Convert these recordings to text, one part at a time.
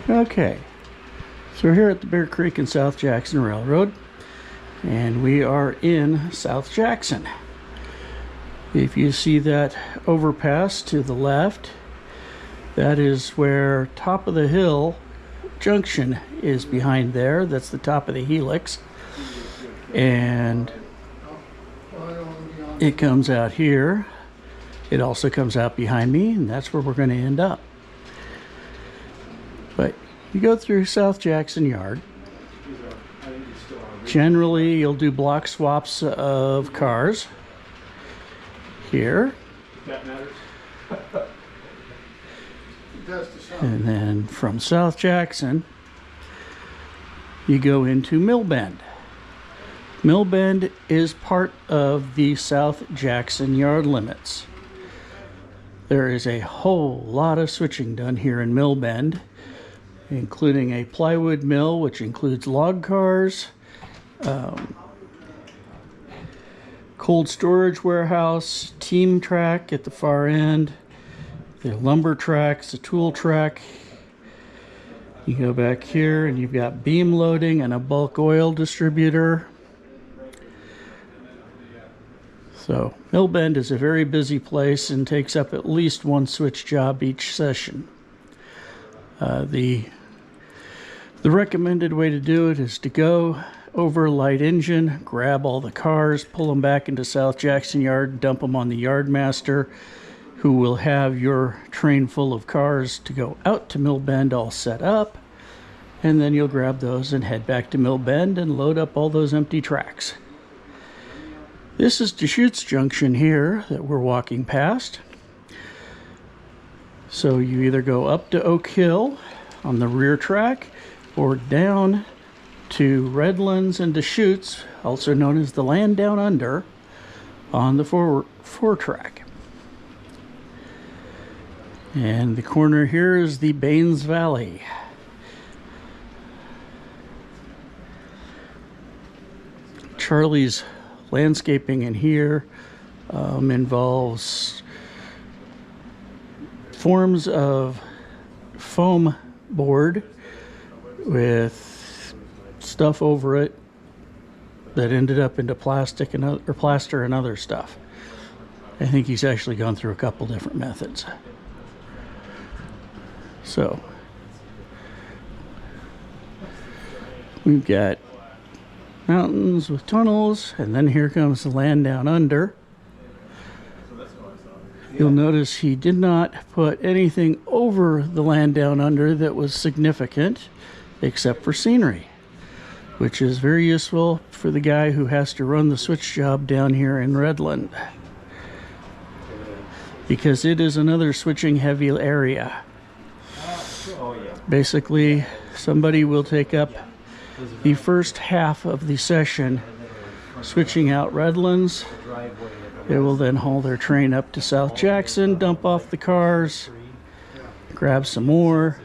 Okay, so we're here at the Bear Creek and South Jackson Railroad, and we are in South Jackson. If you see that overpass to the left, that is where Top of the Hill Junction is behind there. That's the top of the helix. And it comes out here. It also comes out behind me, and that's where we're going to end up. But you go through South Jackson Yard. Generally, you'll do block swaps of cars. Here. That matters. And then from South Jackson, you go into Mill Bend. Mill Bend is part of the South Jackson yard limits. There is a whole lot of switching done here in Mill Bend, including a plywood mill, which includes log cars, cold storage warehouse, team track at the far end, the lumber tracks, the tool track. You go back here and you've got beam loading and a bulk oil distributor. So Mill Bend is a very busy place and takes up at least one switch job each session. The recommended way to do it is to go over light engine, grab all the cars, pull them back into South Jackson Yard, dump them on the yard master, who will have your train full of cars to go out to Mill Bend all set up, and then you'll grab those and head back to Mill Bend and load up all those empty tracks. This is Deschutes Junction here that we're walking past. So you either go up to Oak Hill on the rear track or down to Redlands and Deschutes, also known as the Land Down Under, on the four track. And the corner here is the Baines Valley. Charlie's landscaping in here involves forms of foam board with stuff over it that ended up into plastic and or plaster and other stuff. I think he's actually gone through a couple different methods. So we've got mountains with tunnels, and then here comes the Land Down Under. You'll notice he did not put anything over the Land Down Under that was significant, except for scenery, which is very useful for the guy who has to run the switch job down here in Redland, because it is another switching heavy area. Basically, somebody will take up the first half of the session switching out Redlands. They will then haul their train up to South Jackson, dump off the cars, grab some more,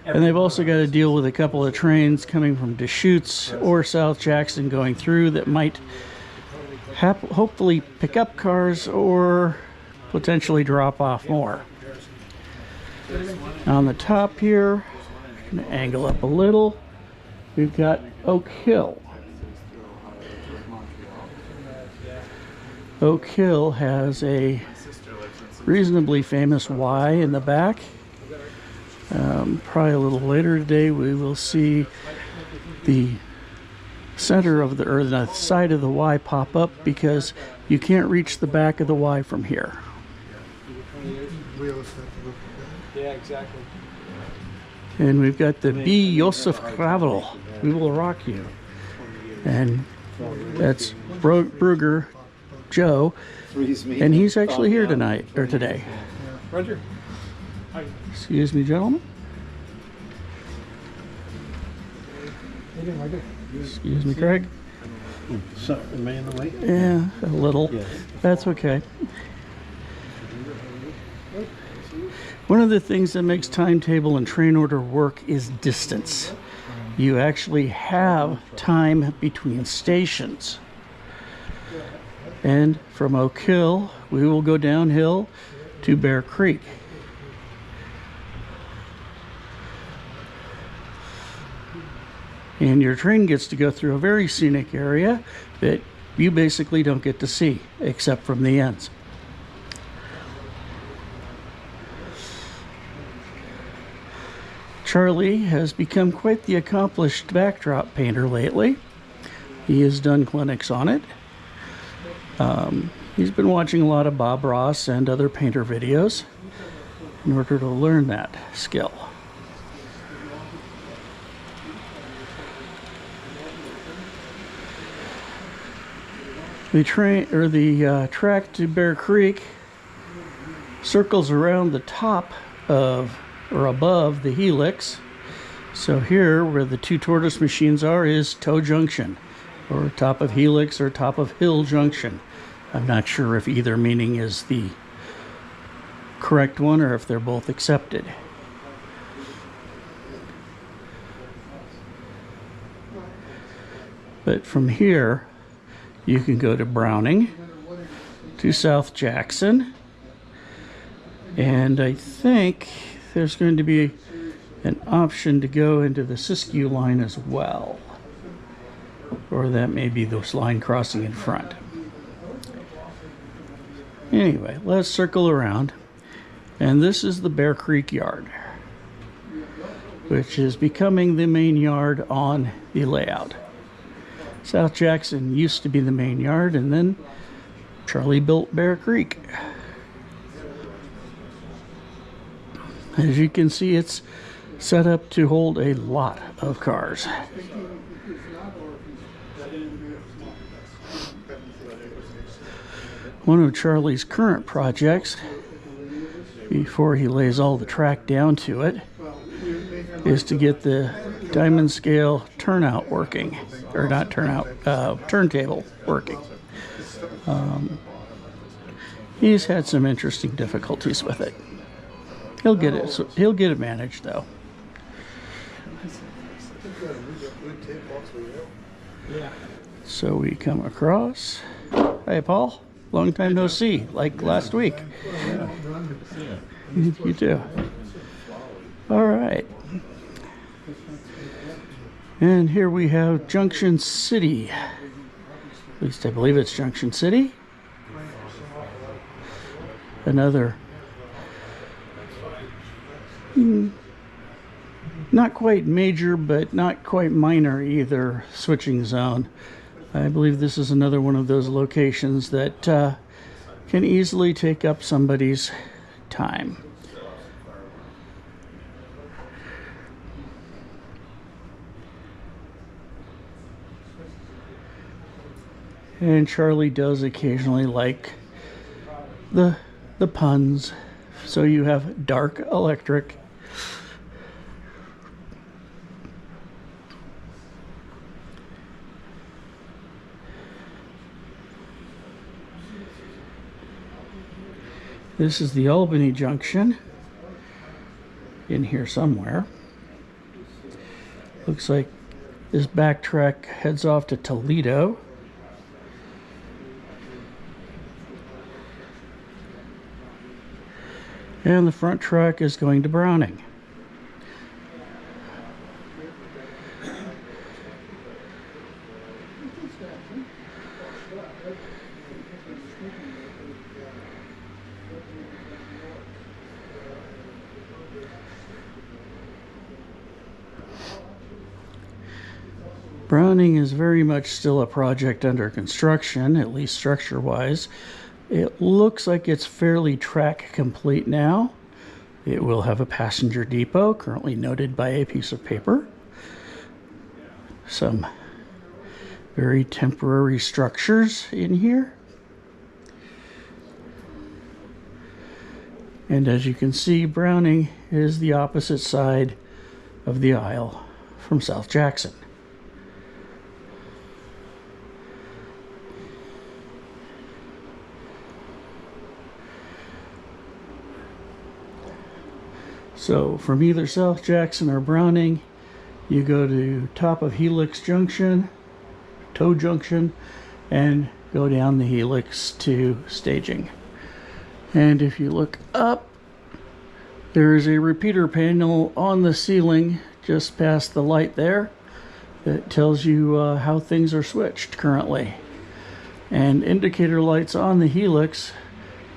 and they've also got to deal with a couple of trains coming from Deschutes or South Jackson going through that might hopefully pick up cars or potentially drop off more. On the top here, I'm going to angle up a little. We've got Oak Hill. Oak Hill has a reasonably famous Y in the back. Probably a little later today we will see the center of the, or the side of the Y pop up, because you can't reach the back of the Y from here. Yeah, exactly. And we've got the B. Joseph Gravel. We will rock you. And that's Brugger Joe. And he's actually here tonight, or today. Roger. Hi. Excuse me, gentlemen. Excuse me, Craig. So, am I in the way? Yeah, a little. Yes. That's okay. One of the things that makes timetable and train order work is distance. You actually have time between stations. And from Oak Hill, we will go downhill to Bear Creek. And your train gets to go through a very scenic area that you basically don't get to see, except from the ends. Charlie has become quite the accomplished backdrop painter lately. He has done clinics on it. He's been watching a lot of Bob Ross and other painter videos in order to learn that skill. The track to Bear Creek circles around the top of or above the helix. So here, where the two tortoise machines are, is Toe Junction, or top of helix, or top of hill junction. I'm not sure if either meaning is the correct one or if they're both accepted. But from here, you can go to Browning, to South Jackson, and I think there's going to be an option to go into the Siskiyou line as well. Or that may be this line crossing in front. Anyway, let's circle around. And this is the Bear Creek yard, which is becoming the main yard on the layout. South Jackson used to be the main yard, and then Charlie built Bear Creek. As you can see, it's set up to hold a lot of cars. One of Charlie's current projects, before he lays all the track down to it, is to get the diamond scale turnout working, or not turnout, turntable working. He's had some interesting difficulties with it. He'll get it. He'll get it managed, though. So we come across. Hey, Paul. Long time no see. Like last week. You too. All right. And here we have Junction City. At least I believe it's Junction City. Another not quite major, but not quite minor either switching zone. I believe this is another one of those locations that can easily take up somebody's time. And Charlie does occasionally like the puns. So you have dark electric. This is the Albany Junction in here somewhere. Looks like this backtrack heads off to Toledo. And the front track is going to Browning. Browning is very much still a project under construction, at least structure-wise. It looks like it's fairly track complete now. It will have a passenger depot, currently noted by a piece of paper. Some very temporary structures in here. And as you can see, Browning is the opposite side of the aisle from South Jackson. So from either South Jackson or Browning, you go to top of Helix Junction, Toe Junction, and go down the Helix to staging. And if you look up, there is a repeater panel on the ceiling just past the light there that tells you how things are switched currently. And indicator lights on the helix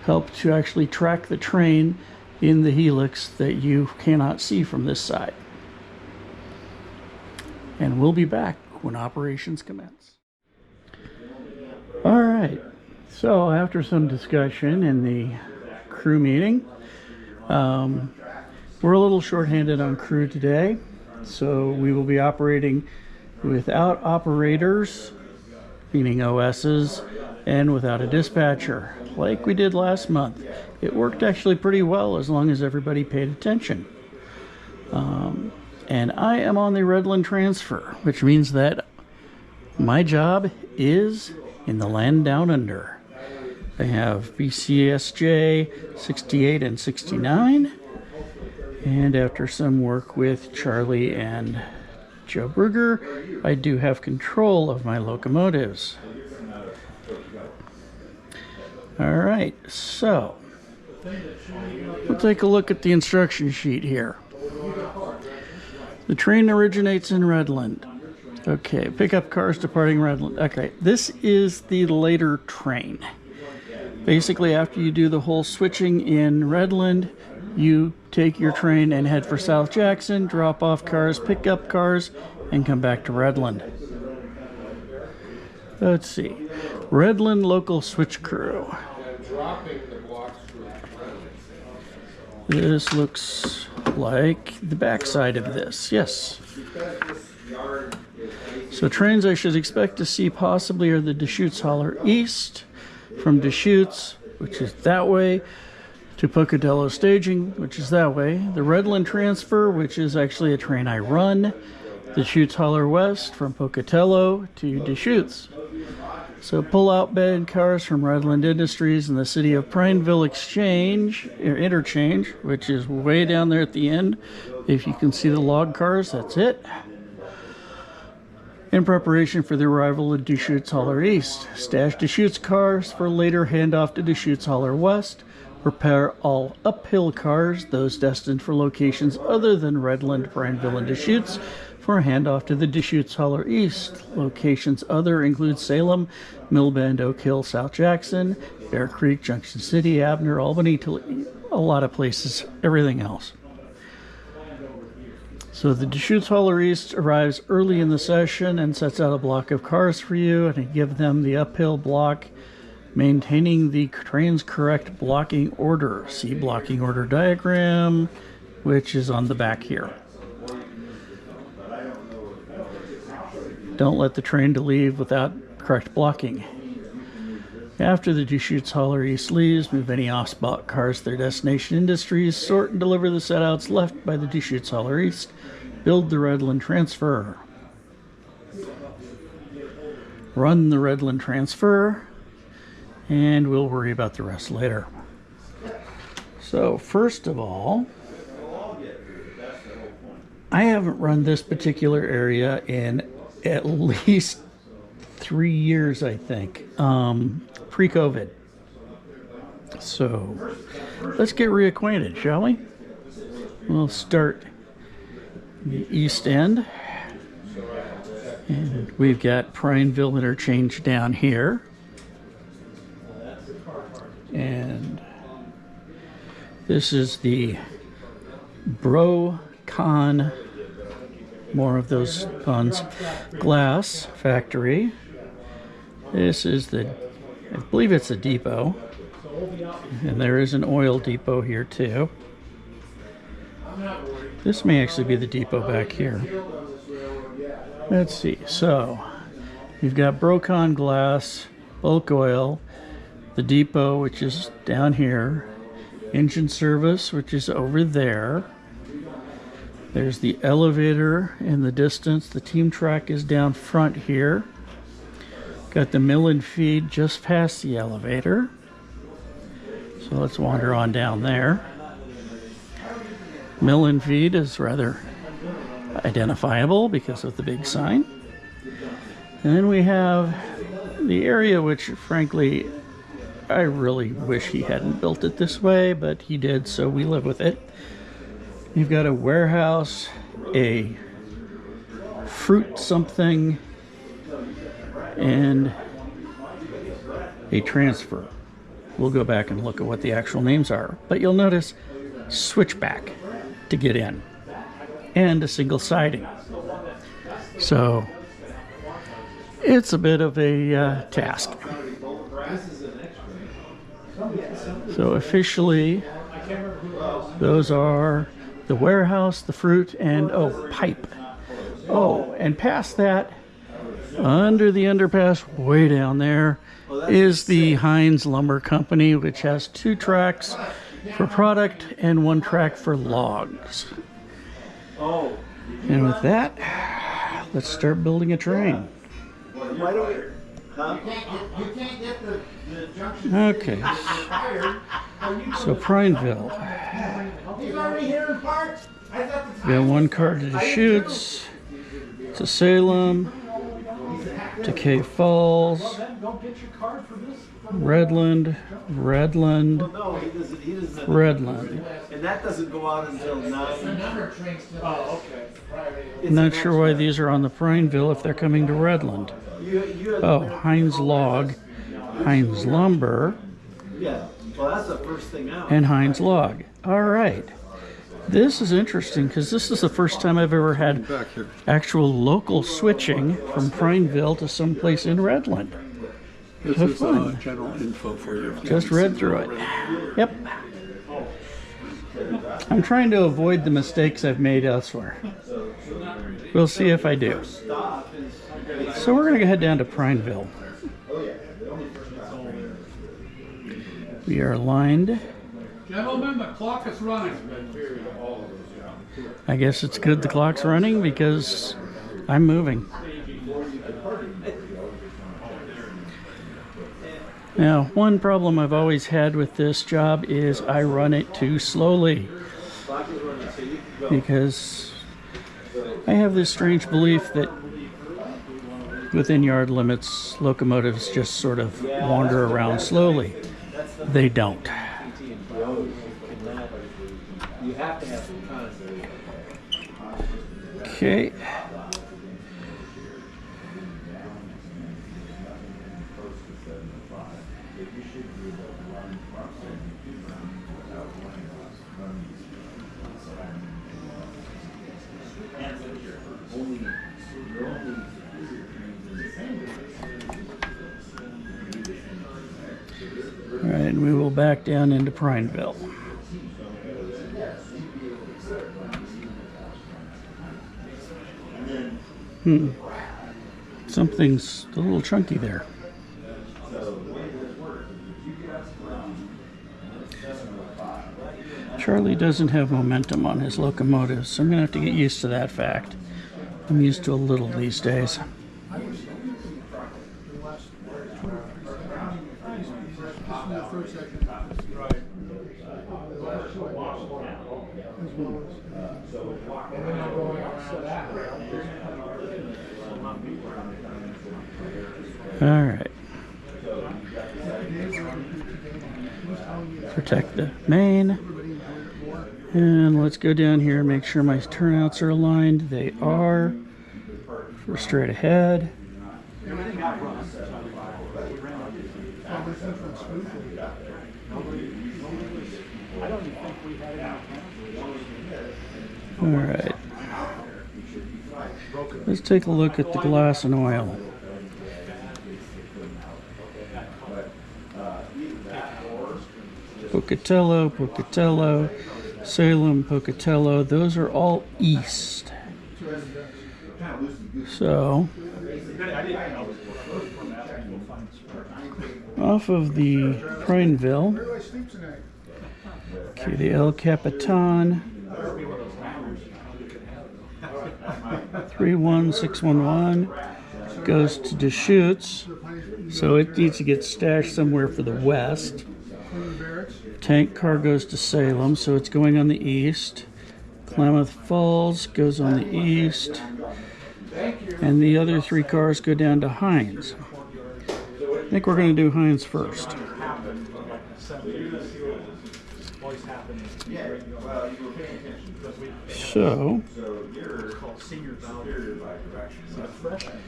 help to actually track the train in the helix that you cannot see from this side. And we'll be back when operations commence. All right, so after some discussion in the crew meeting, we're a little short-handed on crew today, so we will be operating without operators, meaning OSs, and without a dispatcher, like we did last month. It worked actually pretty well as long as everybody paid attention. And I am on the Redland transfer, which means that my job is in the land down under. I have BC&SJ 68 and 69, and after some work with Charlie and Joe Brugger, I do have control of my locomotives. All right, so we'll take a look at the instruction sheet here. The train originates in Redland. Okay, pickup cars departing Redland. Okay, this is the later train. Basically, after you do the whole switching in Redland, you take your train and head for South Jackson, drop off cars, pick up cars, and come back to Redland. Let's see. Redland local switch crew. This looks like the backside of this. Yes. So trains I should expect to see possibly are the Deschutes Holler East, from Deschutes, which is that way, to Pocatello Staging, which is that way. The Redland Transfer, which is actually a train I run. Deschutes Holler West, from Pocatello to Deschutes. So pull out bed cars from Redland Industries and the city of Prineville Interchange, which is way down there at the end. If you can see the log cars, that's it. In preparation for the arrival of Deschutes Holler East. Stash Deschutes cars for later handoff to Deschutes Holler West. Prepare all uphill cars, those destined for locations other than Redland, Prineville, and Deschutes, for handoff to the Deschutes Holler East. Locations other include Salem, Millbend, Oak Hill, South Jackson, Bear Creek, Junction City, Abner, Albany, a lot of places, everything else. So the Deschutes Holler East arrives early in the session and sets out a block of cars for you, and give them the uphill block, maintaining the train's correct blocking order. See blocking order diagram, which is on the back here. Don't let the train to leave without correct blocking. After the Deschutes Holler East leaves, move any off-spot cars to their destination industries, sort and deliver the setouts left by the Deschutes Holler East, build the Redland Transfer. Run the Redland Transfer, and we'll worry about the rest later. So first of all, I haven't run this particular area in at least 3 years, I think, pre-COVID. So let's get reacquainted, shall we? We'll start the east end, and we've got Prineville Interchange down here, and this is the Brocon, more of those puns, glass factory. This is the, I believe it's a depot, and there is an oil depot here too. This may actually be the depot back here. Let's see, so you've got Brocon glass, bulk oil, the depot, which is down here, engine service, which is over there. There's the elevator in the distance. The team track is down front here. Got the mill and feed just past the elevator. So let's wander on down there. Mill and feed is rather identifiable because of the big sign. And then we have the area which, frankly, I really wish he hadn't built it this way, but he did, so we live with it. You've got a warehouse, a fruit something, and a transfer. We'll go back and look at what the actual names are, but you'll notice switchback to get in and a single siding. So it's a bit of a task. So officially those are the warehouse, the fruit, and pipe. Oh, and past that, under the underpass way down there, is the Heinz Lumber Company, which has 2 tracks for product and 1 track for logs. And with that, let's start building a train. Okay, so Prineville. We got 1 car to Deschutes, to Salem, to Cave Falls, Redland, Redland, Redland. And that doesn't go out until 9. Oh, okay. Not sure why these are on the Prineville if they're coming to Redland. Oh, Heinz Log, Heinz Lumber, Yeah, well, that's the first thing out. and Heinz Log. All right. This is interesting because this is the first time I've ever had actual local switching from Prineville to someplace in Redland. This So is fun. general info for you. Just read through it. Yep. I'm trying to avoid the mistakes I've made elsewhere. We'll see if I do. So we're going to head down to Prineville. We are lined. Gentlemen, the clock is running. I guess it's good the clock's running because I'm moving. Now, one problem I've always had with this job is I run it too slowly because I have this strange belief that within yard limits, locomotives just sort of wander around slowly. They don't. Okay. All right, and we will back down into Prineville. Something's a little chunky there. Charlie doesn't have momentum on his locomotive, so I'm going to have to get used to that fact. I'm used to a little these days. All right. Protect the main. And let's go down here and make sure my turnouts are aligned. They are. We're straight ahead. All right. Let's take a look at the glass and oil. Pocatello, Pocatello, Salem, Pocatello, those are all east. So, off of the Prineville, okay, the El Capitan, 31611 goes to Deschutes, so it needs to get stashed somewhere for the west. Tank car goes to Salem, so it's going on the east. Klamath Falls goes on the east. And the other 3 cars go down to Heinz. I think we're going to do Heinz first. Always happening. Yeah, well, you were paying attention. So It's called senior value. superior by direction. So the freshmen,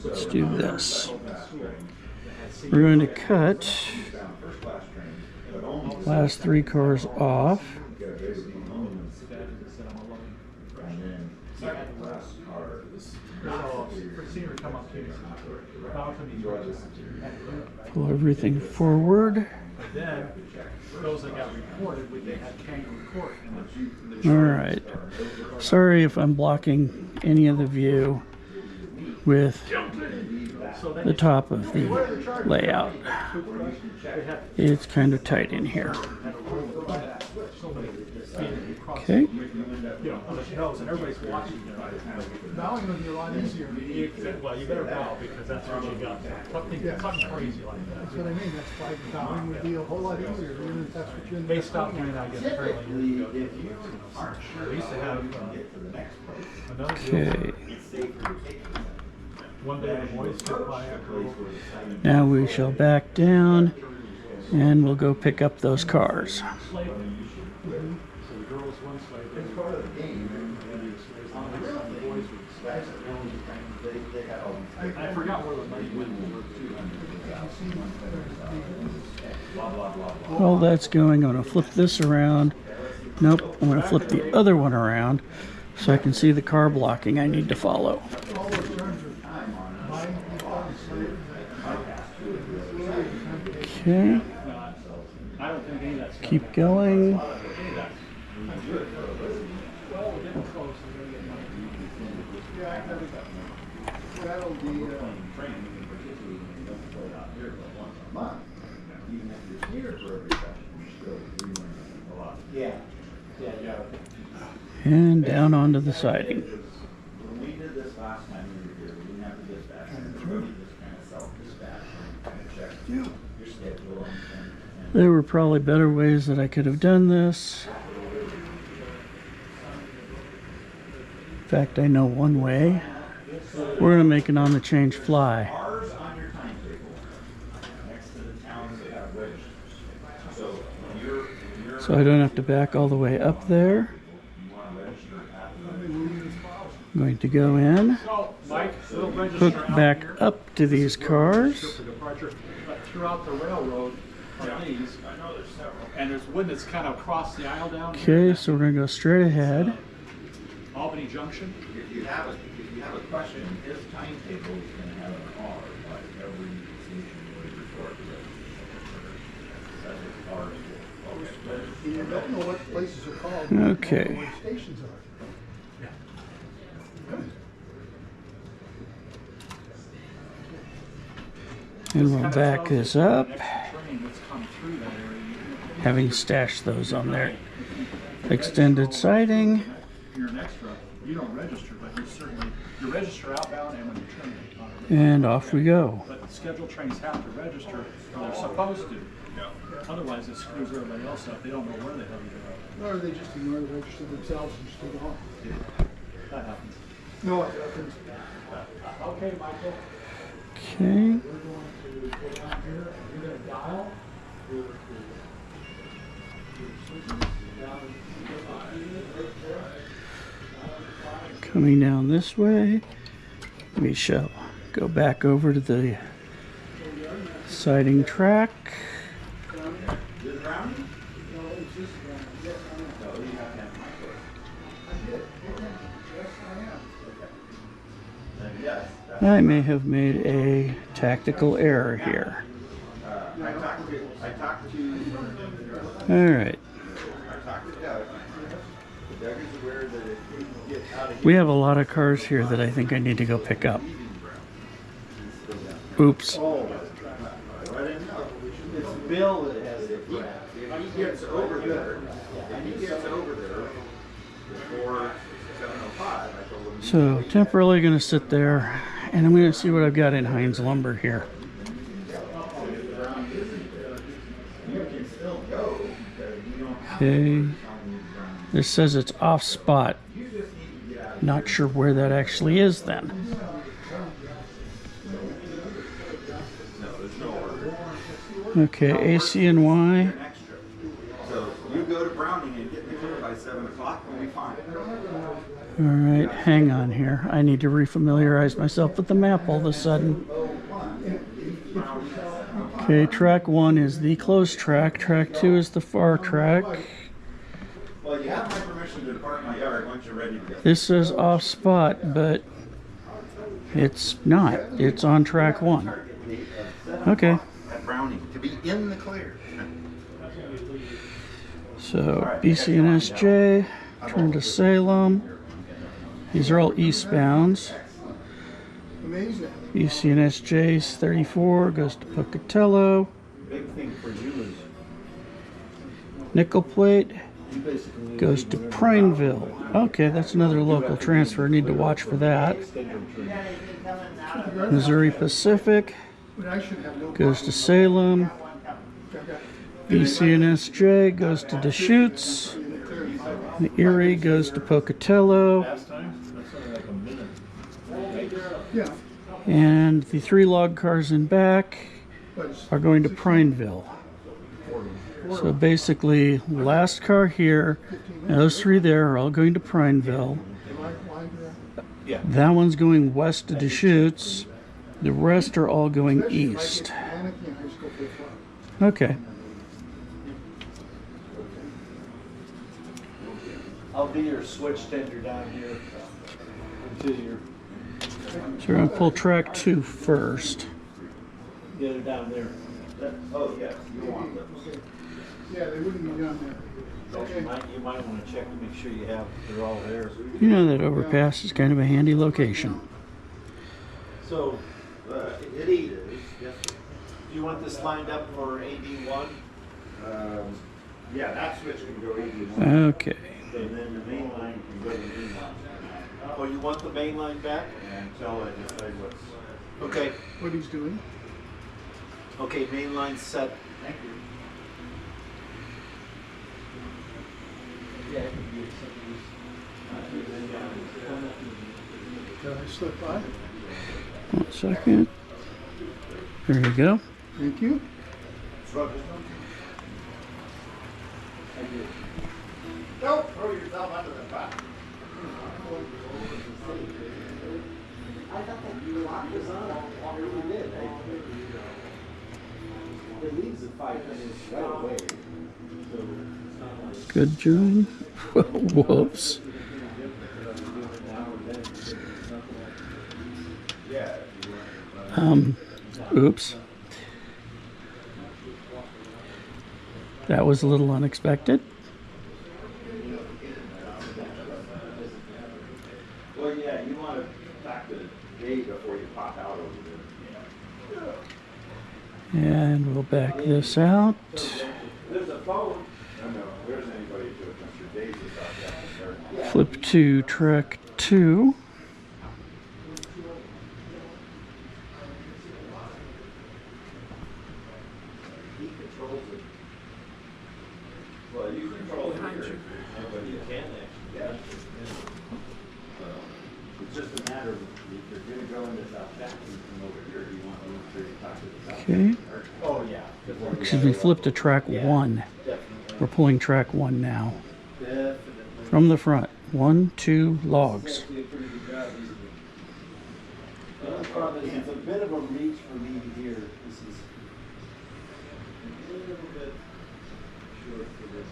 let's do this. We're going to cut First class train, but only last 3 cars off. and then second class are for senior come up to balcony. Pull everything forward. Then those that got reported, they had kangaroo court. And the All right. Sorry if I'm blocking any of the view with the top of the layout. It's kind of tight in here. Okay. you know, on the nose, and everybody's watching. Bowing would be a lot easier. Well, you better bow because that's what you got. Something crazy like that. That's what I mean, that's why bowing would be a whole lot easier, even if that's what you're in. They stopped doing that again fairly years ago. We used to have another Okay. one day the boys took by after Now we shall back down and we'll go pick up those cars. slavery. So the girls one slave. It's part of the game. I forgot where the money went. While that's going, I'm going to flip this around. Nope, I'm going to flip the other one around so I can see the car blocking I need to follow. Okay, I don't think any of that's keep going. And down onto the siding. When we did this last time we were here, we didn't have to dispatch. We just kind of self-dispatch and kind of check your schedule and There were probably better ways that I could have done this. In fact, I know one way. We're going to make it on the change fly. ours on your timetable next to the towns that have registers. So when you're So I don't have to back all the way up there. you want to register at I'm going to go in, So, Mike, we'll register hook out back here. up to these cars. For departure, but throughout the railroad are these. I know there's several. And there's one that's kind of across the aisle down here. Okay, so we're going to go straight ahead. Albany Junction. if you have a question, his timetable is going to have an R, like every station will report to it. That's what ours will. You don't know what places are called. Okay. You don't know where stations are. And we'll back this up, Train that's come through that area. having stashed those on there. Extended siding. You're an extra. You don't register, but you register outbound and when you're training. And off we go. But scheduled trains have to register, or they're supposed to. Otherwise, it screws everybody else up. They don't know where the hell you're Or they just ignore the register themselves and just go on. going. That happens. No, it doesn't. Okay, Michael. Okay. We're going to go down here. You're going to dial. Coming down this way, we shall go back over to the siding track. I may have made a tactical error here. I talked to All right. Doug. Doug is aware that if we get out of We have a lot of cars here that I think I need to go pick up. Oops. It's Bill that has it. If he gets over there, before 7:05, I told him. So temporarily going to sit there, and I'm going to see what I've got in Heinz Lumber here. Okay. This says it's off spot. Not sure where that actually is then. no order. Okay, ACNY. An extra. So you go to Browning and get in the clear by 7 o'clock, we'll be fine. All right, hang on here. I need to refamiliarize myself with the map all of a sudden. Okay, track 1 is the closed track. Track 2 is the far track. Well, you have my permission to park in my yard once you're ready to go. This says off spot, but it's not. It's on track 1. Okay. At Browning, to be in the clear. So BC&SJ, turn to Salem. These are all eastbounds. Amazing. BC&SJ's 34 goes to Pocatello. Big thing for you is Nickel Plate you basically goes to Prineville. Okay, that's another local transfer. Need to watch for that. Missouri Pacific But I should have no goes to Salem. BC&SJ goes to Deschutes. The Erie goes to Pocatello. last time. That's only like a minute. Yeah, And the 3 log cars in back but it's are going to Prineville. So basically, last car here, and those 3 there are all going to Prineville. That one's going west to Deschutes. The rest are all going east. Okay. I'll be your switch tender down here until you So we're going to pull track 2 first. get it down there. Oh, yes, you want those. Yeah, they wouldn't be down there. You might want to check to make sure they're all there. You know that overpass is kind of a handy location. So, It is, yes. do you want this lined up for AD1? Yeah, that switch can go 81. Okay. And then the main line can go to the main line. Oh, you want the main line back? Until I decide what's. Okay. What he's doing. Okay, main line set. Thank you. Did I slip by? 1 second. There you go. Thank you. Don't throw yourself under the bus. I thought that you locked us on. We did. It leaves at 5 minutes right away. So it's not like Good, John. Whoops. Oops. That was a little unexpected. Well, yeah, you want to back the day before you pop out over there. And we'll back this out. There's a phone. I know. There's anybody to it. Mr. Davis out there. Flip to track 2. He controls it. Well, you control it here. But you can actually. Yeah. It's just a matter of if you're going to go into South Jackson from over here, you want to move through the top of the South Okay. Jackson. Oh, yeah. Excuse me, flip to track 1. We're pulling track 1 now. From the front. 1, 2 logs. The only problem is it's a bit of a reach for me here. This is a little bit short for this.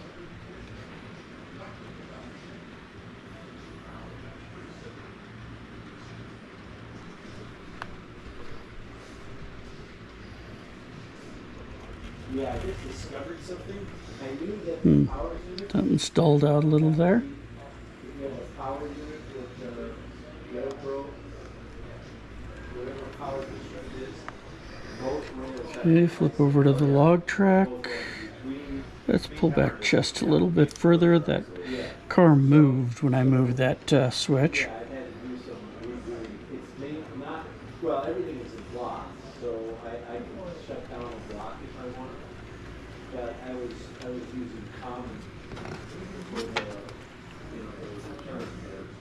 Yeah, I just discovered something. I knew that the power unit, Something stalled out a little there. we have a power unit with GoPro, whatever power district is, both rows have Okay, flip over to the log track. green. Let's pull back just a little bit further. That car moved when I moved that switch. Yeah, I had to do some redoing. It's not, well, everything is in block, so I can shut down a block if I want. But I was using common for the, the term,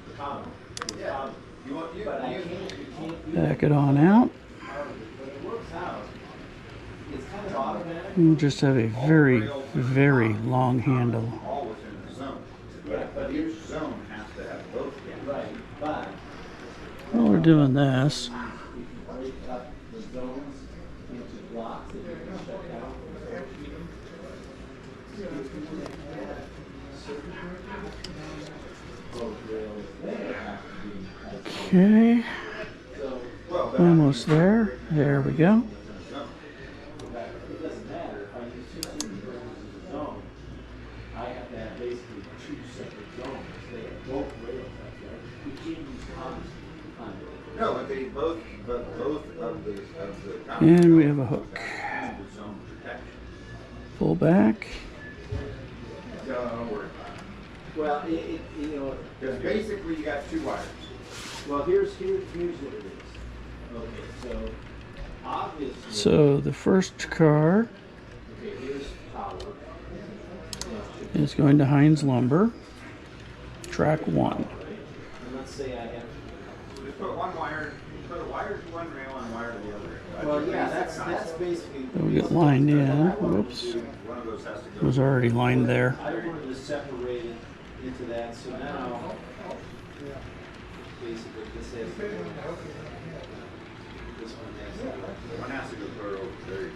the common. The common. You want, But I can't, you can't do Back it on out. but it works out. You just have a very, very long handle. All within the zone. But each zone has to have both. Right, but While we're doing this, if you break up the zones into blocks that you can shut down. Both rails there have to be. okay, So almost there. There we go. it doesn't matter if I use two zones as a zone. I have to have basically two separate zones. They have both rails up there. You can't use common on it. No, but both of the And we have a hook. and the zone protection. Pull back. Don't worry about Well, you know, it. Because basically you got two wires. well, here's what it is. Okay, so obviously, So the first car okay, here's power. is going to Heinz Lumber. Track 1. And let's say I have. Just put one wire, put a wire to one rail and a wire to the other rail. Well, yeah, that's basically. We'll get lined in. Whoops. One of those has to go. Was already lined there. I wanted to separate it into that, so now basically this has. This one has One has to go through. There you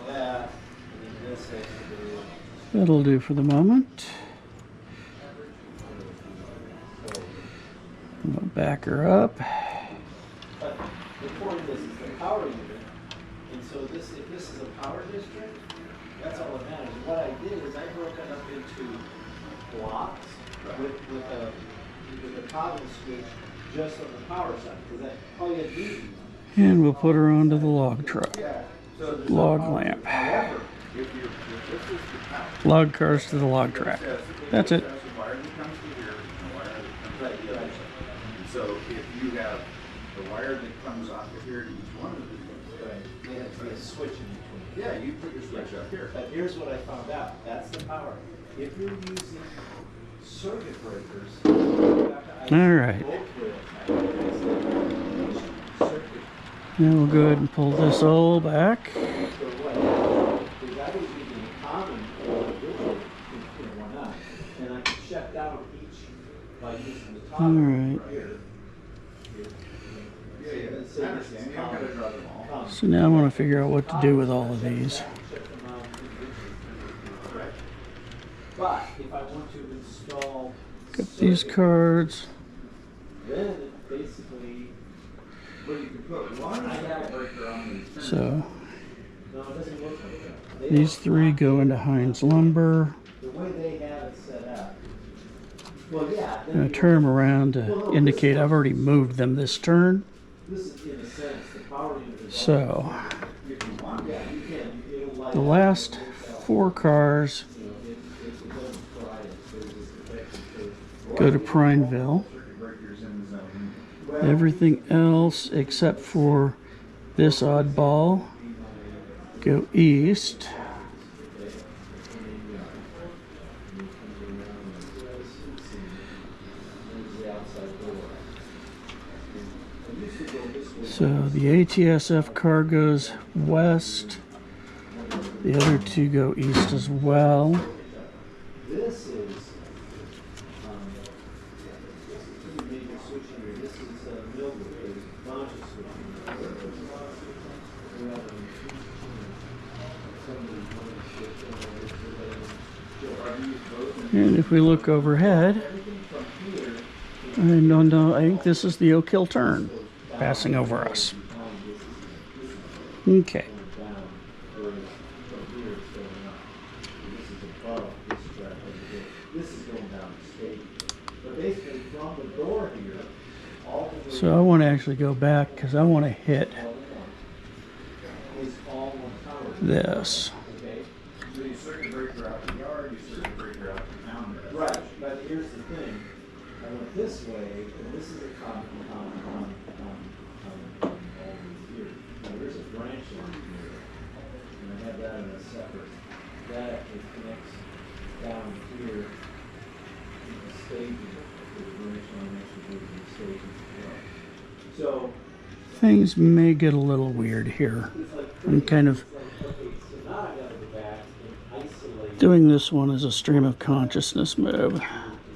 that, and then this has to do. That'll do for the moment. We'll back her up. But the point is the power unit, and so this, if this is a power district, that's all that matters. What I did is I broke it up into blocks with a toggle switch just on the power side, because that all you had to do. And we'll put her onto the log truck. So there's Log lamp. However, if this is the power. Log cars to the log track. That's it. There's a wire that comes to here and a wire that comes to the other side. And so if you have the wire that comes off of here to each one of these. They have to be a switch in between. Yeah, you put your switch up here. But here's what I found out. That's the power. If you're using circuit breakers, you have to All right. both rails. Circuit Now we'll go ahead and pull this all back. the way. Because I was using a common digital, why not? And I could shut down each by using the toggle All right. here. Yeah, yeah. Let's say I this understand. is You don't gotta draw them all. common. So now I want to figure out what to do with all of these. But if I want to install Got these cards. then it basically, But you can put one circuit breaker on these. So no, it doesn't look like that. They these don't- three go into Heinz Lumber. The way they have it set up. Well, yeah. I'm going to turn them around to indicate I've already moved them this turn. This is in a sense the power unit. Is So yeah, you can. It'll light the up. last 4 cars You know, it doesn't fry it. So it's effective for- go to Prineville. Circuit breakers in the zone. Well, Everything else except for this oddball go east. So the ATSF car goes west. The other 2 go east as well. This is, maybe switching here. This is Millwood, conscious switching. And if we look overhead, I don't know, I think this is the Oak Hill turn passing over us. Okay. This is going down the state. But basically from the door here, all the way So I want to actually go back because I want to hit is all one tower. this. Okay? So you circuit breaker out the yard, you circuit breaker out the town. Right, but here's the thing. I went this way, and this is a common all these here. Now there's a branch line here, and I have that in a separate. That actually connects down here to the staging. The branch line actually goes to the staging as well. So Things may get a little weird here. it's like I'm kind of okay, Doing this one is a stream of consciousness move. And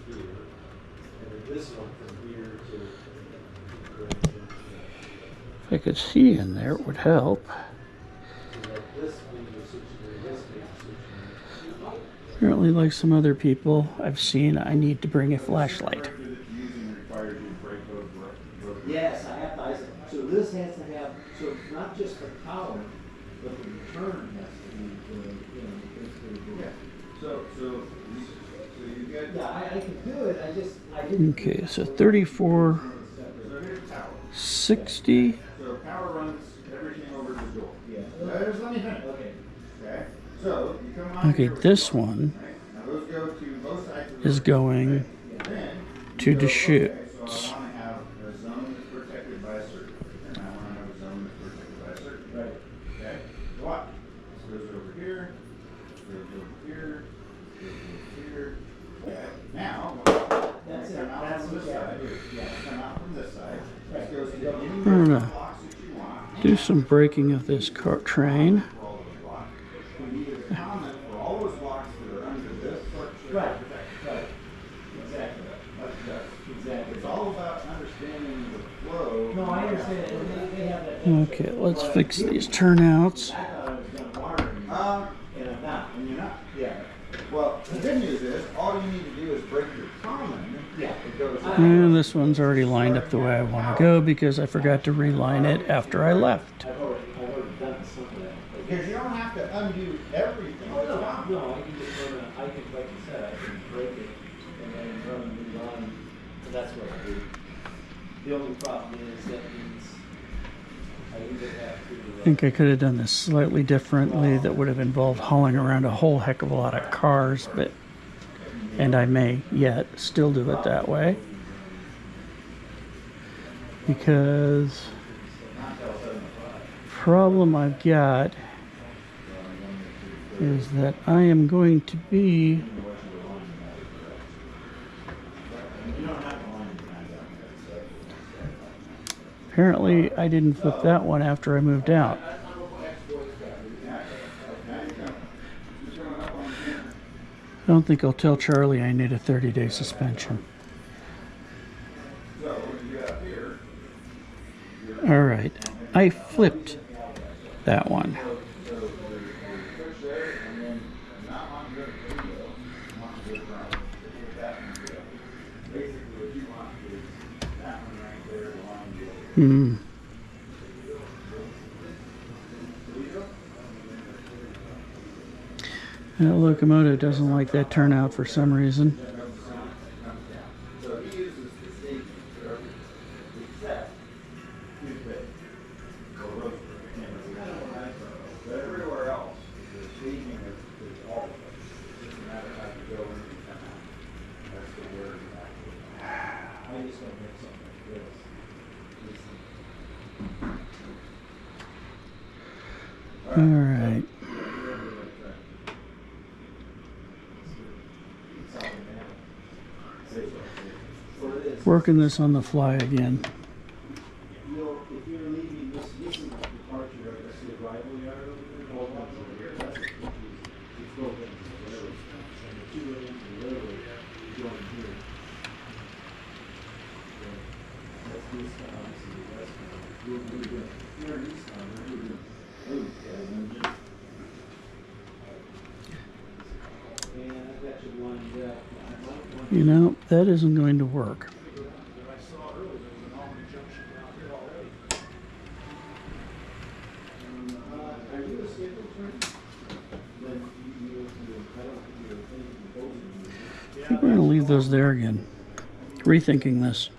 then this one from here to If I could see in there, it would help. this one you're switching to this one you're switching to. Apparently, like some other people I've seen, I need to bring a flashlight. Yes, I have to. So this has to have, so not just the collar, but the return has to be, Yeah. So you get. Yeah, I can do it, I didn't. Okay, so 34, So here's power. 60. So power runs everything over the door. Yeah. There's let me finish. Okay. Okay. So you come on. Okay, here with this the door, one right? Now those go to both sides of the is door, going right? Then to you the go, chutes. okay, so I want to have a zone that's protected by a circuit, and I want to have a zone that's protected by a circuit. Right. Okay. So what? This goes over here. Goes over here. Goes over here. Okay. Now, That's it. come out That's from what this you have side. to do. Yeah. Come out from this side. Right. This goes to any I'm gonna blocks that you want. do some braking of this car train. For all those blocks. We need a comment for all those blocks that are under this structure. Right, right. Exactly. Exactly. It's all about understanding the flow. No, I understand, and they have that. Okay, let's fix these turnouts. I thought I was done wiring, and I'm not. And you're not. Yeah. Well, the good news is, all you need to do is break your common. Yeah. It goes. And this one's already lined up the way I want to go because I forgot to reline it after I left. I've already done some of that. Because you don't have to undo everything. Oh, no, I can just run a, I can, like you said, I can break it and then run a new line, and that's what I do. The only problem is that means I either have I to. think I could have done this slightly differently. That would have involved hauling around a whole heck of a lot of cars, but and I may yet still do it that way because problem I've got is that I am going to be apparently I didn't flip that one after I moved out. I don't think I'll tell Charlie I need a 30-day suspension. All right, I flipped that one. That locomotive doesn't like that turnout for some reason. So he uses the staging for everything, except toothpick or roaster. But everywhere else, the staging is all of it. It's just a matter of how you go in and come out. That's the word exactly. I just don't make something like this. All right. Working this on the fly again. If you're leaving this is the departure of the arrival yard over there, all that's over here, that's it's broken into the railroad. And the 2 way into the railroad, you go in here. So that's eastbound, this is westbound. You're eastbound, we're doing, and I've got you lined up. You know, that isn't going to work. Are you a scheduled train? Then you I don't think you're thinking I think we're going to leave those there again. Rethinking this.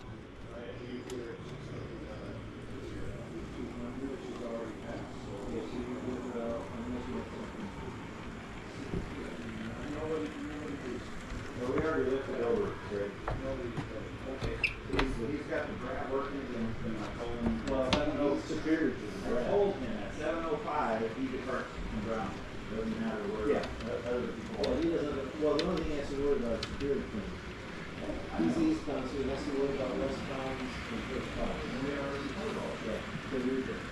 Well, we already looked it over, Greg. He's got the grab working and I told him. Well, I don't know, it's superior to the I told him at 7:05 if he departs from ground, doesn't matter where. Yeah. Other people Well, are. he doesn't, well, the only thing he has to worry about is superior train. He's eastbound, so he has to worry about westbound and firstbound. And we already told all that. Yeah, so you're good.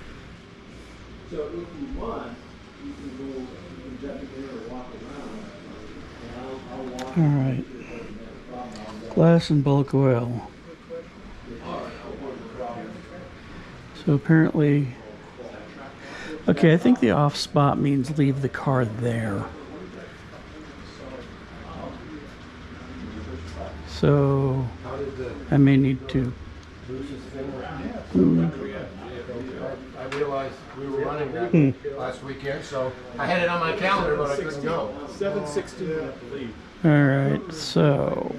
So if you want, you can go, you can jump in there or walk around. All right. Glass and bulk oil. So apparently, okay, I think the off spot means leave the car there. So I may need to. I realized we were running that last weekend, so I had it on my calendar, but I couldn't go. 7:16, I believe. All right, so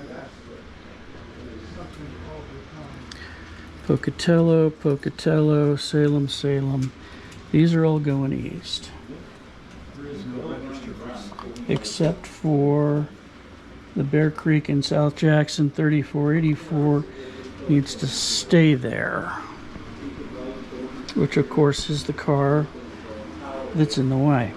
Pocatello, Pocatello, Salem, Salem. These are all going east, There is no register. except for the Bear Creek in South Jackson. 3484 needs to stay there, which of course is the car that's in the way.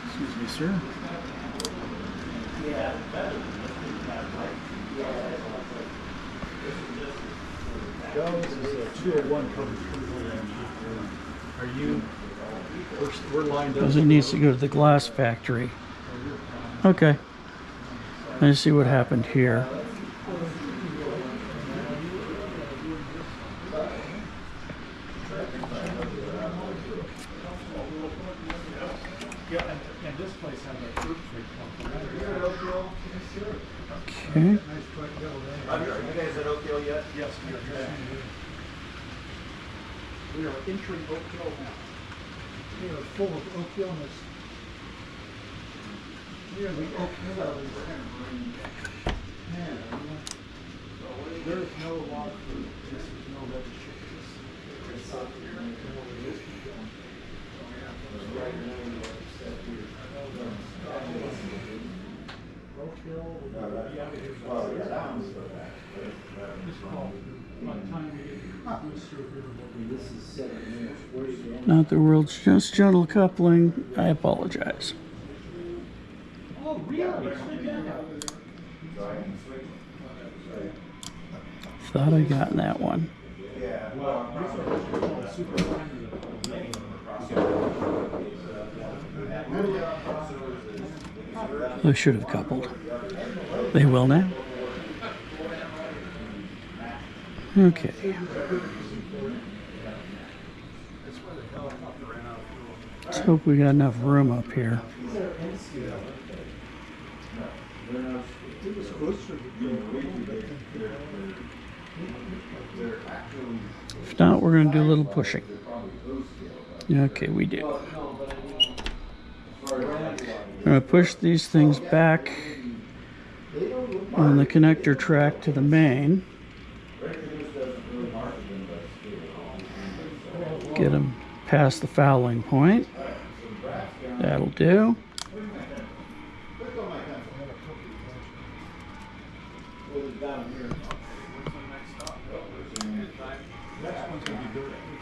Excuse me, sir. Joe, this is a 201 covered. Are you? We're lined up. Because it needs to go to the glass factory. Okay. Let's see what happened here. Yeah, and this place has a fruit tree company. Okay. Are you guys at Oak Hill yet? Yes, we are here. We are entering Oak Hill now. We are full of oakillness. We are the oakillers. There is no law for this, is no registration. It's up here. Oak Hill, just call. By the time we get Brewster here, This is 7 minutes. Where's the end? Not the world's just gentle coupling. I apologize. Oh, really? Thought I got that one. I should have coupled. They will now. Okay. Let's hope we got enough room up here. If not, we're going to do a little pushing. Okay, we do. I'm going to push these things back on the connector track to the main. Get them past the fouling point. That'll do.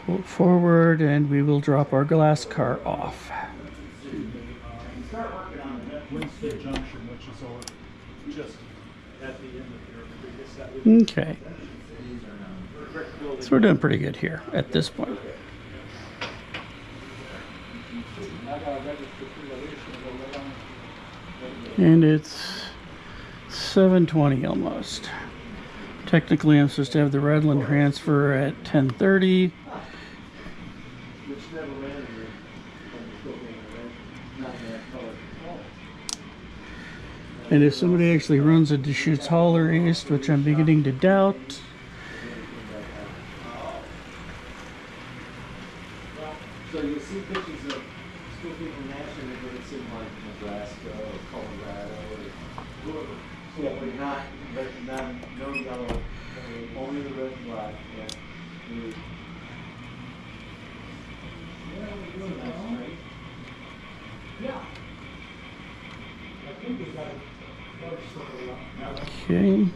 Pull it forward and we will drop our glass car off. Winston Junction, which is all just at the end of here. Okay. So we're doing pretty good here at this point. And it's 7:20 almost. Technically, I'm supposed to have the Redland transfer at 10:30. And if somebody actually runs a Deschutes Holler East, which I'm beginning to doubt, So you'll see pictures of school people nationally, but it's in like Nebraska or Colorado or yeah, but not no yellow, only the red and black. Yeah. okay.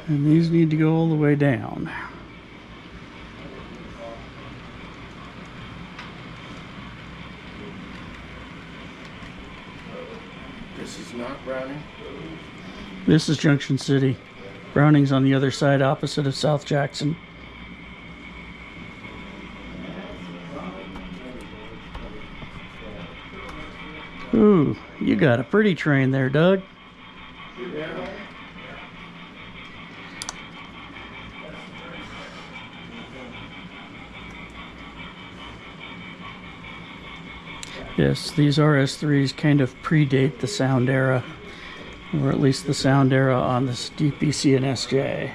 And these need to go all the way down. This is not Browning. This is Junction City. Browning's on the other side, opposite of South Jackson. Ooh, you got a pretty train there, Doug. Yes, these RS3s kind of predate the sound era, or at least the sound era on this BC&SJ. Yeah,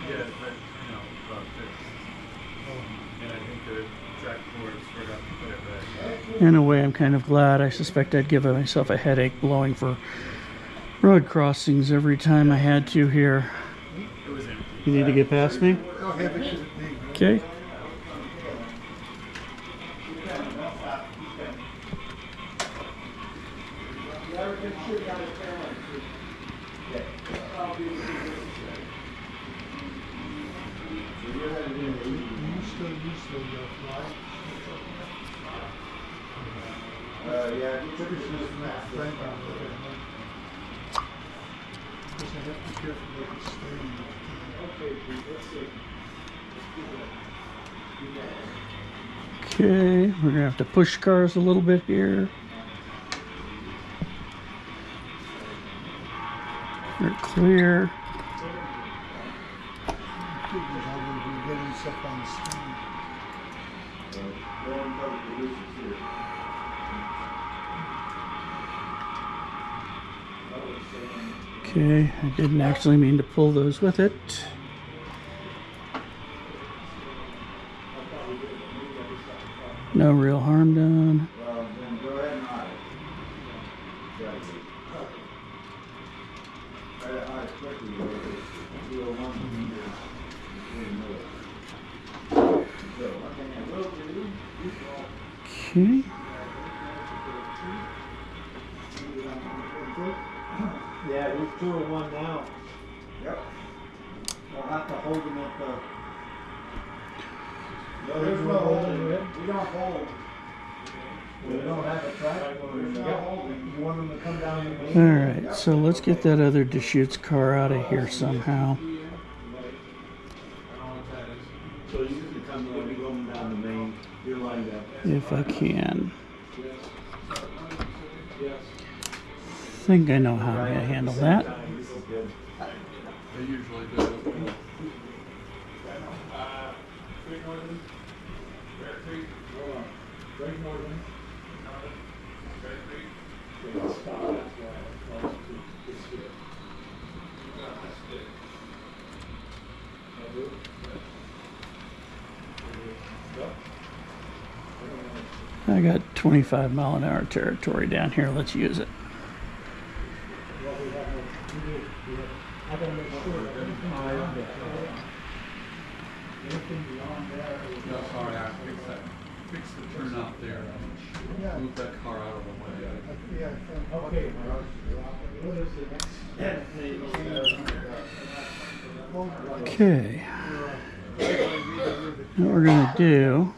but and I think the track boards forgot to put it back. In a way, I'm kind of glad. I suspect I'd give myself a headache blowing for road crossings every time I had to here. It was empty. You need to get past me? How heavy could it be? Okay. Yeah, it's just from that. Okay, we're gonna have to push cars a little bit here. They're clear. Okay, I didn't actually mean to pull those with it. No real harm done. Well, then go ahead and hide. Try to hide quickly, or we'll want to be here. So, okay, I will do. Okay. Yeah, there's 201 now. Yep. We'll have to hold them at the. No, there's no holding. We don't hold. We don't have a track. There's no holding. You want them to come down the main? Alright, so let's get that other Deschutes car out of here somehow. So you can come, you'll be going down the main. You're lined up. If I can. I think I know how I'm going to handle that. They usually do. I got 25-mile-an-hour territory down here. Let's use it. No, sorry, I fixed the turnout there. Move that car out of the way. Okay. What is the next? Okay. What we're going to do,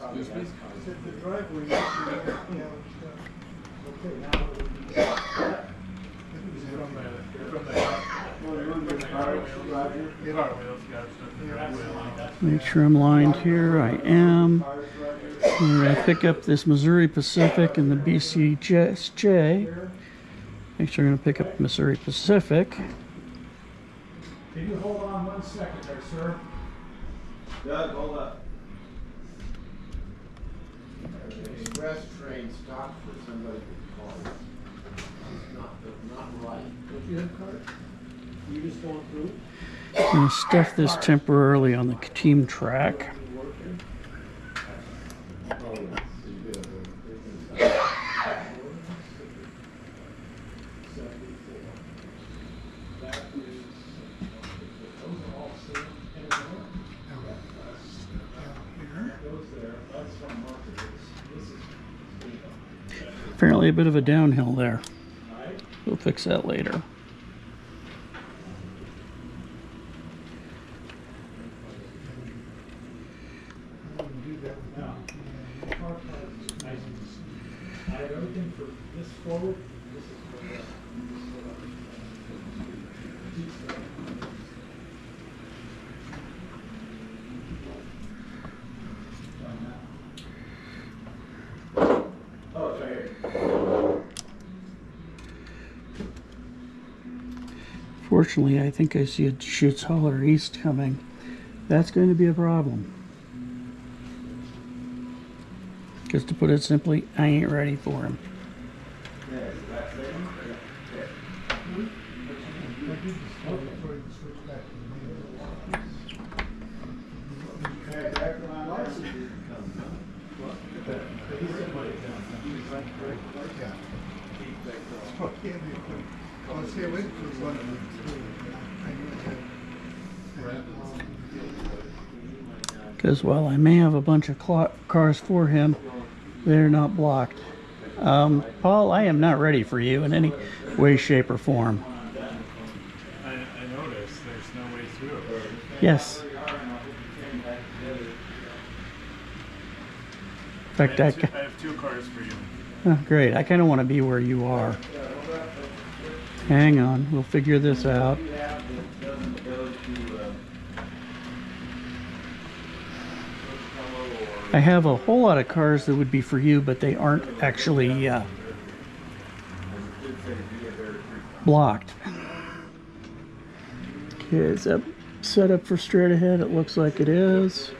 make sure I'm lined here. I am. We're going to pick up this Missouri Pacific and the BC&SJ. Actually, we're going to pick up Missouri Pacific. Can you hold on 1 second there, sir? Doug, hold up. Express train stopped for somebody to call. It's not right. Don't you have a card? You just going through? I'm going to stuff this temporarily on the team track. Apparently a bit of a downhill there. We'll fix that later. I have everything for this forward. This is for that. Fortunately, I think I see a Chutes Holler East coming. That's going to be a problem. Just to put it simply, I ain't ready for him. Because while I may have a bunch of cars for him, they're not blocked. Paul, I am not ready for you in any way, shape, or form. I noticed there's no way through it. Yes. In fact, I have two cars for you. oh, great. I kind of want to be where you are. Hang on. We'll figure this out. I have a whole lot of cars that would be for you, but they aren't actually blocked. Okay, is that set up for straight ahead? It looks like it is.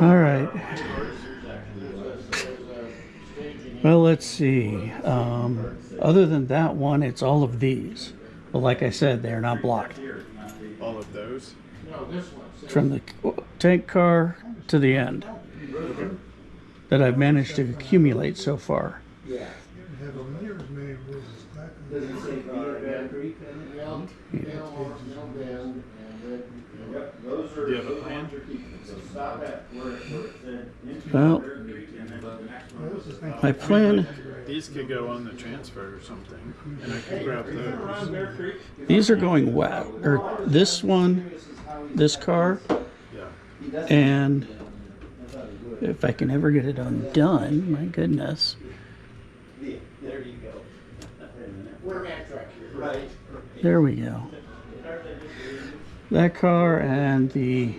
All right. Well, let's see. Other than that one, it's all of these. But like I said, they're not blocked. All of those? From the tank car to the end that I've managed to accumulate so far. Yeah. Does it say Bear Creek then? Yep, those are. Do you have a plan? So stop at where it said into Well, Bear Creek, and then the next one. my plan, These could go on the transfer or something, and I could grab those. these are going wet. Or this one, this car, Yeah. and if I can ever get it undone, my goodness. There you go. We're Amtrak here. Right. There we go. That car and the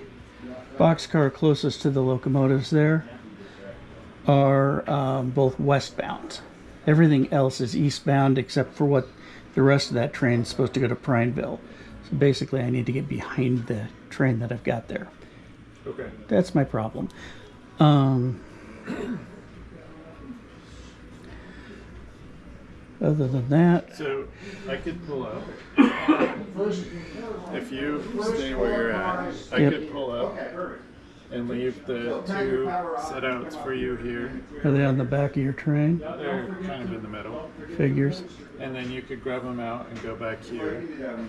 box car closest to the locomotives there are both westbound. Everything else is eastbound except for what the rest of that train is supposed to go to Prineville. So basically I need to get behind the train that I've got there. Okay. That's my problem. Other than that, So I could pull up. If you stay where you're at, I Yep. could pull up and leave the two set-outs for you here. are they on the back of your train? They're kind of in the middle. Figures. And then you could grab them out and go back here,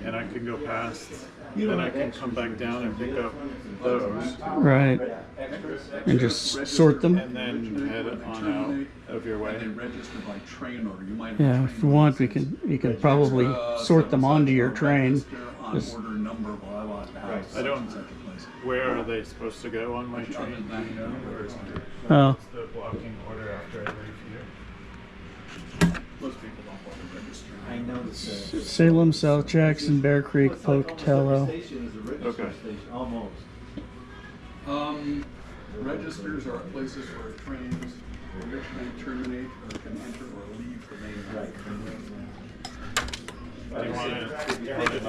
and I can go past, then I can come back down and pick up those, Right. And just sort them. and then head on out of your way. Register by train order. You might have Yeah, if you want, you can probably sort them onto your train. on Just- order number, blah, blah, blah. I don't, where are they supposed to go on my train? Oh, The blocking order after I leave here. Most people don't want to register. I know this. Salem, South Jackson, Bear Creek, Pocatello. Station is a register Okay. station, almost. Registers are places where trains originally terminate or can enter or leave the main line. Do you want to do that?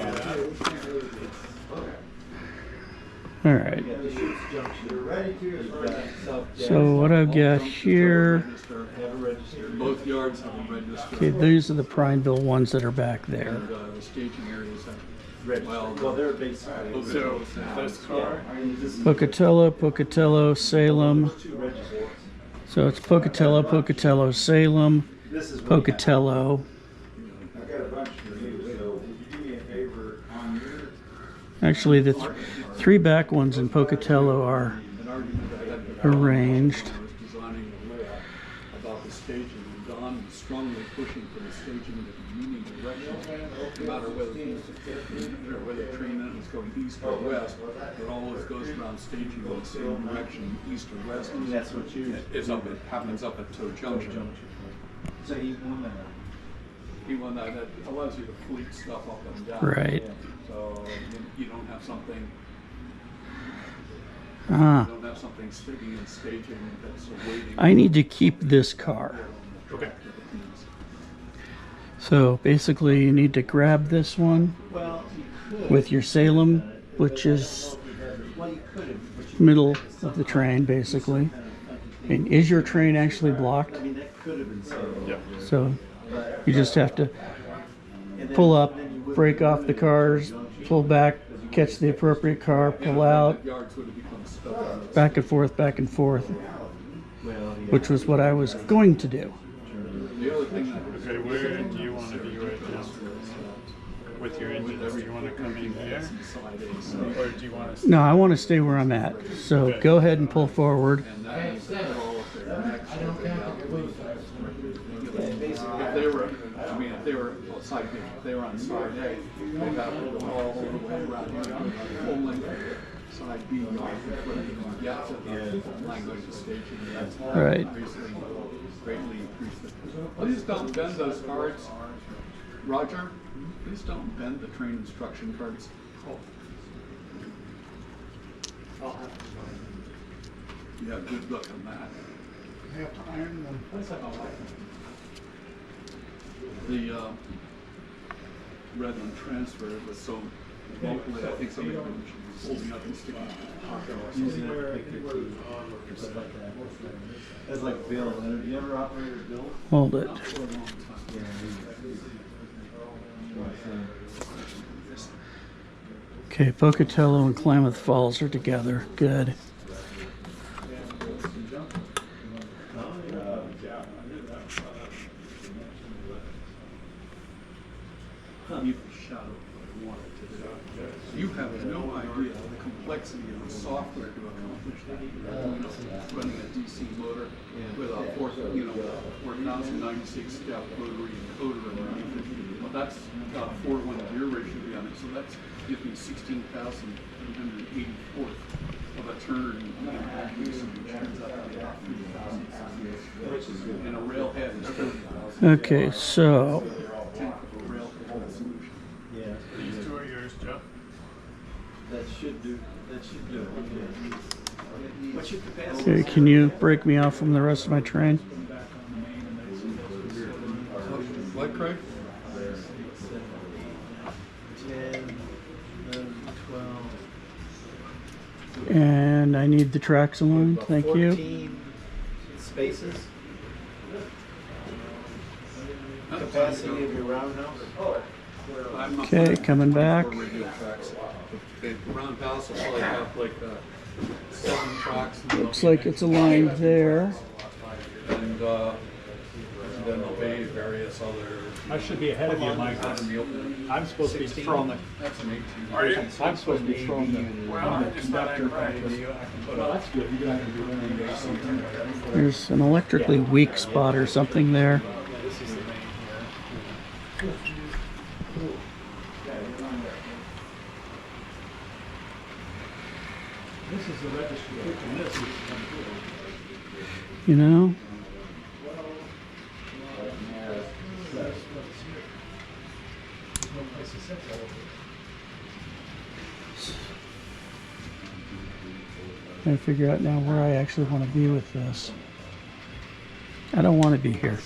All right. Yeah, the Chutes Junction. You're ready to, as far as South So what I've got here, Have a register. Both yards have a register. okay, these are the Prineville ones that are back there. And the staging areas have. Well, they're basically. So this car, Pocatello, Pocatello, Salem. Two registers. So it's Pocatello, Pocatello, Salem, This is. Pocatello. I've got a bunch for you, so would you do me a favor on your Actually, the three back ones in Pocatello are An argument I had with arranged. I was designing the layout about the staging, and Don was strongly pushing for the staging to be unidirectional, no matter whether the train then was going east or west, but always goes around staging in the same direction, east or west. That's what you. It happens up at Toe Junction. So he won that. He won that. That allows you to fleet stuff up and down. Right. So you don't have something. Ah, You don't have something sitting and staging that's waiting. I need to keep this car. Okay. So basically you need to grab this one Well, you could. with your Salem, which is Well, you could have. But you middle of the train basically. And is your train actually blocked? I mean, that could have been so. Yeah. So you just have to pull up, break off the cars, pull back, catch the appropriate car, pull out, Yards would have become stuck. back and forth, which was what I was going to do. The other thing that Okay, where do you want to view it now? With your engines, do you want to come in here? Or do you want to... No, I want to stay where I'm at. So go ahead and pull forward. and that is all up there. Actually, if they were, I mean, if they were outside, if they were on side A, they'd have to go all the way around here, full length, side B, before they can get to the line going to station. That's Right. obviously greatly increased it. Please don't bend those cards, Roger. Please don't bend the train instruction cards. Yeah, good luck on that. You have to iron them. The Redland transfer was so locally, I think somebody was holding up and sticking it. That's like Bill. Have you ever operated Bill? Hold it. Not for a long time. Okay, Pocatello and Klamath Falls are together. Good. You shadow what I wanted to do. You have no idea the complexity of the software to accomplish that. Running a DC motor with a 4096 step rotary encoder underneath it. Well, that's got a 4-to-1 gear ratio on it, so that's gives me 16,384 of a turn which turns out to be about 3,000. And a railhead is 30,000. Okay, so These two are yours, Joe. That should do. That should do. What's your capacity? okay, can you break me off from the rest of my train? What, Craig? 10, 11, 12. And I need the tracks alone. About Thank you. 14 spaces. Capacity of your roundhouse? Okay, coming back. Radio tracks. The roundhouse will probably have like 7 tracks. Looks like it's aligned there. And then there'll be various other. I should be ahead of you, Mike. I'm supposed to be throwing the... That's an 18. Are you? I'm supposed to be throwing the conductor practice. Well, that's good. You're not going to be running There's an electrically weak spot or something there. This is the main here. This is the registry. And this is... You know? I figure out now where I actually want to be with this. I don't want to be here.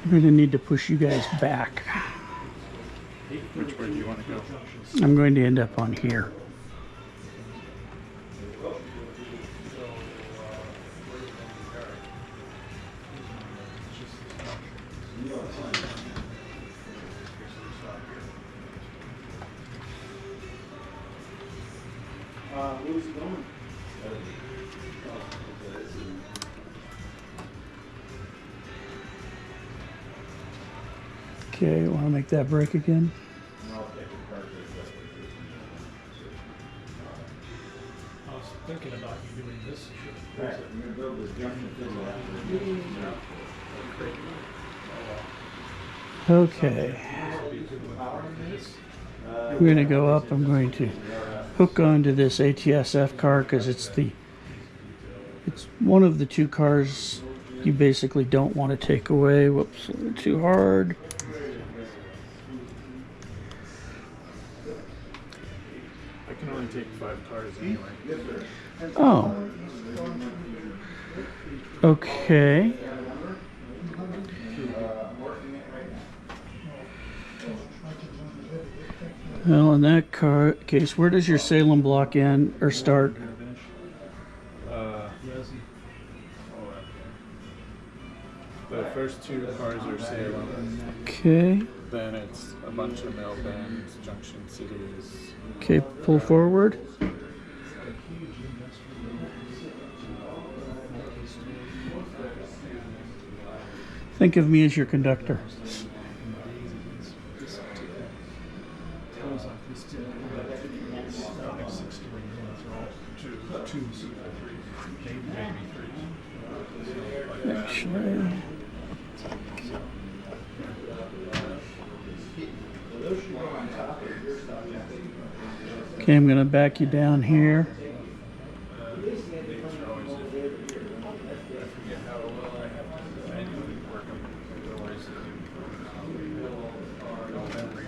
I'm going to need to push you guys back. Which way do you want to go? I'm going to end up on here. Who's going? Okay, want to make that break again? thinking about you doing this. Right, I'm gonna build this junction thing. Okay. We're going to go up. I'm going to hook onto this ATSF car because it's one of the two cars you basically don't want to take away. Whoops, too hard. I can only take 5 cars anyway. Oh. Okay. Well, in that case, where does your Salem block end or start? The first 2 cars are Salem. Okay. Then it's a bunch of mill bands, junction cities. Okay, pull forward. Think of me as your conductor. Actually, okay, I'm going to back you down here.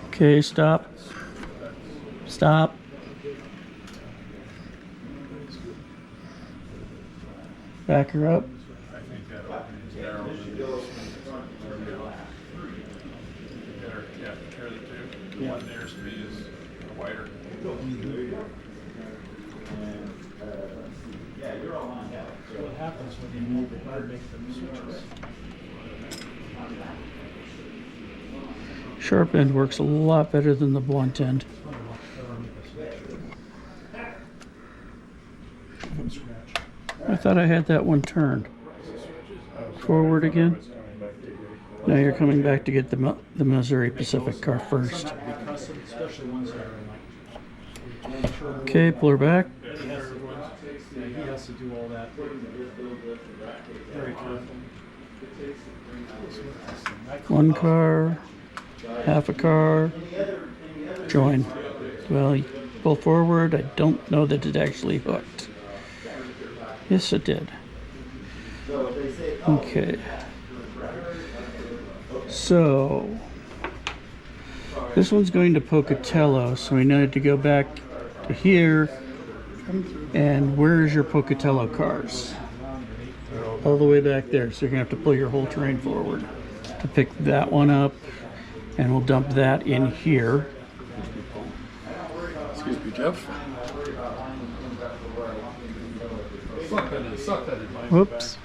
Okay, stop. Stop. Back her up. The one nearest me is wider. So what happens when you move it, you make them switches. Sharp end works a lot better than the blunt end. I thought I had that one turned. Forward again. Now you're coming back to get the Missouri Pacific car first. Okay, pull her back. He has to do all that very carefully. One car, half a car, join. Well, you pull forward. I don't know that it actually hooked. Yes, it did. Okay. So, this one's going to Pocatello, so we need to go back to here. And where's your Pocatello cars? All the way back there, so you're going to have to pull your whole train forward to pick that one up, and we'll dump that in here. Excuse me, Jeff. Suck that advice. Whoops.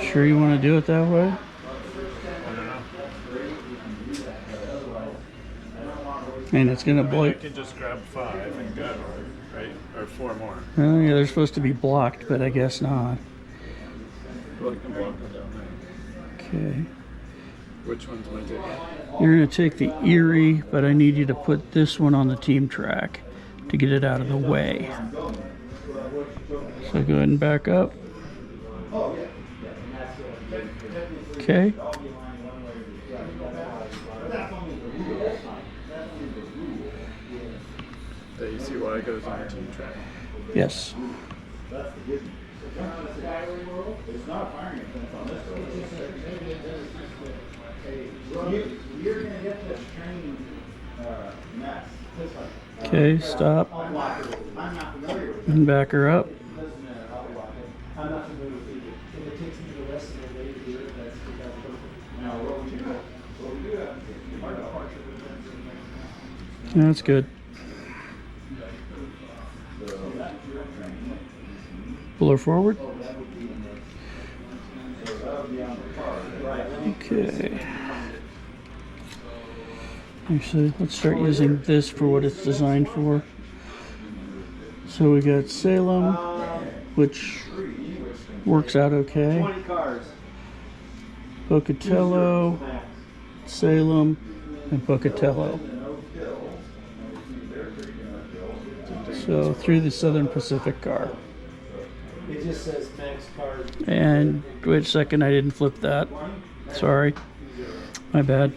Sure you want to do it that way? And it's going to I blow. can just grab 5 and go, right? Or 4 more. Oh, yeah, they're supposed to be blocked, but I guess not. Well, I can block them down there. Okay. Which ones am I taking? You're going to take the Erie, but I need you to put this one on the team track to get it out of the way. So go ahead and back up. Okay. The ACY goes on the team track. Yes. It's not a firing offense on this road. You're gonna get this train mess. Okay, stop. I'm not familiar with it. And back her up. I'm not familiar with it. If it takes me the rest of the way to do it, that's perfect. Now, what would you do? What would you have? That's good. Pull her forward. Okay. Actually, let's start using this for what it's designed for. So we got Salem, which works out okay. 20 cars. Pocatello, Salem, and Pocatello. So through the Southern Pacific car. It just says max card. And wait a second, I didn't flip that. Sorry. My bad.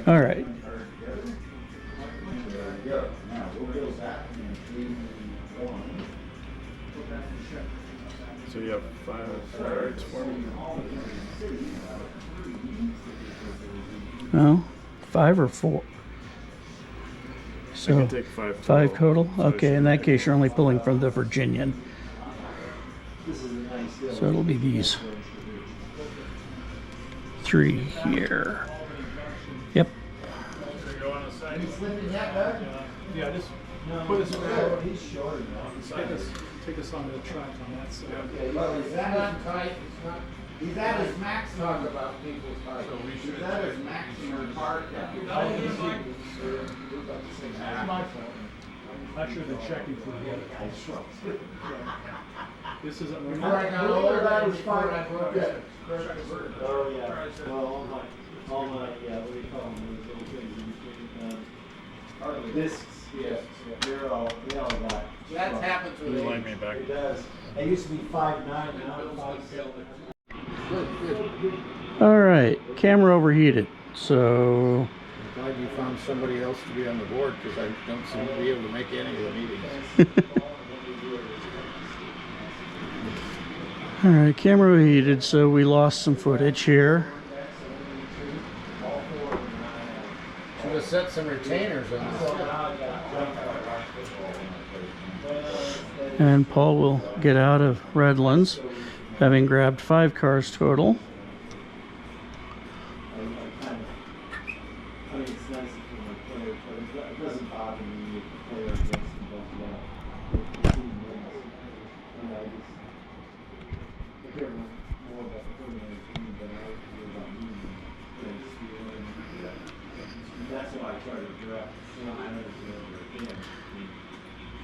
All right. So you have 5 cards for me? No, 5 or 4. I So can take 5 total. 5 total? So Okay, in that case, you're only pulling from the Virginian. This is a nice deal. So it'll be these 3 here. Yep. Yeah, just put us Oh, he's short enough. take us on the track on that side. Well, is that not tight? It's not. He's at his maximum. Talk about people's height. He's at his maximum card count. I should have been checking for the other. This isn't. Before I got older, I was fine. Oh, yeah. Well, all my, what do you call them, those little things in between, discs, yes, they all got. That happens with You age. line me back. It does. It used to be 5'9", now it's 5'7". Good, good. All right, camera overheated. So, I'm glad you found somebody else to be on the board because I don't seem to be able to make any of the meetings. all right, camera overheated. So we lost some footage here. Should have set some retainers on this. And Paul will get out of Redlands, having grabbed 5 cars total. I mean, it's nice for my players, but it doesn't bother me if the player gets them, but the team wins. And I care more about the preliminary team than I do about me. And that's why I try to draft 4 minors again.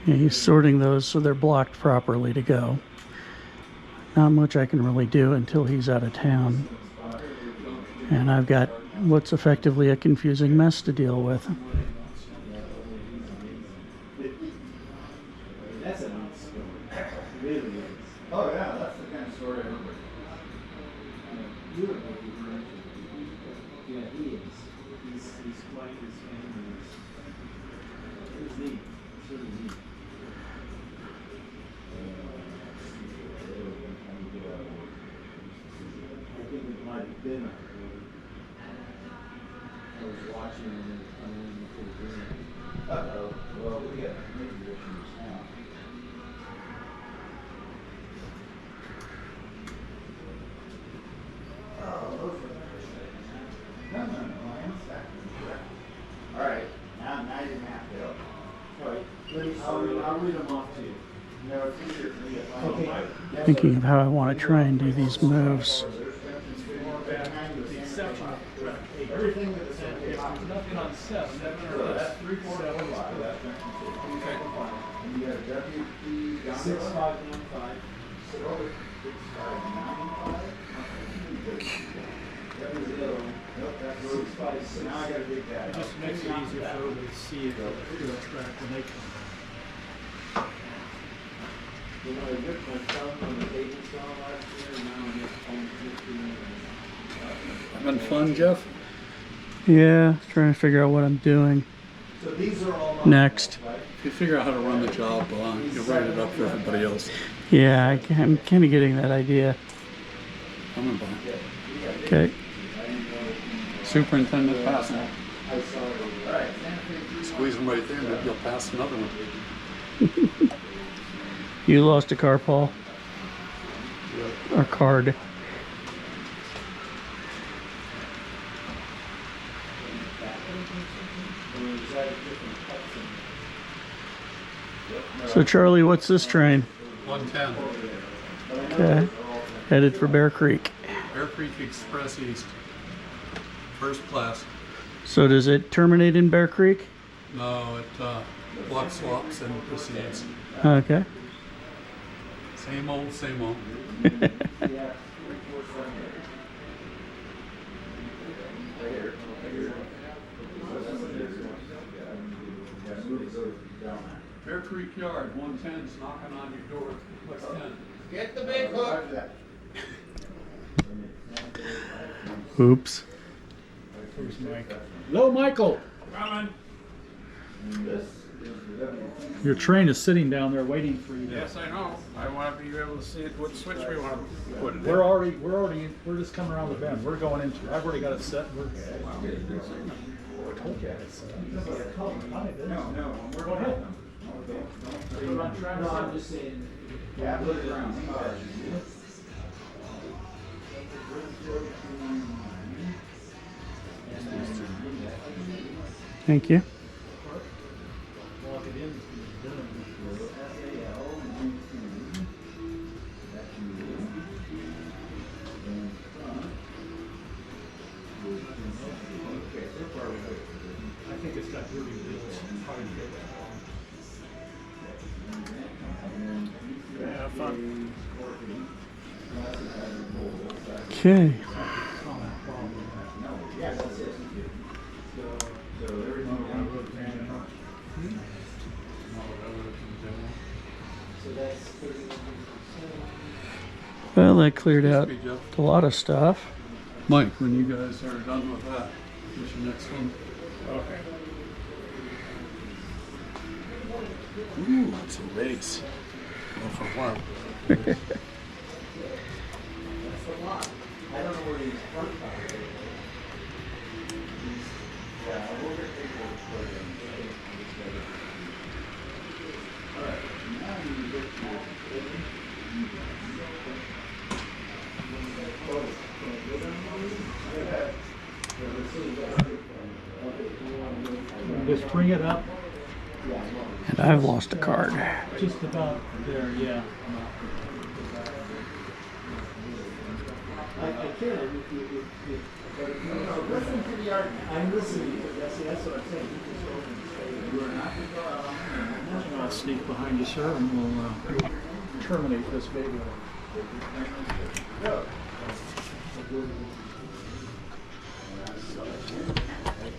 Yeah, he's sorting those so they're blocked properly to go. Not much I can really do until he's out of town. And I've got what's effectively a confusing mess to deal with. That's a neat story. It really is. Oh, yeah, that's the kind of story I remember. You would make it very interesting. Yeah, he is. He's quite his family is. It's neat. It's really neat. I think it might have been I was watching and then coming in for the dinner. Uh-oh, well, we got maybe issues now. Oh, those are no, I understand. All right, now you have to. All right, I'll read them off to you. No, it's easier for me to find Okay. my. Thinking of how I want to try and do these moves. Everything that is in the Nothing on 7. So that's 3445, that's 1965. And you got a WP down 6595. 6595. Nope, that's 656. now I gotta dig that It up. just makes it easier for everybody to see it through the track when they come. You know, I ripped my thumb on the table saw last year, and now I'm just almost 15. Having fun, Jeff? Yeah, trying to figure out what I'm doing So these are all next. right? If you figure out how to run the job, you'll write it up for everybody else. Yeah, I'm kind of getting that idea. I'm about Okay. Superintendent passing. I saw it. Squeeze them right there, maybe you'll pass another one. You lost a car, Paul? Or card? So Charlie, what's this train? 110. Okay. Headed for Bear Creek. Bear Creek Express East. First class. So does it terminate in Bear Creek? No, it block swaps and proceeds. Okay. Same old, same old. yard, 110's knocking on your door. What's 10? Get the big hook. Oops. Where's Mike? Hello, Michael. Coming. Your train is sitting down there waiting for you. Yes, I know. I want to be able to see what switch we want to put it in. We're just coming around the bend. We're going into. I've already got it set. I told you I had it set. No, we're Go ahead. No, I'm just saying. Yeah, put it around. Thank you. Lock it in. I think it's got dirty wheels. Probably good. Yeah, fun. Okay. Well, that cleared out a lot of stuff. Mike, when you guys are done with that, what's your next one? Okay. Ooh, it's a race. Go for one. I don't know where these front are. Just bring it up And I've lost a card. just about there, yeah. I can listen to the argument. I'm listening. That's what I'm saying. I'll sneak behind you, sir, and we'll terminate this baby.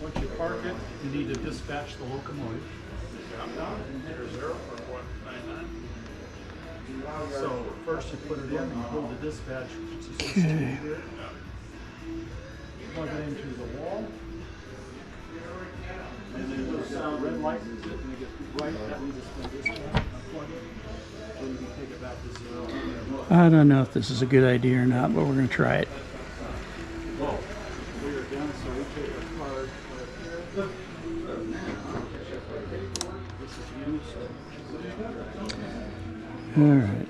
Once you park it, you need to dispatch the locomotive. So first you put it in and you hold the dispatch. Okay. Plug it into the wall. And then the sound red light is it, and it gets right, that means it's been dispatched. Plug it. So you can take it back to zero. I don't know if this is a good idea or not, but we're going to try it. Whoa. We are done, so we take our card right here. This is used. All right.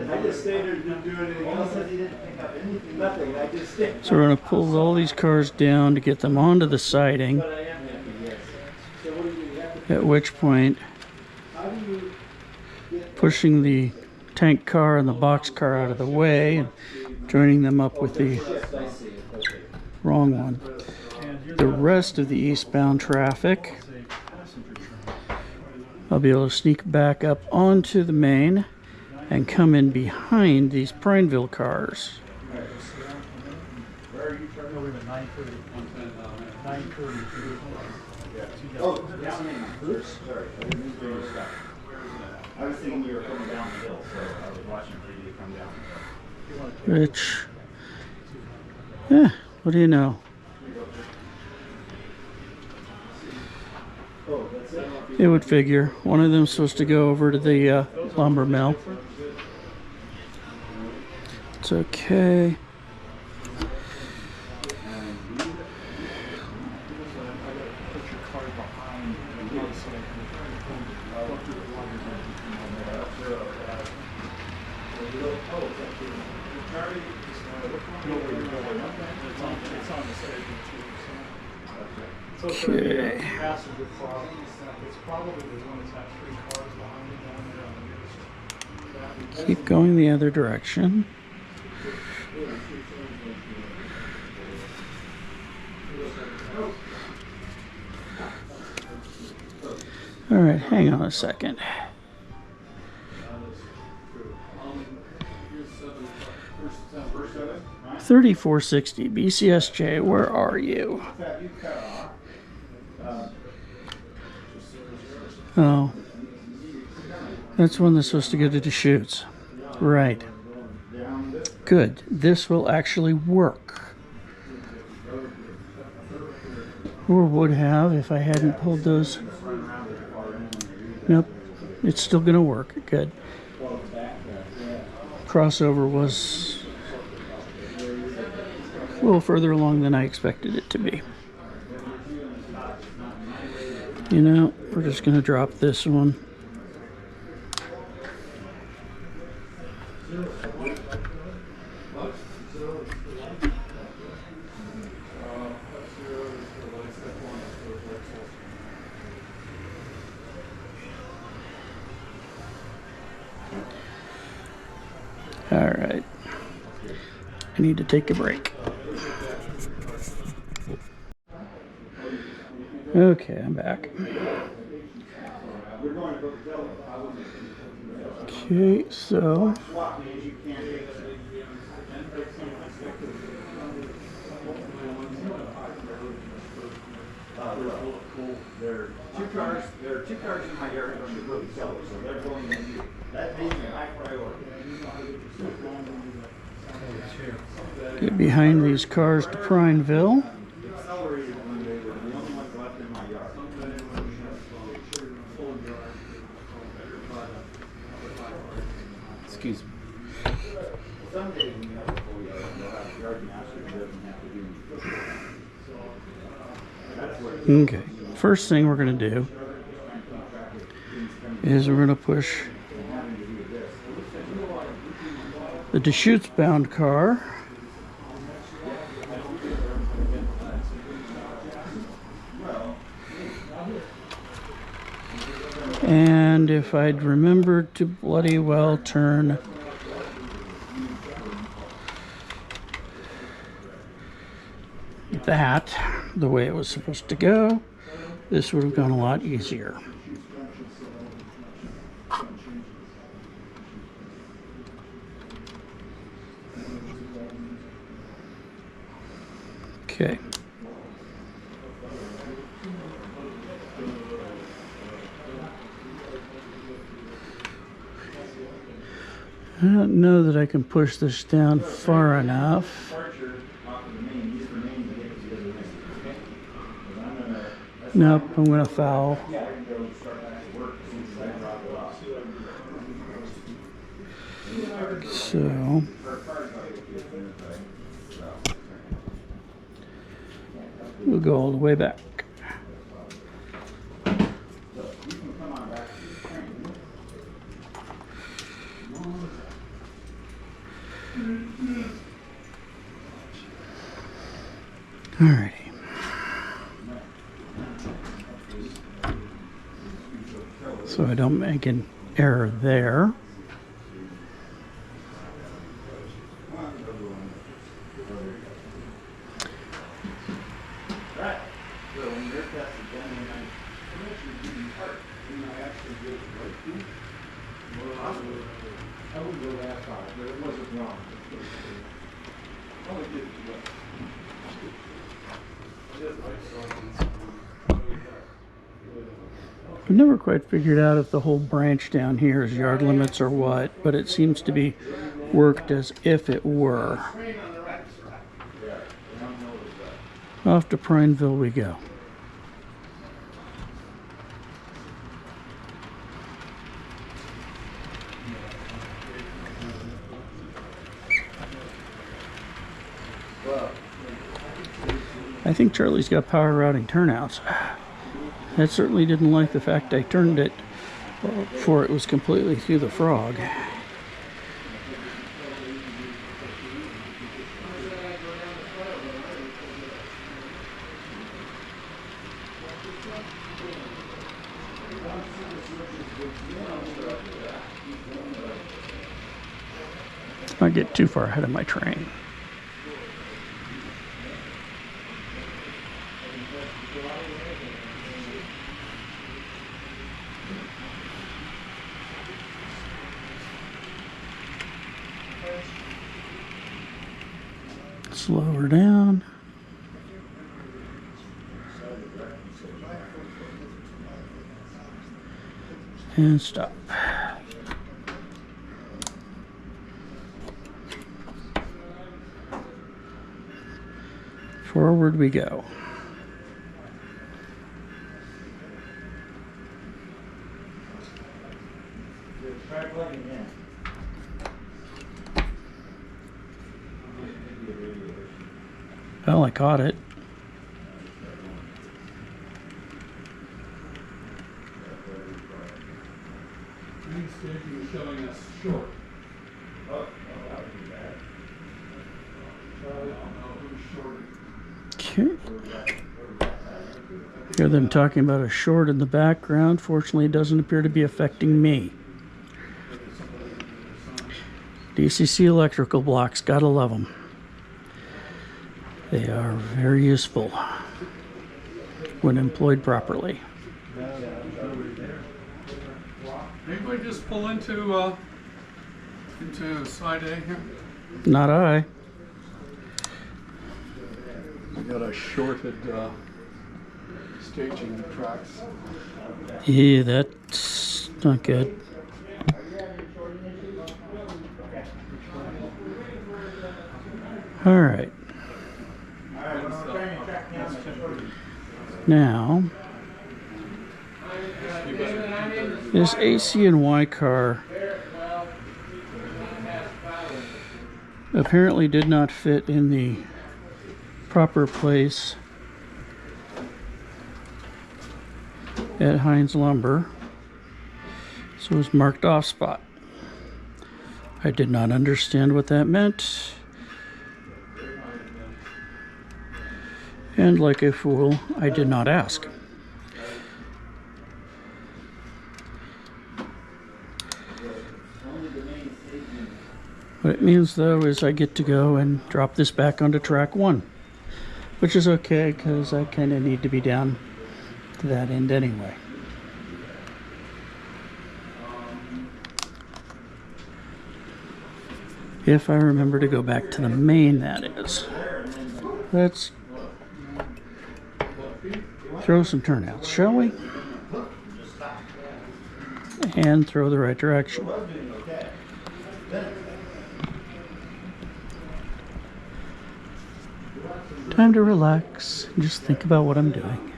I just stayed there, didn't do anything else. He didn't pick up anything. Nothing. I just stayed. So we're going to pull all these cars down to get them onto the siding, But I am happy, yes. So what do you do? You have to, at which point how do you get pushing the tank car and the box car out of the way and joining them up with the yes, I see it. Okay. wrong one. The rest of the eastbound traffic, I'll be able to sneak back up onto the main and come in behind these Prineville cars. Where are you trying to leave at 9:30? 9:30. Oh, down in. Oops, sorry. I didn't mean to stop. I was thinking you were coming down the hill, so I was watching for you to come down. Which, yeah, what do you know? It would figure. One of them's supposed to go over to the lumber mill. It's okay. Okay. Passenger car. It's probably the one that's got 3 cars behind it down there on the other side. Keep going the other direction. All right, hang on a second. 3460 BC&SJ, where are you? Oh, That's one that's supposed to go to Deschutes. Right. Good. This will actually work. Or would have if I hadn't pulled those. Nope. It's still going to work. Good. Crossover was a little further along than I expected it to be. You know, we're just going to drop this one. All right. I need to take a break. Okay, I'm back. Okay, so There are two cars in my yard going to go to sell, so they're going to you. That being a high priority. get behind these cars to Prineville. Accelerated one day, they're the only ones left in my yard. Excuse me. Someday when you have a full yard, you'll have a yard master who doesn't have to do anything. That's what Okay, first thing we're going to do is we're going to push the Deschutes bound car and if I'd remembered to bloody well turn that the way it was supposed to go, this would have gone a lot easier. Okay. I don't know that I can push this down far enough. Nope, I'm going to foul. So we'll go all the way back. Alrighty. So I don't make an error there. I wouldn't go that far, but it wasn't wrong. I've never quite figured out if the whole branch down here is yard limits or what, but it seems to be worked as if it were. Off to Prineville we go. I think Charlie's got power routing turnouts. That certainly didn't like the fact I turned it before it was completely through the frog. Let's not get too far ahead of my train. Slow her down. And stop. Forward we go. Try plugging in. Well, I caught it. He was showing us short. Oh, that would be bad. Okay. Hear them talking about a short in the background. Fortunately, it doesn't appear to be affecting me. DCC electrical blocks, gotta love them. They are very useful when employed properly. Anybody just pull into side A here? Not I. We got a shorted staging tracks. Yeah, that's not good. All right. Now, this AC and Y car apparently did not fit in the proper place at Heinz Lumber, so it was marked off spot. I did not understand what that meant, and like a fool, I did not ask. What it means though is I get to go and drop this back onto track 1, which is okay because I kind of need to be down to that end anyway. If I remember to go back to the main, that is. Let's throw some turnouts, shall we? And throw the right direction. Time to relax and just think about what I'm doing.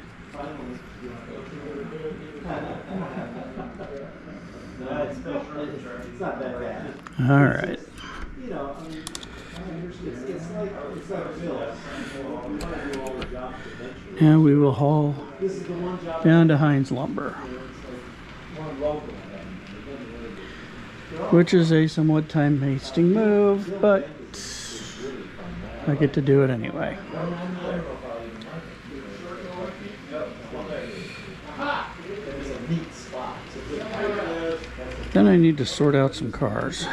It's not that bad. All right. You know, I mean, it's like a bill. You want to do all the jobs eventually. And we will haul This is the one job. down to Heinz Lumber, One local. which is a somewhat time-wasting move, but I get to do it anyway. It's a neat spot. Then I need to sort out some cars.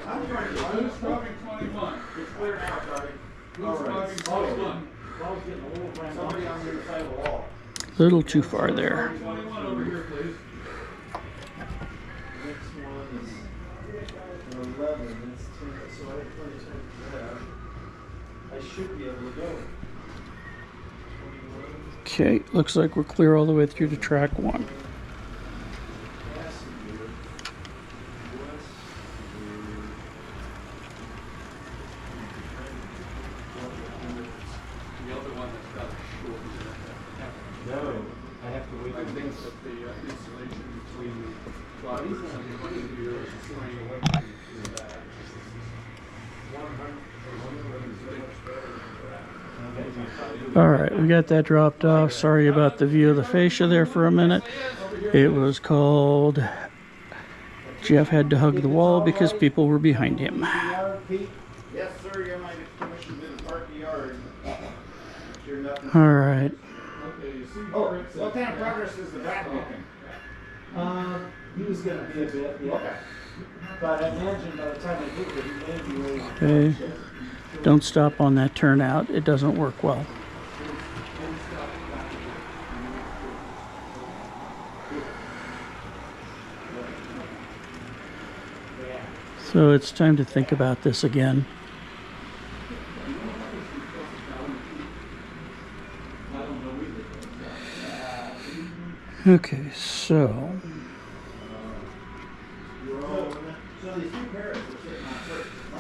I'm trying to. Who's driving 21? It's clear now, Charlie. Who's driving 21? Somebody on the other side of the wall. A little too far there. 21 over here, please. Next one is 11. That's 10. So I have 22 there. I should be able to go. 21. Okay, looks like we're clear all the way through to track 1. The other one that's got a short. No, I have to wait. I think that the installation between the drivers and the engineers is All right, we got that dropped off. Sorry about the view of the fascia there for a minute. It was called Jeff had to hug the wall because people were behind him. Yes, sir, you're my commission to the park yard. You're nothing. All right. Oh, what kind of progress is the rat making? He was going to be a bit, yeah. Okay. But I imagine by the time I get there, he may be ready. Okay. Don't stop on that turnout. It doesn't work well. So it's time to think about this again. Okay, so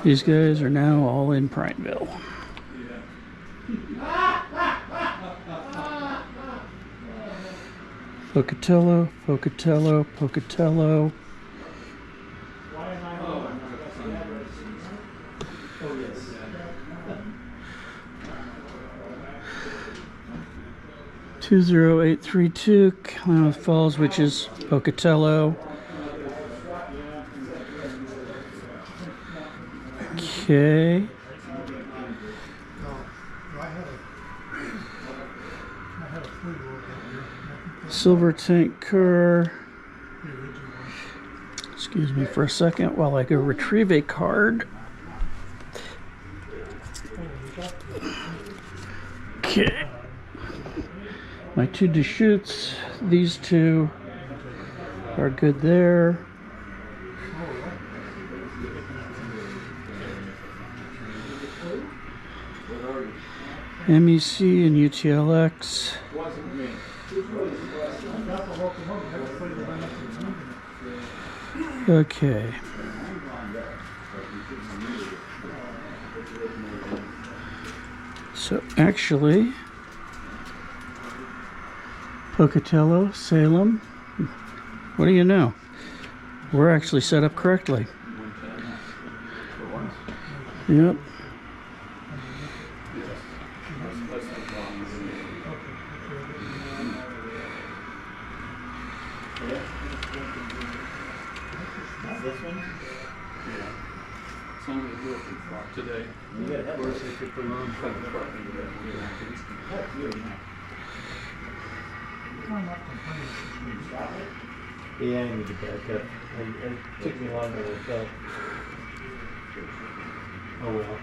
these guys are now all in Prineville. Pocatello, Pocatello, Pocatello. Oh, yes. 20832, Klamath Falls, which is Pocatello. Okay. Silver tank car. Excuse me for a second while I go retrieve a card. Okay. My two Deschutes, these two are good there. MEC and UTLX. Okay. So actually, Pocatello, Salem, what do you know? We're actually set up correctly. Yep. Today. Yeah, I need to back up. It took me longer than I thought. Oh well.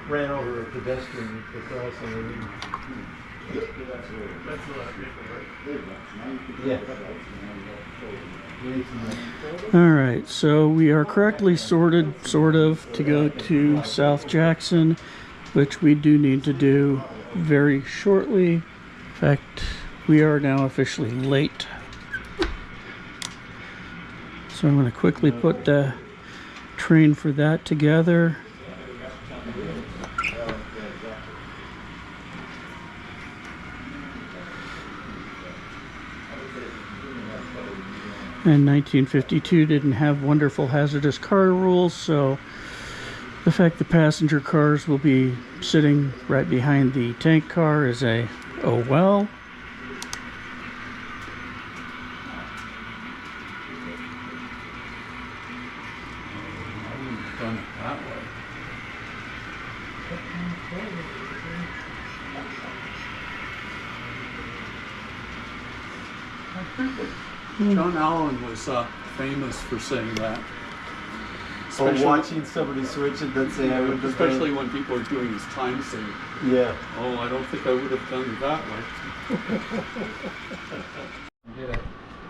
Ran over a pedestrian across and yeah. All right, so we are correctly sorted, sort of, to go to South Jackson, which we do need to do very shortly. In fact, we are now officially late. So I'm going to quickly put the train for that together. And 1952 didn't have wonderful hazardous car rules, so the fact the passenger cars will be sitting right behind the tank car is a oh well. John Allen was famous for saying that. Or watching somebody switch it, let's say I would Especially when people are doing his time saving. yeah. Oh, I don't think I would have done it that way. Did a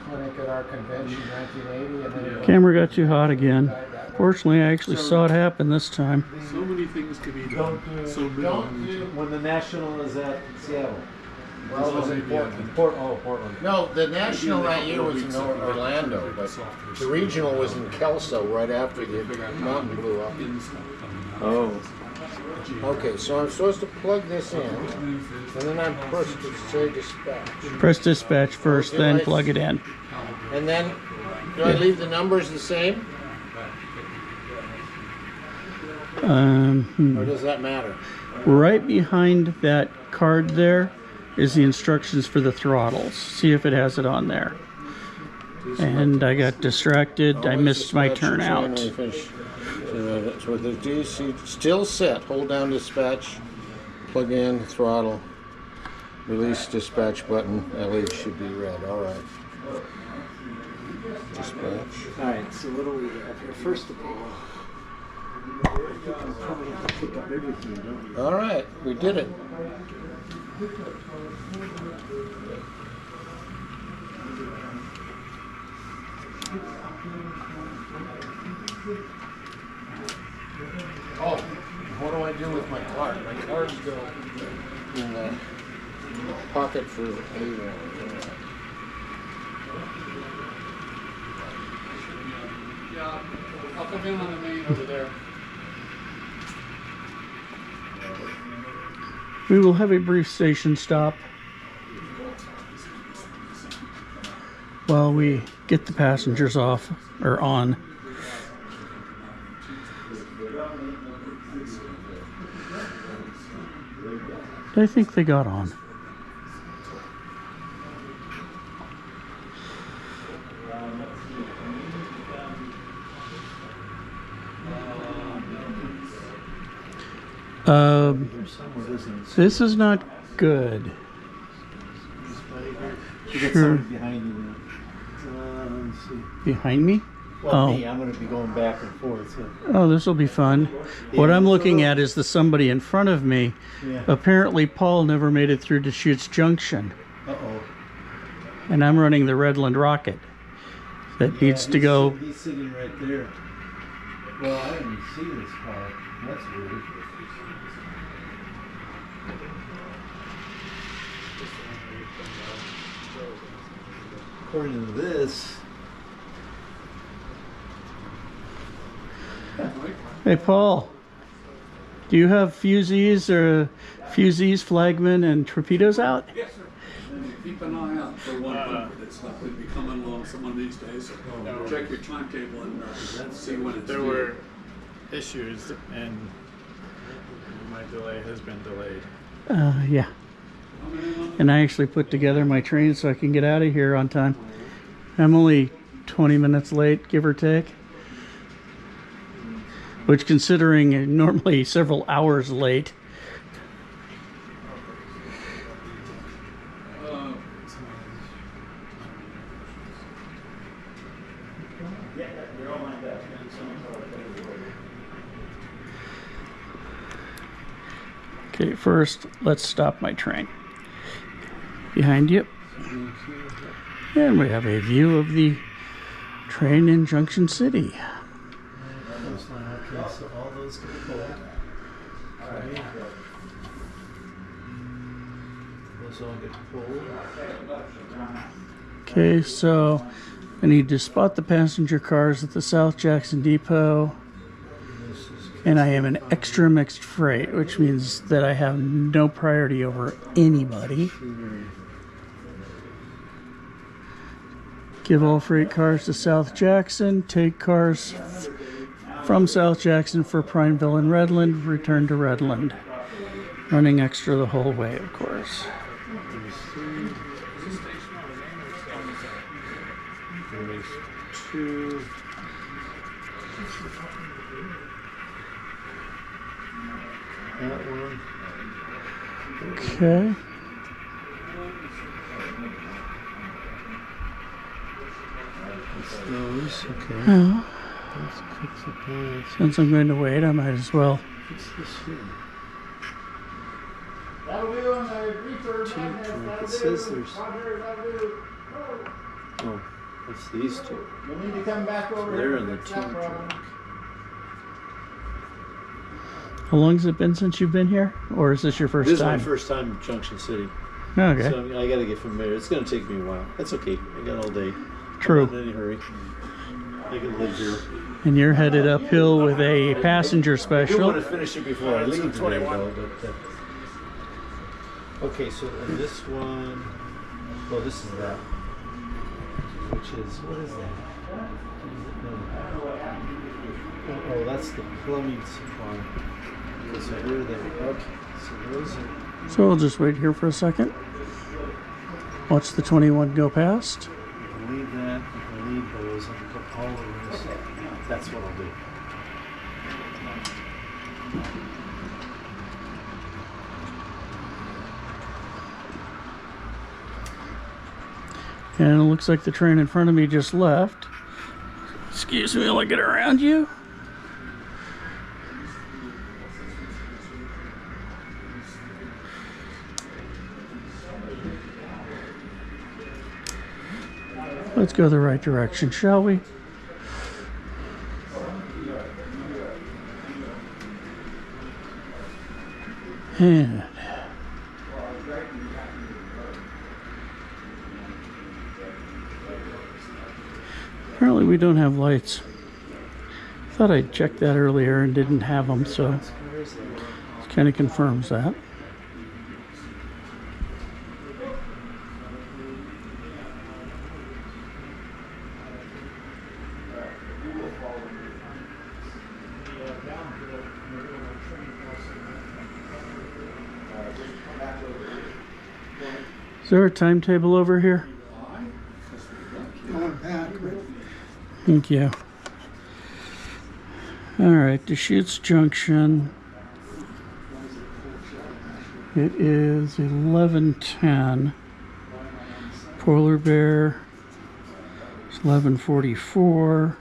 clinic at our convention in 1980 and then Camera got too hot again. Fortunately, I actually saw it happen this time. So many things can be done. Don't do, So little. don't do when the national is at Seattle. well, it was in Portland. Portland. No, the national that year was in Orlando, but the regional was in Kelso right after the mountain blew up. Oh. Okay, so I'm supposed to plug this in, and then I'm supposed to say dispatch. Press dispatch first, then plug it in. And then, do I leave the numbers the same, or does that matter? Right behind that card there is the instructions for the throttles. See if it has it on there. And I got distracted. I missed my turnout. So the DC still set. Hold down dispatch, plug in, throttle, release dispatch button. LED should be red. All right. Dispatch. All right, so what do we have here? First of all, I think I'll probably have to pick up everything, don't we? All right, we did it. Oh, what do I do with my card? My cards go in the pocket for leaving. Yeah, I'll come in on the main over there. We will have a brief station stop while we get the passengers off or on. I think they got on. This is not good. You got Sure. somebody behind you there. Let's see. Behind me? Well, Oh. me, I'm going to be going back and forth. So. Oh, this will be fun. What I'm looking at is the somebody in front of me. Yeah. Apparently, Paul never made it through Deschutes Junction, Uh-oh. and I'm running the Redland rocket that needs to go. He's sitting right there. Well, I didn't see this car. That's weird. According to this, Hey, Paul, do you have fusees or flagmen, and torpedoes out? Yes, sir. Keep an eye out for 100. It's likely to be coming along some of these days. So check your timetable and see when it's There due. were issues, and my delay has been delayed. Yeah. And I actually put together my train so I can get out of here on time. I'm only 20 minutes late, give or take. Which, considering normally several hours late. Okay, first, let's stop my train. Behind you. And we have a view of the train in Junction City. okay, so all those get pulled. Right. Those all get pulled. Okay, so I need to spot the passenger cars at the South Jackson Depot. And I am an extra mixed freight, which means that I have no priority over anybody. Give all freight cars to South Jackson. Take cars from South Jackson for Prineville and Redland. Return to Redland. Running extra the whole way, of course. There's two. That one. Okay. It's those. Okay. Well, Let's fix it there. since I'm going to wait, I might as well. What's this here? That'll do on the reefer Two madness, trunk. that'll It says do. there's. Roger, that'll do. Oh, it's these two. You'll need to come back over They're here in and the fix that two problem. trunk. How long has it been since you've been here? Or is this your first This time? is my first time in Junction City. Okay. So I gotta get familiar. It's gonna take me a while. That's okay. I got all day. True. I'm not in any hurry. I can live here. And you're headed uphill with a passenger I do special. want to finish it before I leave today, though. Okay, so and this one. Oh, this is that. Which is what is that? No. Oh, that's the plumbing supply. Okay, so where are they? Okay, so those are. So we'll just wait here for a second. Watch the 21 go past. I can leave that. I can leave those. I can put all of this. That's what I'll do. And it looks like the train in front of me just left. Excuse me while I get around you. Let's go the right direction, shall we? And apparently we don't have lights. Thought I'd checked that earlier and didn't have them, so it kind of confirms that. Is there a timetable over here? Going back, right? Thank you. All right, Deschutes Junction. It is 11:10. Polar Bear is 11:44.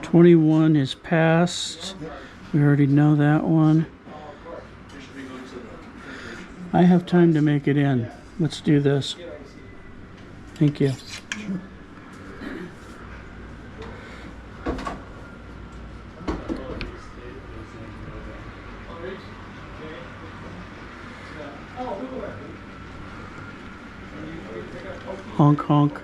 21 is passed. We already know that one. I have time to make it in. Let's do this. Thank you. Honk honk.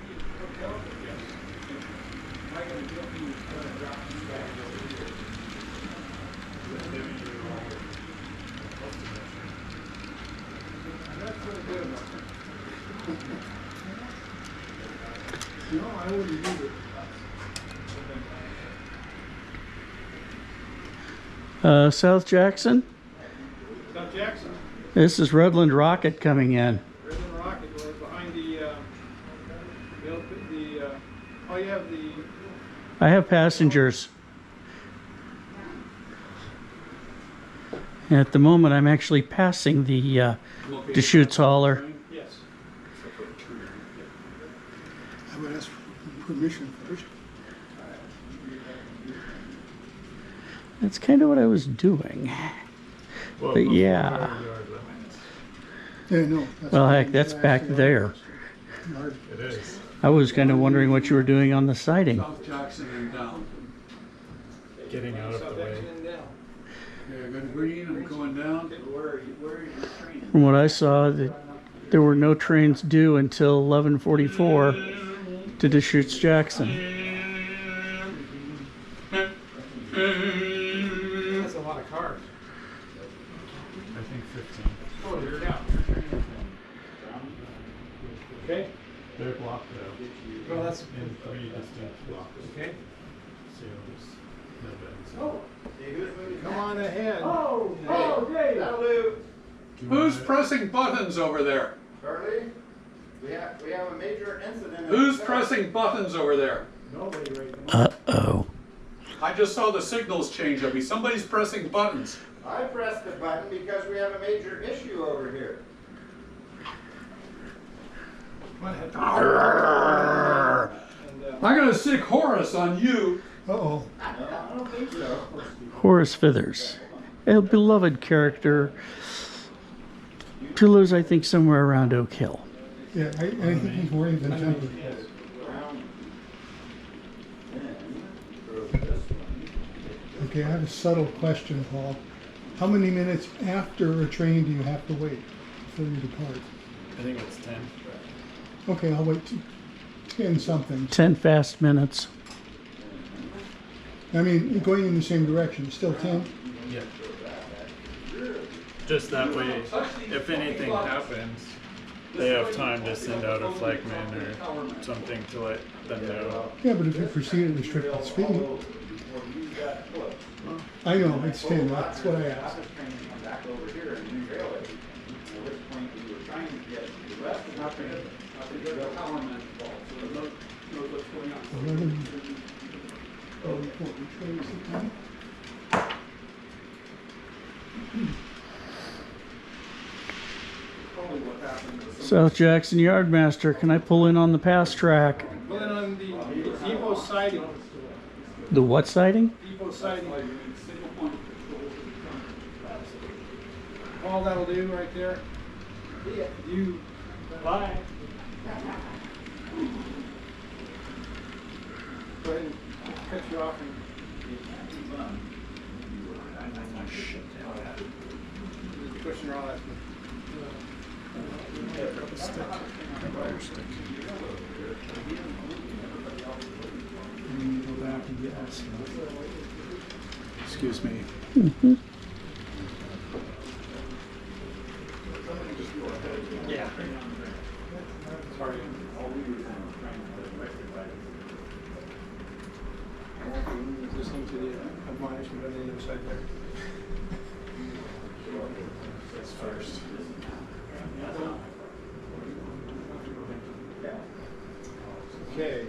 South Jackson? South Jackson, This is Redland Rocket coming in. Redland Rocket, we're behind oh, you have the, I have passengers. At the moment, I'm actually passing the Deschutes hauler. yes. I would ask for permission first. That's kind of what I was doing. But yeah. Yeah, no. Well, heck, that's back there. It is. I was kind of wondering what you were doing on the siding. South Jackson and down. Getting out of the way. Yeah, I got green, I'm going down. From what I saw, there were no trains due until 11:44 to Deschutes Jackson. That's a lot of cars. I think 15. Oh, you're down. Okay. They're blocked though. Well, that's In 3 distinct blocks. okay. So there's no beds. Oh, come on ahead. Who's pressing buttons over there? Charlie, we have a major incident. Who's pressing buttons over there? Nobody right now. Uh-oh. I just saw the signals change up. Somebody's pressing buttons. I pressed the button because we have a major issue over here. And, I'm gonna sick Horace on you. Uh-oh. No, I don't think so. Horace Fithers, a beloved character, who lives, I think, somewhere around Oak Hill. Yeah, I think he's more even tempered. Okay, I have a subtle question, Paul. How many minutes after a train do you have to wait before you depart? I think it's 10. Okay, I'll wait 10 something. 10 fast minutes. I mean, going in the same direction, still 10? Yeah. Just that way, if anything happens, they have time to send out a flagman or something to let them know. Yeah, but if you proceed at restricted speed. I know, it's 10, that's what I asked. South Jackson Yardmaster, can I pull in on the pass track? Pull in on the depot siding. The what siding? Depot siding. All that'll do right there. You. Bye. Go ahead and cut you off. Pushing around that. Go back and get us. Excuse me. Yeah. Sorry. Listening to the admonishment on the other side there. That's first. Okay.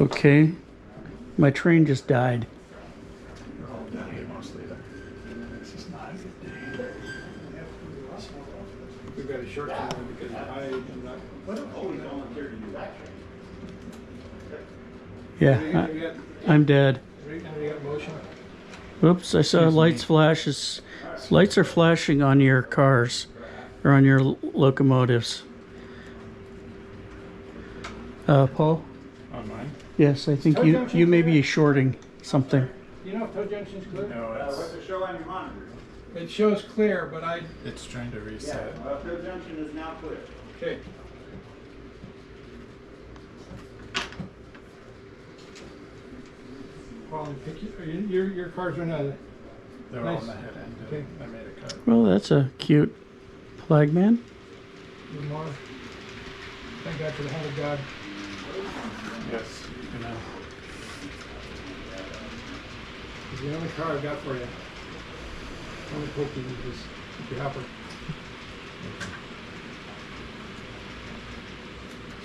Okay. My train just died. You're all done here mostly. This is not a good day. We've got a short time because I am not. Yeah, I'm dead. We got a motion. Oops, I saw lights flashes. Lights are flashing on your cars or on your locomotives. Paul? On mine? Yes, I think you may be shorting something. You know if Toad Junction's clear? No, What's the show on your monitor? It shows clear, but it's trying to reset. Tow Junction is now clear. okay. Paul, your cars are not. They're Nice. all on the head end. Okay. I made a cut. Well, that's a cute flagman. More. Thank God for the hand of God. Yes, you know. It's the only car I got for you. Only pokey is your hopper.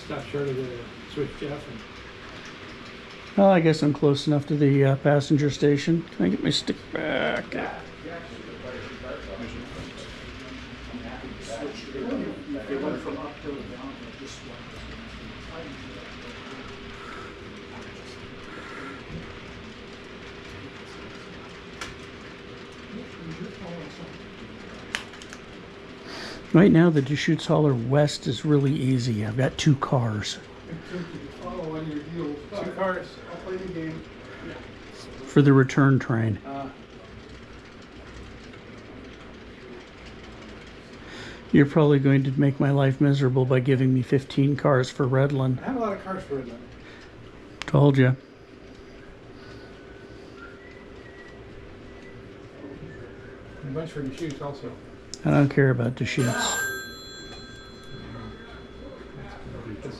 Stop short of the switch Jeff and Well, I guess I'm close enough to the passenger station. Can I get my stick back? Right now, the Deschutes hauler west is really easy. I've got 2 cars. Follow on your deals. 2 cars. I'll play the game. For the return train. You're probably going to make my life miserable by giving me 15 cars for Redland. I have a lot of cars for it. Told you. And a bunch for the shoots also. I don't care about Deschutes.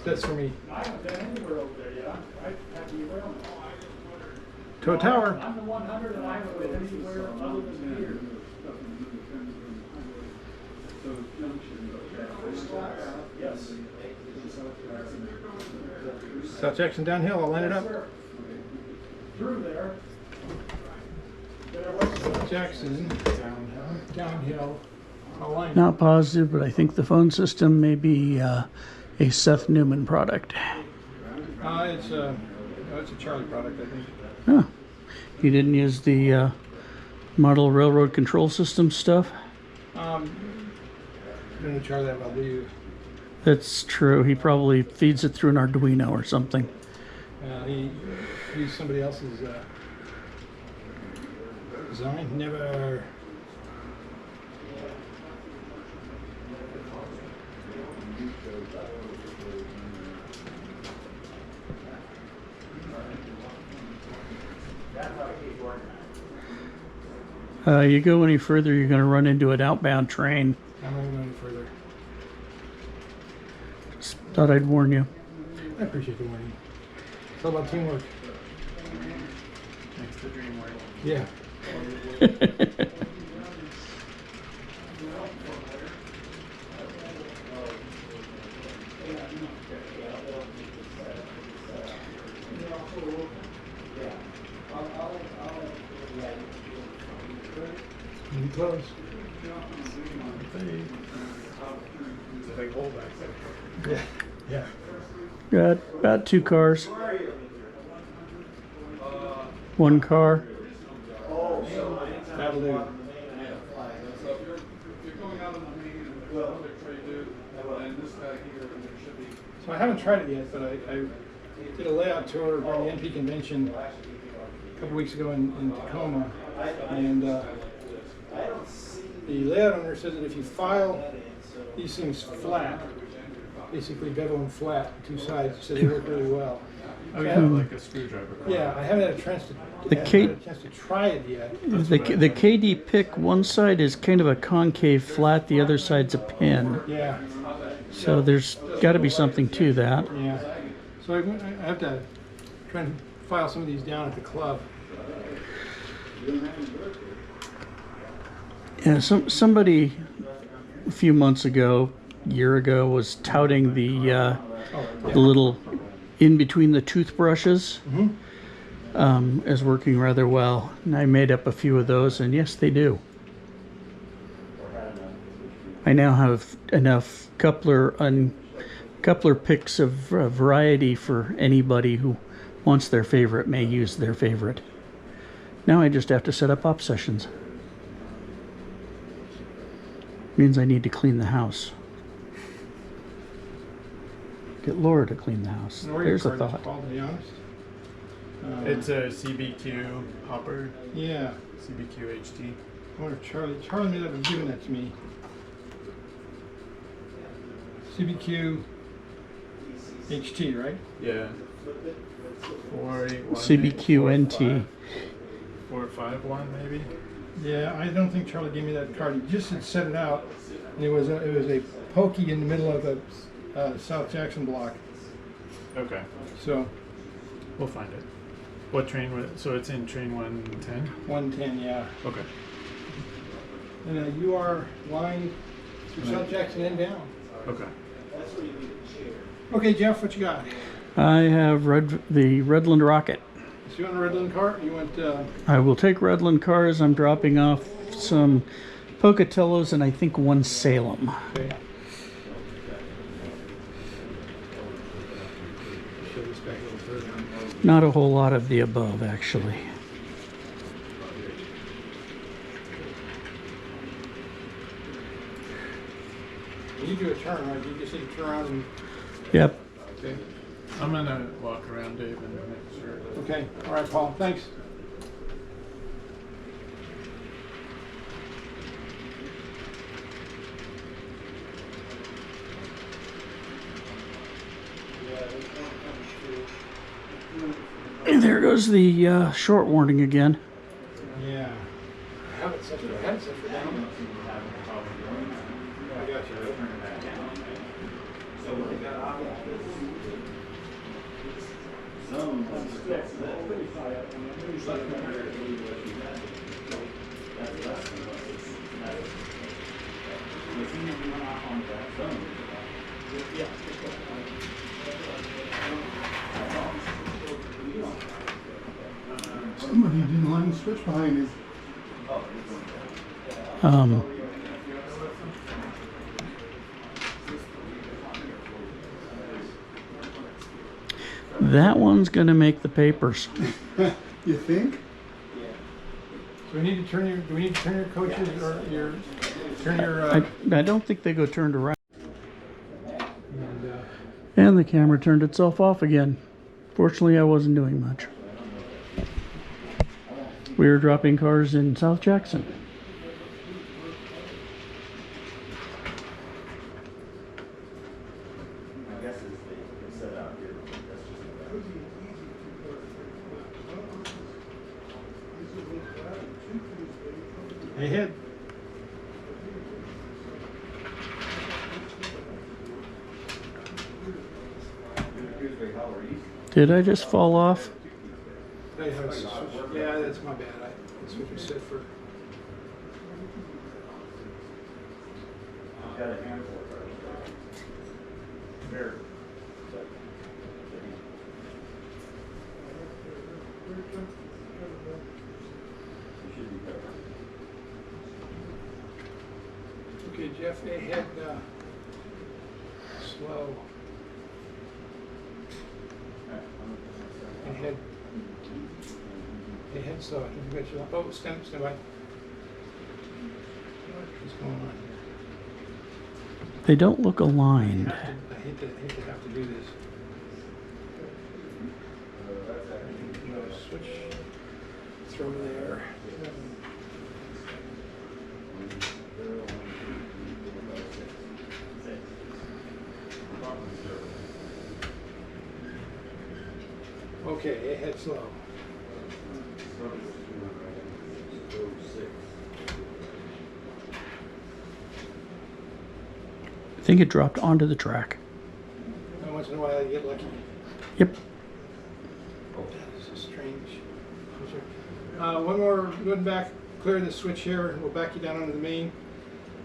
That's for me. To a tower. South Jackson downhill, I'll line it up. South Jackson downhill, I'll line it up. Not positive, but I think the phone system may be a Seth Newman product. It's a Charlie product, I think. Huh. You didn't use the model railroad control system stuff? I don't know Charlie that well, do you? That's true. He probably feeds it through an Arduino or something. He used somebody else's design. Never. You go any further, you're going to run into an outbound train. I'm not going any further. Just thought I'd warn you. I appreciate the warning. It's all about teamwork. Makes the dream work. Yeah. You close. It's a big hole back there. Yeah. Got about 2 cars. 1 car. That'll do. So if you're going out on the main and there's another tray dude, and this guy here, and there should be. So I haven't tried it yet, but I did a layout tour during the NP convention couple weeks ago in Tacoma, and the layout owner said that if you file these things flat, basically bevel and flat, two sides, so they work really well. Oh, yeah, like a screwdriver. Yeah, I haven't had a chance to. The I haven't had a chance to try it yet. The KD pick, one side is kind of a concave flat, the other side's a pin. Yeah. So there's got to be something to that. Yeah. So I have to try and file some of these down at the club. Yeah, somebody a few months ago, year ago, was touting the little in between the toothbrushes as working rather well. And I made up a few of those, and yes, they do. I now have enough coupler picks of variety for anybody who wants their favorite, may use their favorite. Now I just have to set up op sessions. Means I need to clean the house. Get Laura to clean the house. There's a thought. Paul, to be honest. It's a CBQ hopper. Yeah. CBQ HT. I wonder if Charlie may not have given that to me. CBQ HT, right? Yeah. 481. CBQ NT. 451 maybe. Yeah, I don't think Charlie gave me that card. He just had set it out, and it was a pokey in the middle of the South Jackson block. Okay. So we'll find it. What train was it? So it's in train 110? 110, yeah. Okay. And you are lined through South Jackson and down. Okay. Okay, Jeff, what you got? I have the Redland Rocket. So you want a Redland car? You want? I will take Redland cars. I'm dropping off some Pocatellos and I think one Salem. Okay. Show this back a little further. Not a whole lot of the above, actually. You do a turn, right? You just need to turn around and. Yep. Okay. I'm gonna walk around, Dave, and make sure. Okay. All right, Paul. Thanks. And there goes the short warning again. Yeah. I have it set for down. I got you. Somebody didn't line the switch behind you. That one's gonna make the papers. You think? So we need to turn your. Do we need to turn your coaches or your? Turn your. I don't think they go turned around. And, And the camera turned itself off again. Fortunately, I wasn't doing much. We were dropping cars in South Jackson. ahead. Did I just fall off? Yeah, that's my bad. I switched my set for. Got a handful of Here. Okay, Jeff, ahead slow. Ahead slow. I think you got your. Oh, stand by. What's going on here? They don't look aligned. I hate to have to do this. Switch. from there. Okay, head slow. I think it dropped onto the track. And once in a while you get lucky. Yep. This is strange. One more, going back, clear the switch here, and we'll back you down onto the main.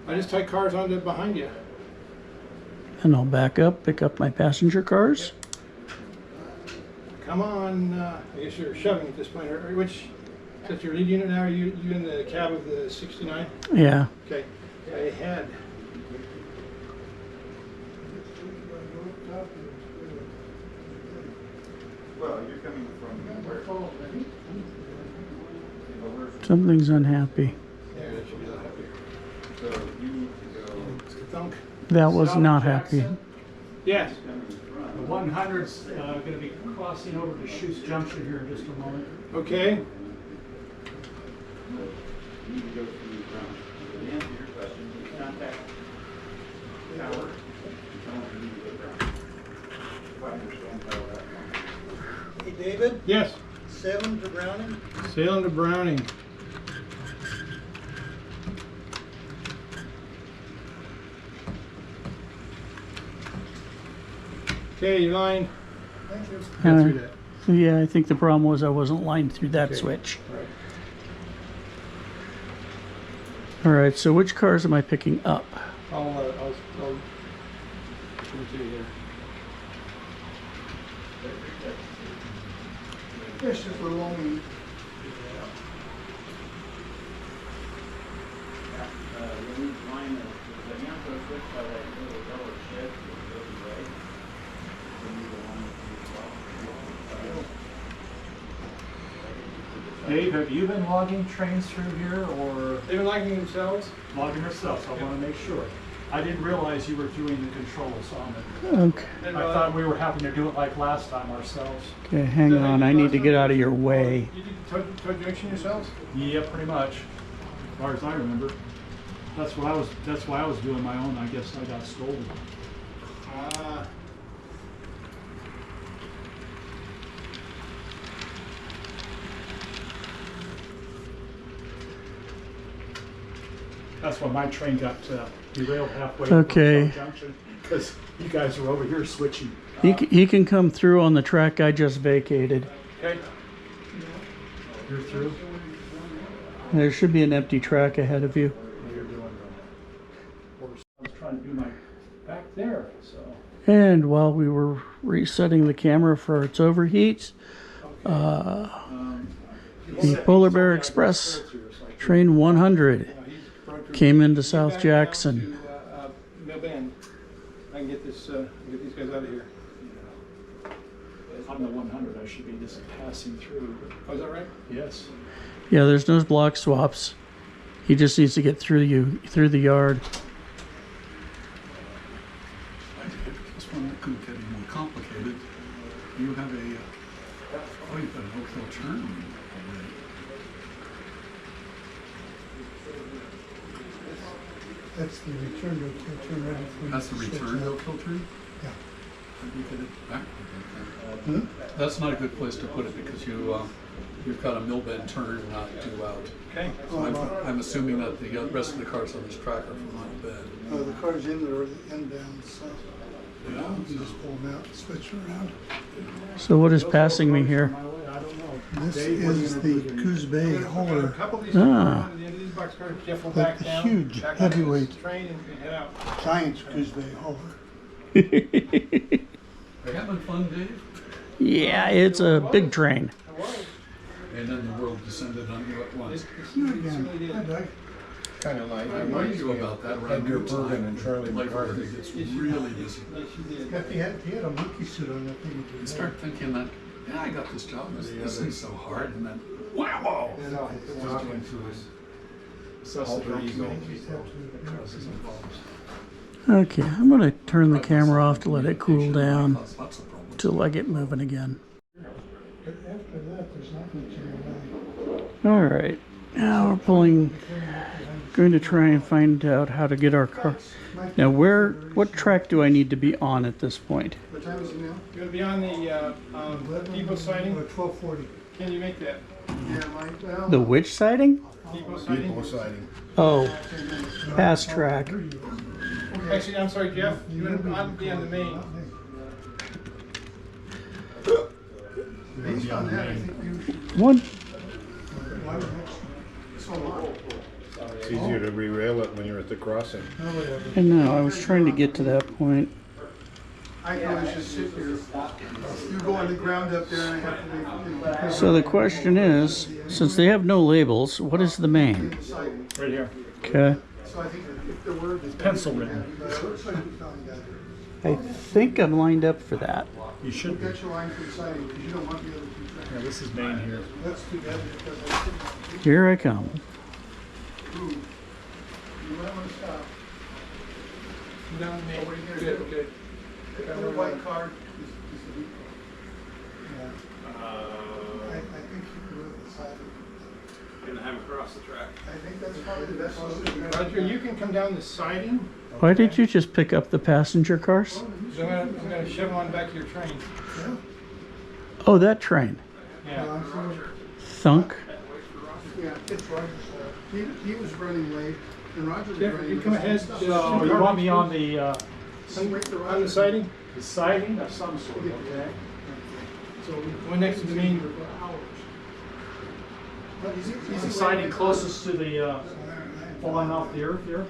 I just tied cars onto behind you. And I'll back up, pick up my passenger cars. Come on, I guess you're shoving at this point. Or which, is that your lead unit now? Are you in the cab of the 69? Yeah. Okay, ahead. Well, you're coming from where? Something's unhappy. There, that should be a lot happier. So you need to go. Thunk. That was South not happy. Jackson. Yes. The 100's going to be crossing over to Shoes Junction here in just a moment. Okay. You need to go through the ground. To answer your question, you contact tower. Tell them you need to go ground. If I understand how that works. Hey, David, Yes. sailing to Browning? Sailing to Browning. Okay, you line. Thank you. Get through that. Yeah, I think the problem was I wasn't lined through that Okay. switch. Right. All right, so which cars am I picking up? I'll give it to you here. Yes, if we're lonely. When we line the Yanko switch by that little yellow shed, it goes away. Then you go line it Dave, have you been logging trains through here or They've been liking themselves. logging yourself? So I want to make sure. I didn't realize you were doing the controls on it. Okay, And, I thought we were having to do it like last time ourselves. okay, hang on. I need to get out of your way. You did the toe junction yourselves? Yeah, pretty much, as far as I remember. That's why I was doing my own. I guess I got scolded. That's when my train got derailed halfway Okay. from South Junction because you guys were over here switching. He can come through on the track I just vacated. Okay. You're through. There should be an empty track ahead of you. You're doing the horse. I was trying to do my back there, so. And while we were resetting the camera for its overheat, the Polar Bear Express train 100 came into South Jackson. Mill Bend. I can get this. Get these guys out of here. On the 100, I should be just passing through. Oh, is that right? Yes. Yeah, there's no block swaps. He just needs to get through the yard. This one couldn't get any more complicated. You have a, oh, you've got an Oakville turn already. That's the return to turn right. before That's the you switch return out. Oakville turn? Yeah. How do you get it back? Hmm? That's not a good place to put it because you've got a mill bend turn due out. Okay. So I'm assuming that the rest of the cars on this track are from mill bend. The cars in there are the inbound, so Yeah. you just pull them out and switch around. So what is passing me here? I don't know. This is the Coos Bay A hauler, couple of these. Ah. At the end of these box cars, Jeff will The back down. huge back onto this heavyweight. train and head out. giant Coos Bay hauler. Having fun, Dave? Yeah, it's a big train. It was. And then the world descended on you at once. You again. Hi, Doug. Kind of like, I remind you about that around Edgar your time. Bergen and Charlie Like, McCarthy. it gets really busy. Yes, you did. He had a monkey suit on, I think. You start thinking that, yeah, I got this job, this isn't so hard, and then, wow! Talking to his alter ego that causes him problems. Okay, I'm going to turn the camera off to let it cool down Cause lots of problems. till I get moving again. But after that, there's not much in the way. All right, now we're pulling. Going to try and find out how to get our car. Now, what track do I need to be on at this point? What time is it now? You're gonna be on the depot siding. 12:40. Can you make that? Yeah, The which siding? Depot siding? Depot siding. Oh, pass track. Actually, I'm sorry, Jeff. You want to be on the main. Based on that, I think you should. One. So long. It's easier to re-rail it when you're at the crossing. I know, I was trying to get to that point. I can always just sit here. You go on the ground up there and I have to make, you know. So the question is, since they have no labels, what is the main? Right here. Okay. So I think if there were. Pencil written. I think I'm lined up for that. You should be. Get your line for the siding because you don't want the other two tracks. Yeah, this is main here. That's too bad because I think. Here I come. You might want to stop. Down the main. Oh, what are you gonna Good, do? good. The little white card is the depot. Yeah. I think you can move the siding. Gonna have it cross the track. I think that's probably the best solution. Roger, you can come down the siding. Why did you just pick up the passenger cars? So I'm gonna shove them on the back of your train. Yeah. Oh, that train. Yeah. Thunk. Yeah, it's Roger's. He was running late, and Roger was Jeff, running. you come ahead. So you want me on the On the siding? siding of some sort, okay? So One next to the main. The siding closest to the falling off the earth here?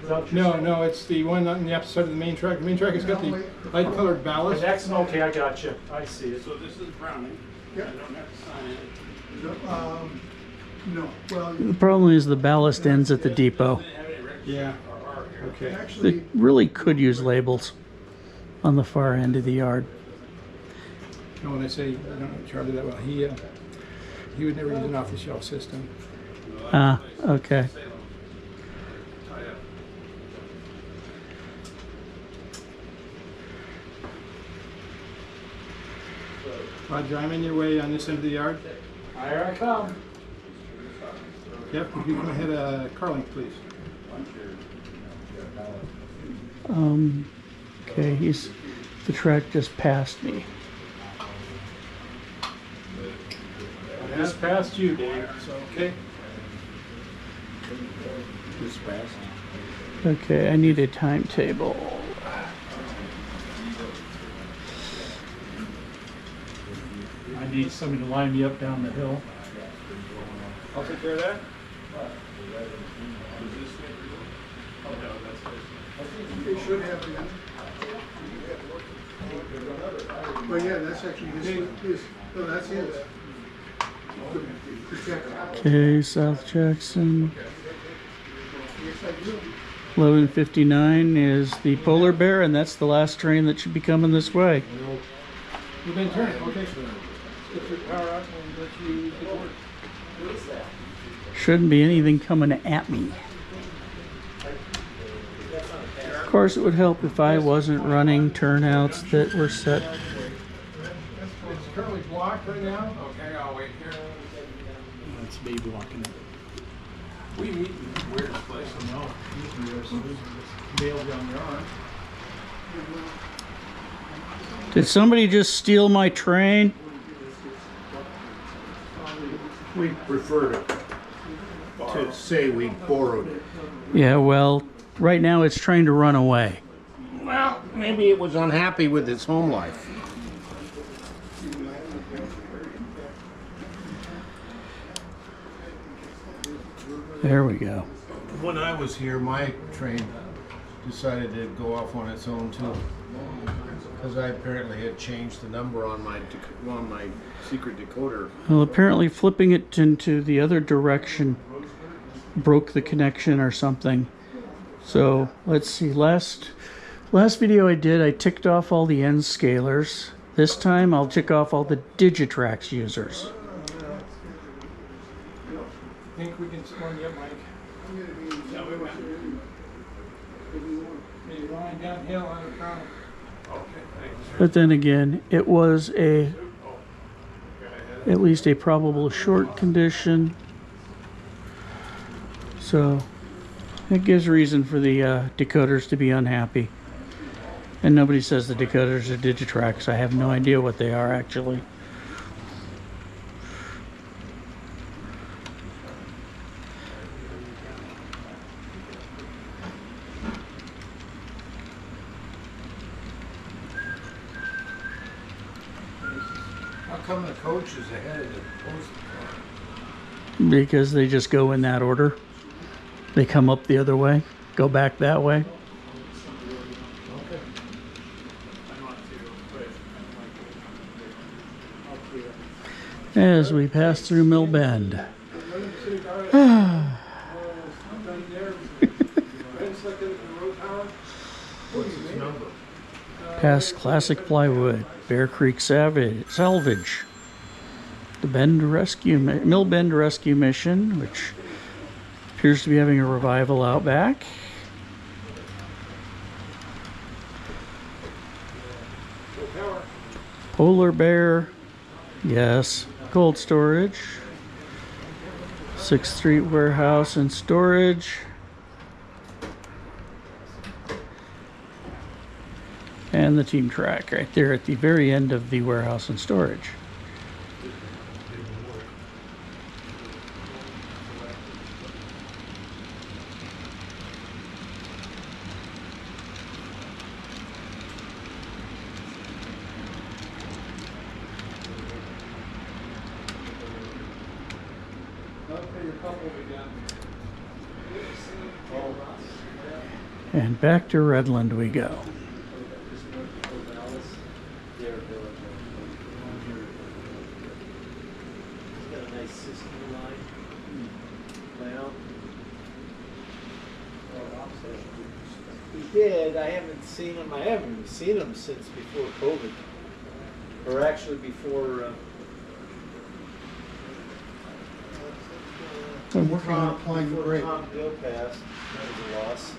Is that what you're No, saying? no, it's the one on the opposite side of the main track. The main track has got the light colored Oh, ballast. that's okay, I got you. I see it. So this is Browning. I Yeah. don't have to sign it. No, well, The problem is the ballast ends at the depot. Yeah. Okay. actually, They really could use labels on the far end of the yard. No, when I say I don't know Charlie that well, he would never use an off-the-shelf system. Ah, okay. Roger, I'm in your way on this end of the yard. Here I come. Jeff, if you come ahead, Carling, please. Okay, the track just passed me. I just passed you, Dave. So, okay. Just fast. Okay, I need a timetable. I need somebody to line me up down the hill. I'll take care of that. they should have been. Well, yeah, that's actually his, no, that's his. The checker. Okay, South Jackson. Yes, I do. 11:59 is the Polar Bear, and that's the last train that should be coming this way. You've been turned, okay. Get your power out and let you get to work. Shouldn't be anything coming at me. Of course, it would help if I wasn't running turnouts that were set. It's currently blocked right now. Okay, I'll wait here. That's me blocking it. We meet in the weirdest place. No, usually there's some nail down the arm. Did somebody just steal my train? We prefer to say we borrowed it. Yeah, well, right now it's trying to run away. Well, maybe it was unhappy with its home life. There we go. When I was here, my train decided to go off on its own too, because I apparently had changed the number on my secret decoder. Well, apparently flipping it into the other direction broke the connection or something. So let's see. Last video I did, I ticked off all the N scalers. This time I'll tick off all the Digitrax users. I think we can warm you up, Mike. Yeah, we went. Maybe line downhill on the ground. Okay, thanks. But then again, it was at least a probable short condition. So it gives reason for the decoders to be unhappy. And nobody says the decoders are Digitracks. I have no idea what they are actually. How come the coach is ahead of the post car? Because they just go in that order. They come up the other way, go back that way. As we pass through Mill Bend. Past Classic Plywood, Bear Creek Salvage, the Mill Bend Rescue Mission, which appears to be having a revival out back. Polar Bear, yes. Cold storage, 6th Street Warehouse and Storage, and the team track right there at the very end of the warehouse and storage. And back to Redland we go. He did. I haven't seen him. I haven't seen him since before COVID, or actually before. I'm working on applying the brake. Tom Dill passed. That was a loss.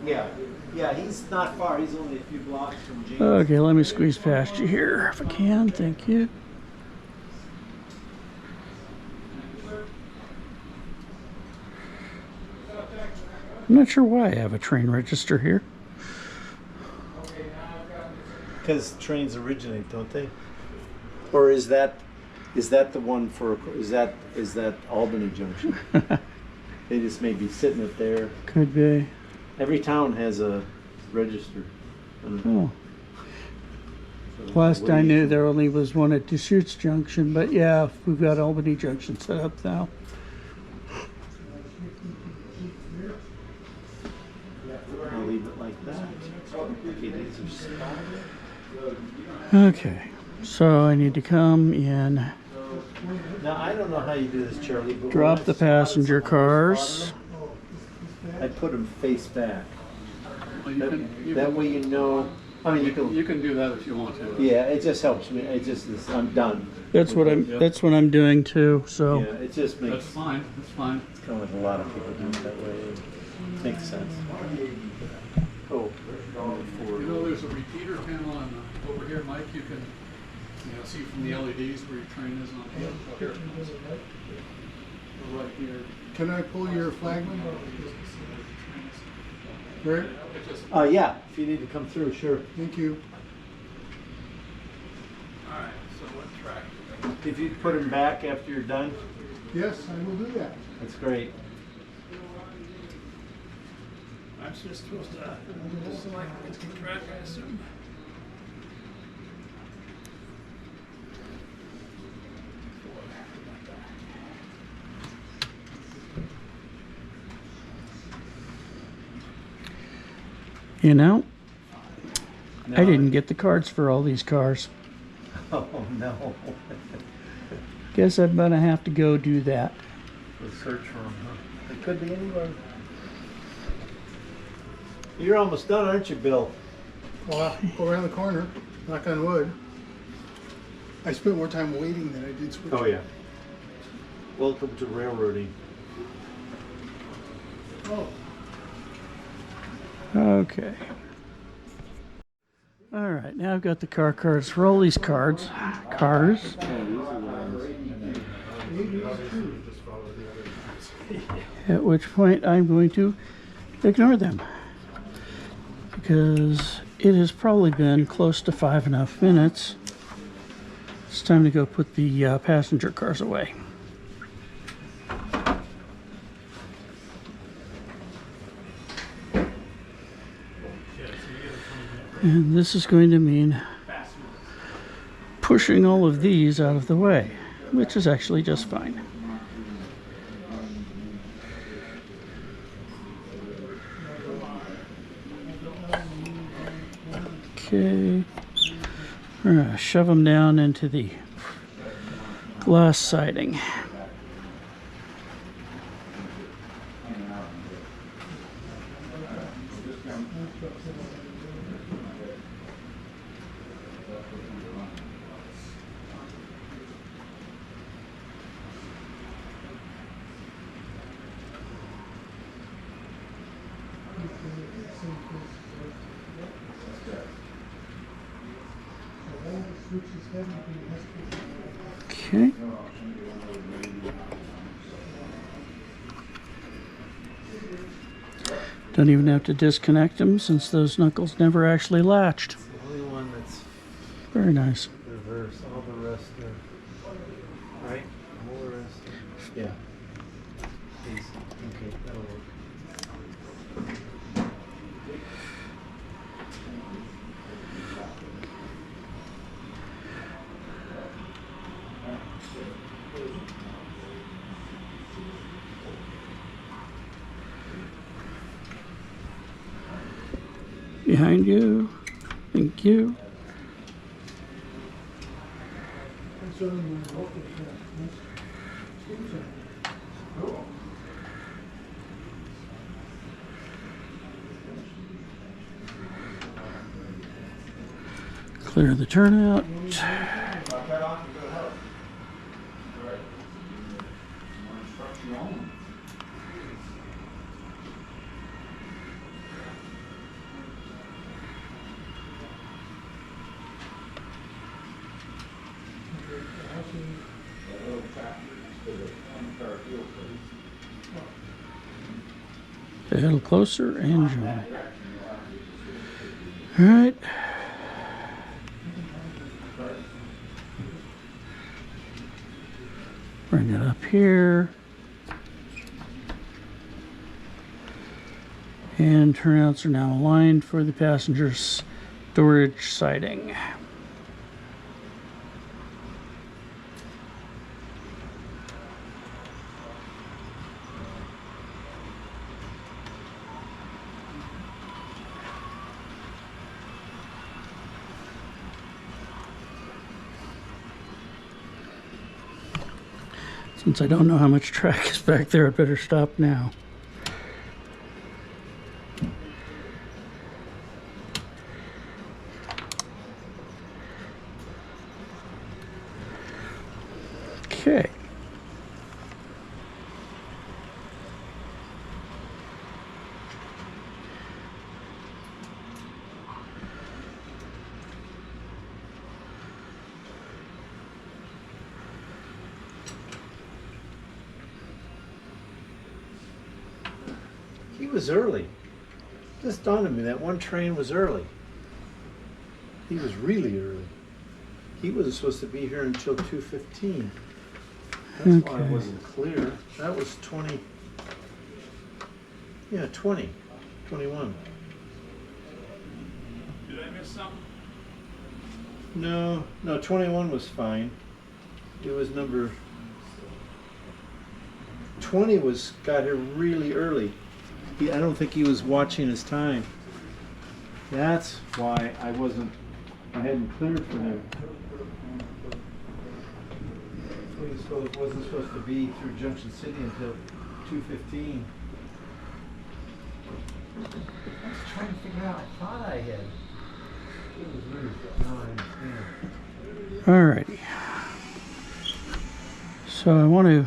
Yeah, yeah, he's not far. He's only a few blocks from James. Okay, let me squeeze past you here if I can. Thank you. I'm not sure why I have a train register here. Because trains originate, don't they? Or is that the one for? Is that Albany Junction? They just may be sitting it there. Could be. Every town has a register. Oh. Last I knew, there only was one at Deschutes Junction, but yeah, we've got Albany Junction set up now. I'll leave it like that. Okay, these are spotted. Okay, so I need to come in, Now I don't know how you do this, Charlie. But drop the passenger cars. I put them face back. Well, That way you know. I mean, you can do that if you want to. Yeah, it just helps me. I'm done. That's what I'm doing too. So Yeah, it just makes. That's fine. That's fine. It's kind of like a lot of people do it that way. It makes sense. Cool. You know, there's a repeater panel on over here, Mike. You can see from the LEDs where your train is on here. Right here. Can I pull your flagman? Right? Yeah, if you need to come through, sure. Thank you. All right. So what track? If you put them back after you're done, Yes, I will do that. that's great. I'm just supposed to select the track, I assume. you know, I didn't get the cards for all these cars. Oh no. Guess I'm gonna have to go do that. Let's search for them. Huh? It could be anywhere. You're almost done, aren't you, Bill? Well, I'll go around the corner, knock on wood. I spent more time waiting than I did switching. Oh yeah. Welcome to railroading. Oh. Okay. right, now I've got the car cards for all these cars. At which point I'm going to ignore them, because it has probably been close to 5.5 minutes. It's time to go put the passenger cars away. And this is going to mean pushing all of these out of the way, which is actually just fine. Okay, we're gonna shove them down into the glass siding. Okay. Don't even have to disconnect them since those knuckles never actually latched. It's the only one that's Very nice. reverse. All the rest are right. All the rest. Yeah. Please. Okay, that'll work. Behind you. Thank you. Clear the turnout. A little closer and join. All right. Bring it up here. And turnouts are now aligned for the passenger storage siding. Since I don't know how much track is back there, I'd better stop now. Okay. He was early. Just dawned on me that one train was early. He was really early. He wasn't supposed to be here until 2:15. That's why it wasn't clear. That was 20. Yeah, 20. 21. Did I miss something? No, 21 was fine. It was number 20 got here really early. I don't think he was watching his time. That's why I hadn't cleared for him. He wasn't supposed to be through Junction City until 2:15. I was trying to figure out, I thought I had. It was weird. Now I understand. Alrighty. So I want to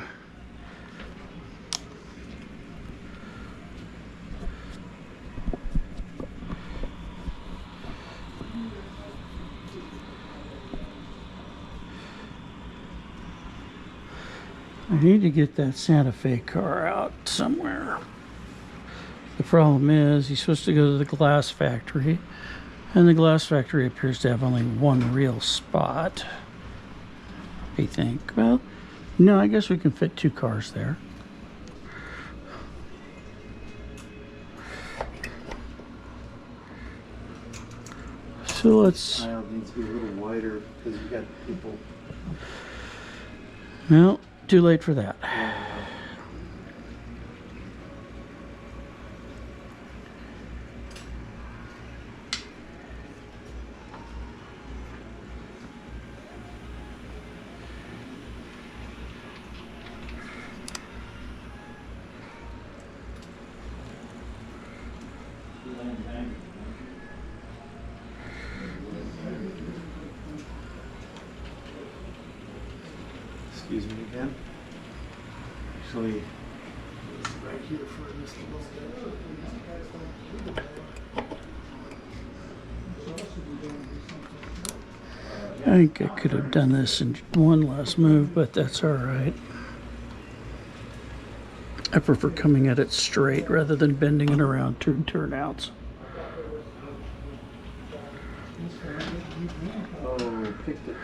I need to get that Santa Fe car out somewhere. The problem is he's supposed to go to the glass factory, and the glass factory appears to have only one real spot. I think. Well, no, I guess we can fit 2 cars there. So let's... Aisle needs to be a little wider because you got people. Well, too late for that. Excuse me again. Actually, right here for just a little bit. I think I could have done this in one last move, but that's all right. I prefer coming at it straight rather than bending it around turnouts. Oh, picked it.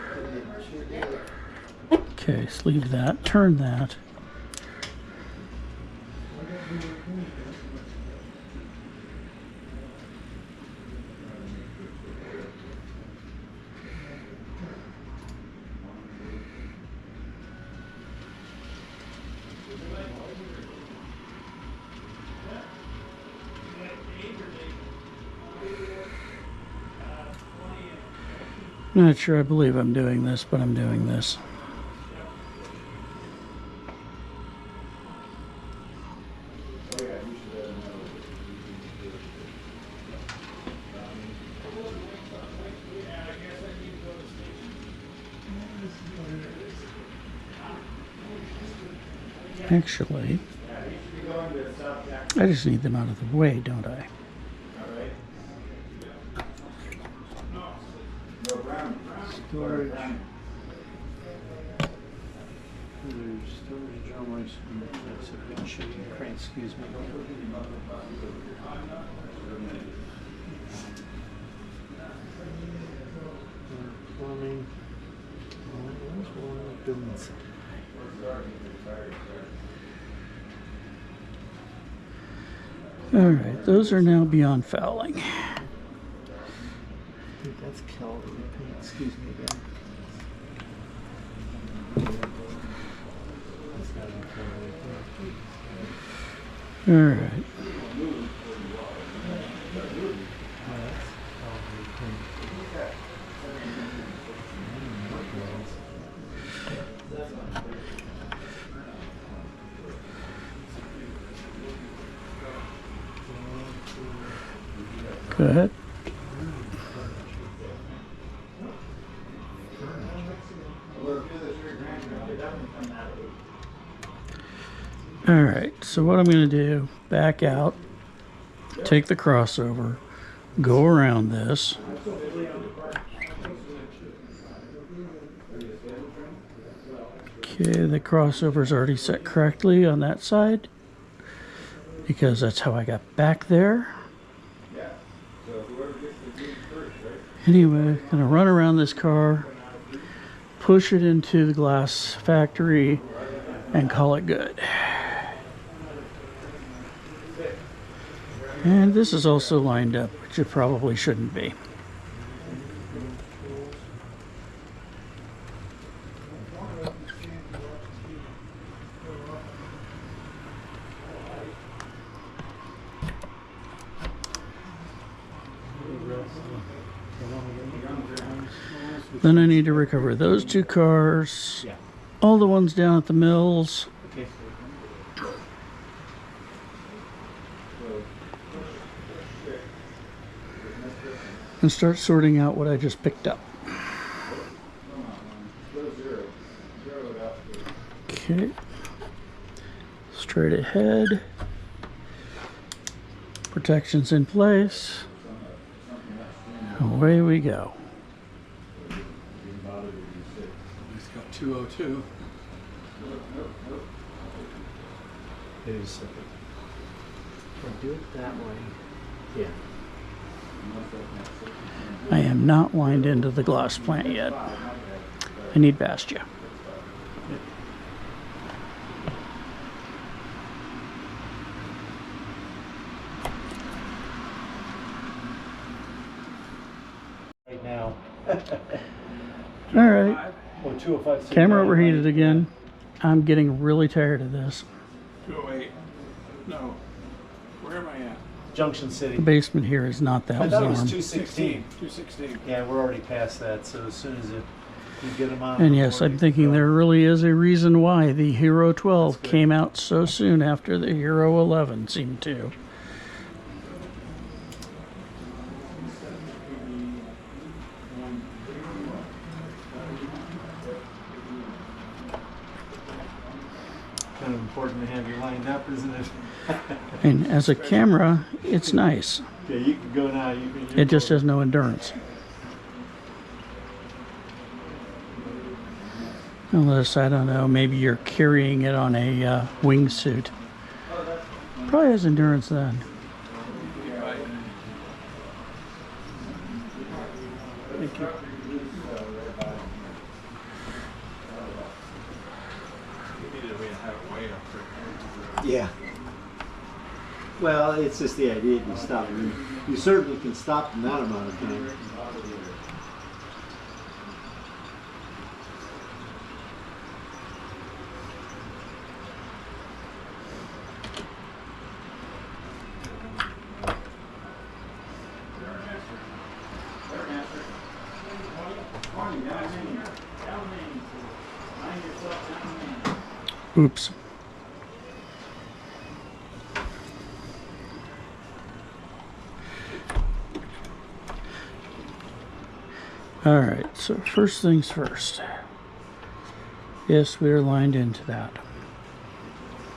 Okay, so leave that, turn that. Not sure I believe I'm doing this, but I'm doing this. Actually, I just need them out of the way, don't I? Storage. There's storage almost. That's a big shitty crane. Excuse me. Plumbing. Buildings. All right, those are now beyond fouling. I think that's Kelly. Excuse me again. All right. Go ahead. All right, so what I'm going to do, back out, take the crossover, go around this. Okay, the crossover is already set correctly on that side because that's how I got back there. Anyway, gonna run around this car, push it into the glass factory, and call it good. And this is also lined up, which it probably shouldn't be. Then I need to recover those 2 cars, all the ones down at the mills, and start sorting out what I just picked up. Okay, straight ahead, protections in place, away we go. He's got 202. Wait a second. Or do it that way. Yeah. I am not wind into the gloss plant yet. I need Bastia. Right now. All right. Oh, 205. Camera overheated again. I'm getting really tired of this. 208. No. Where am I at? Junction City. The basement here is not that I thought it was warm. 216. 216. Yeah, we're already past that. So as soon as you get them on. And yes, I'm thinking there really is a reason why the Hero 12 came out so soon after the Hero 11 seemed to. Kind of important to have you lined up, isn't it? And as a camera, it's nice. Yeah, you can go now. It just has no endurance. Unless, I don't know, maybe you're carrying it on a wingsuit. Probably has endurance then. Thank you. Yeah. Well, it's just the idea you stop. You certainly can stop in that amount of time. Oops. All right, so first things first. Yes, we are lined into that.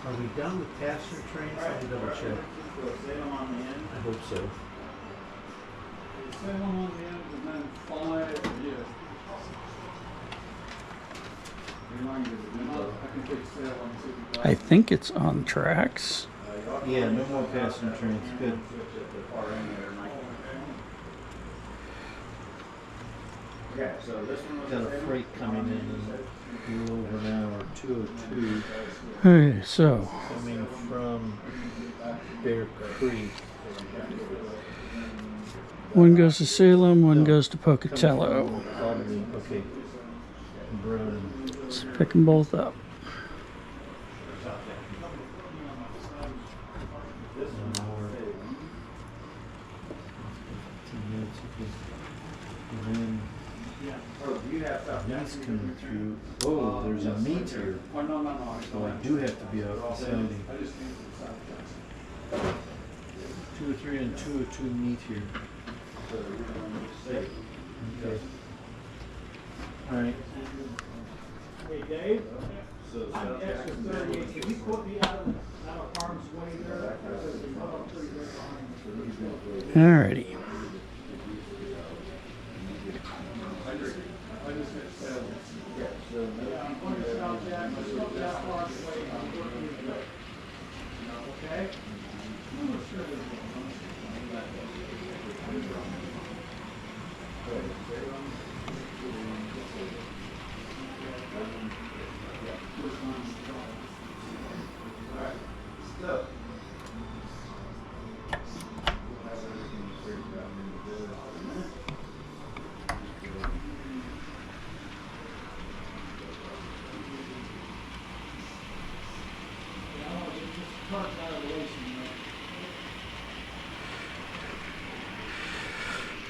Are we done with passenger trains? Let me double check. I hope so. Salem on the end and then 5, yeah. I can take Salem to I think it's on tracks. Yeah, no more passenger trains. Good. Okay, so this one was Got a freight coming in a little over an hour. 202 Okay, so coming from Bear Creek. one goes to Salem, one goes to Pocatello. Probably, okay. Brown. Let's pick them both up. Meat's coming through. Oh, there's a meat here. So I do have to be out Sunday. 203 and 202 meat here. Okay. All right. Hey, Dave. Extra 38. Can you put me out of harm's way there? Alrighty. Okay?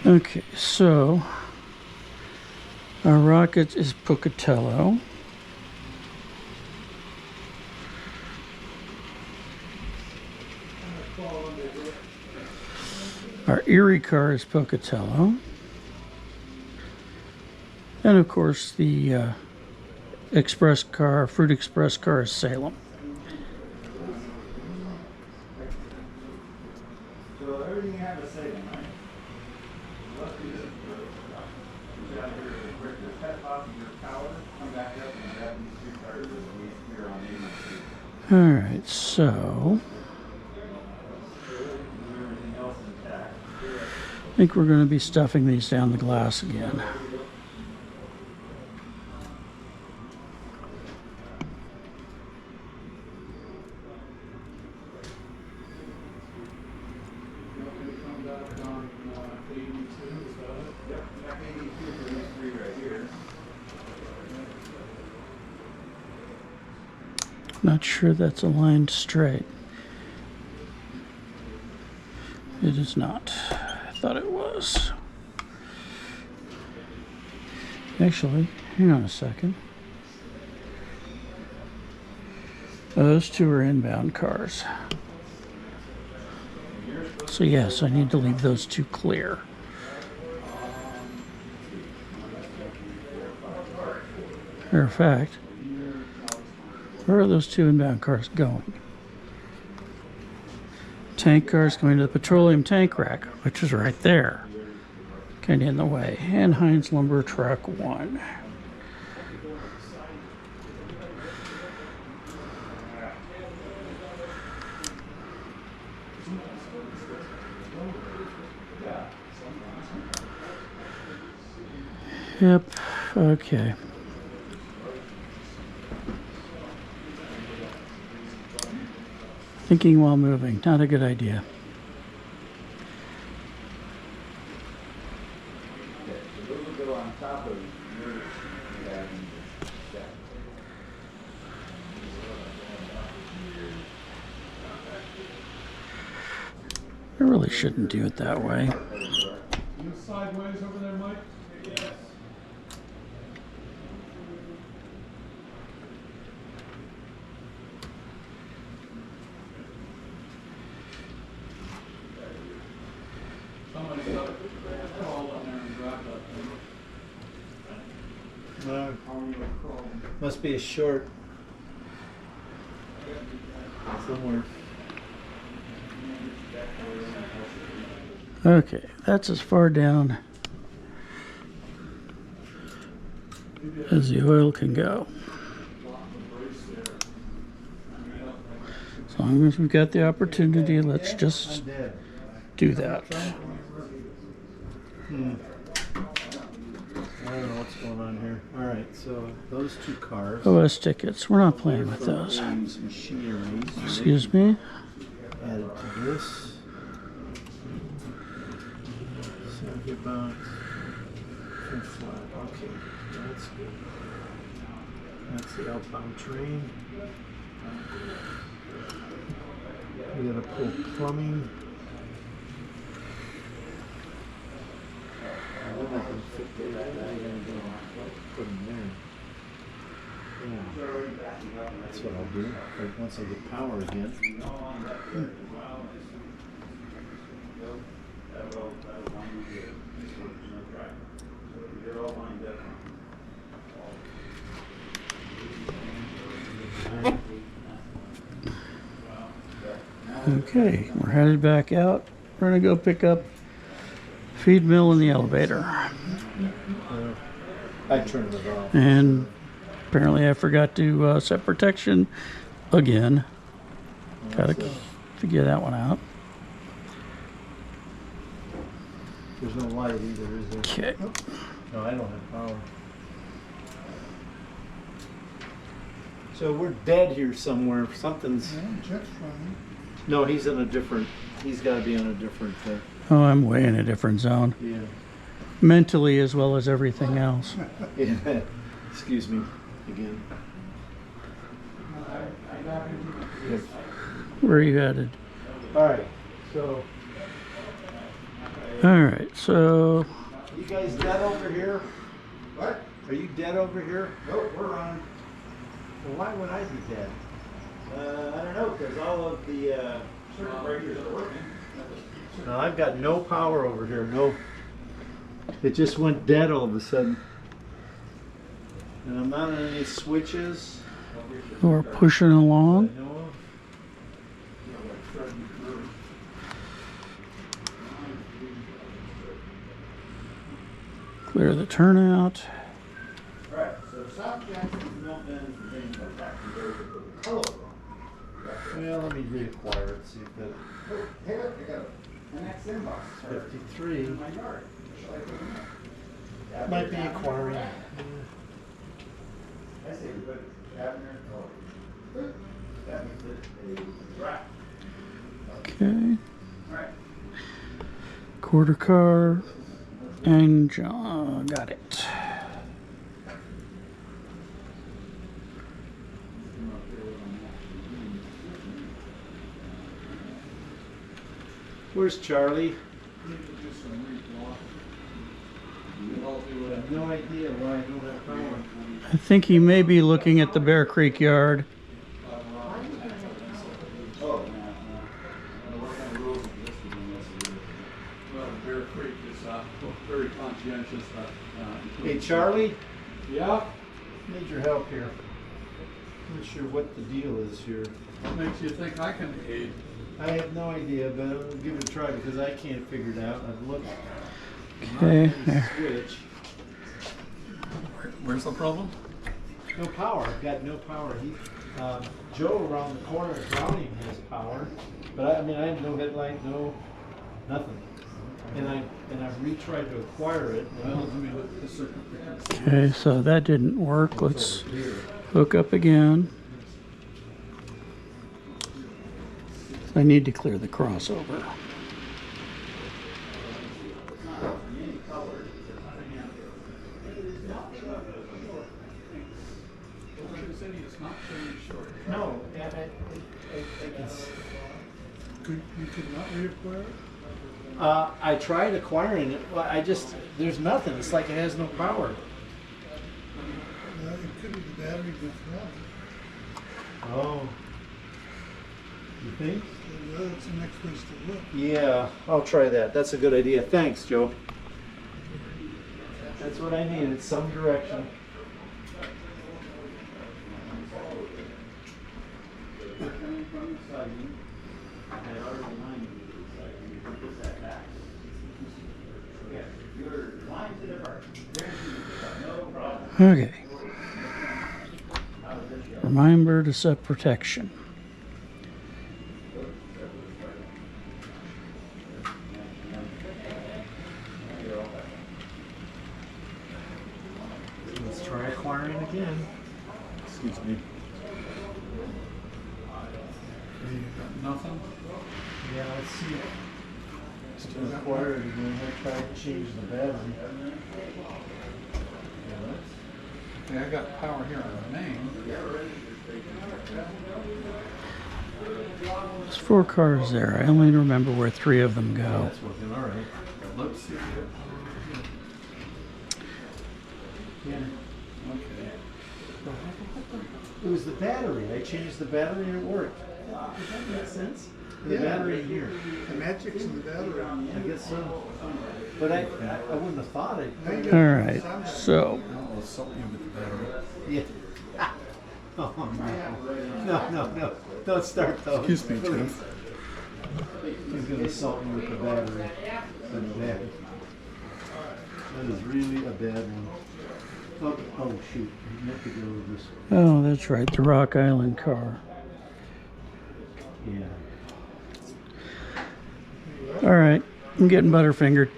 Okay, so our rocket is Pocatello. Our Erie car is Pocatello. And of course the express car, Fruit Express car is Salem. So everything you have to say, right? Let's do this. Get out of here really quick. Just head off your tower, come back up and grab these 3 cars that we here on Main Street. All right, so I think we're going to be stuffing these down the glass again. Not sure that's aligned straight. It is not. I thought it was. Actually, hang on a second. Those two are inbound cars. So yes, I need to leave those two clear. Matter of fact, where are those two inbound cars going? Tank cars going to the petroleum tank rack, which is right there. Kind of in the way. And Heinz Lumber Truck 1. Yep, okay. Thinking while moving, not a good idea. I really shouldn't do it that way. You sideways over there, Mike? Somebody crawled on there and grabbed that thing. Must be a short somewhere. Okay, that's as far down as the oil can go. As long as we've got the opportunity, let's just do that. I don't know what's going on here. All right, so those two cars. OS tickets, we're not playing with those. Machinery. Excuse me? Added to this. Saturday box. Fifth flat. Okay, that's good. That's the outbound train. We gotta pull plumbing. I can fit those. Put them there. Yeah. That's what I'll do. Like once I get power again. Okay, we're headed back out. We're gonna go pick up feed mill in the elevator. I turned it off. And apparently I forgot to set protection again. Gotta figure that one out. There's no light either, is there? Okay. No, I don't have power. So we're dead here somewhere. Something's. Yeah, jet's running. No, he's in a different. He's got to be on a different. Oh, I'm way in a different zone. Yeah. Mentally as well as everything else. Yeah. Excuse me again. Where are you headed? All right. So. All right, so You guys dead over here? What? Are you dead over here? Nope, we're running. Well, why would I be dead? I don't know, because all of the circuit breakers are working. No, I've got no power over here. No. It just went dead all of a sudden. And I'm not on any switches. we're pushing along. I know of. Clear the turnout. Right, so South Jackson's not been things like that. There's a color wrong. Well, let me reacquire it, see if that. Hey, look, I got an X inbox. 53. In my yard. Might be acquiring. I say we put Abner, oh, that means it is right. Okay. Alright. Quarter car and John got it. Where's Charlie? I have no idea why I don't have power. I think he may be looking at the Bear Creek yard. Well, Bear Creek is very conscientious. Hey, Charlie? Yeah? Need your help here. Not sure what the deal is here. What makes you think I can aid? I have no idea, but I'm gonna give it a try because I can't figure it out. I've looked. Okay, Not there. switch. Where's the problem? No power. I've got no power. Joe around the corner of Browning has power, but I mean I have no headlight, no nothing. And I've retried to acquire it. Well, let me look at the circuit breaker. Okay, so that didn't work. Let's hook up again. I need to clear the crossover. No, You could not reacquire it? I tried acquiring it. Well, there's nothing. It's like it has no power. It could be the battery went wrong. Oh. You think? Well, that's the next place to look. Yeah, I'll try that. That's a good idea. Thanks, Joe. That's what I needed, some direction. Okay. Remember to set protection. Let's try acquiring again. Excuse me. Nothing? Yeah, let's see. To acquire it again, I tried to change the battery. Okay, I got power here on the main. There's 4 cars there. I only remember where 3 of them go. That's working all right. Let's see. Yeah. Okay. It was the battery. I changed the battery and it worked. Does that make sense? The battery in here. The magic's in the battery. I guess so. But I wouldn't have thought it. All right, so I'll assault you with the battery. Yeah. Oh, no. Don't start though. Excuse me, Jeff. He's going to assault me with the battery. That's bad. That is really a bad one. Oh shoot. You have to go with this. oh, that's right, the Rock Island car. Yeah. All right, I'm getting butterfingered.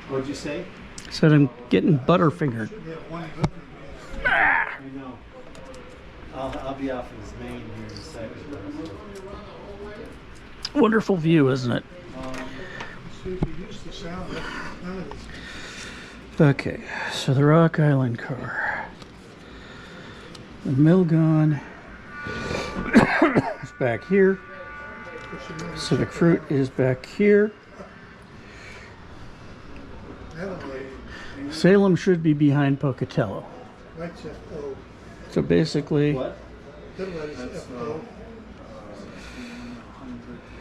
What'd you say? Said I'm getting butterfingered. Yeah, one hook. I know. I'll be off of his main here in a second. Wonderful view, isn't it? See if you use the sound. None of this. Okay, so the Rock Island car. The Milgon is back here. Pacific Fruit is back here. Salem should be behind Pocatello. Light's FO. So basically, What? Headlights FO.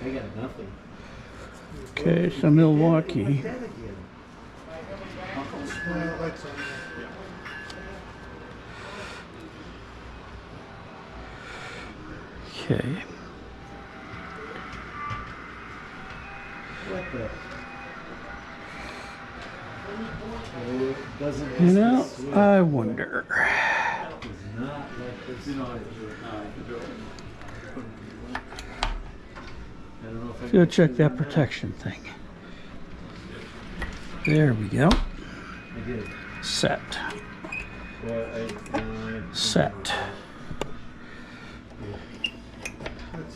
I got nothing. okay, so Milwaukee. That again. Lights on. Okay, What the? Oh, it doesn't you know, switch. I wonder. Does not let You know, I can do it now. I can do it. I don't know if I Go can check do that it. protection thing. There we go. I did. Set. Well, Set.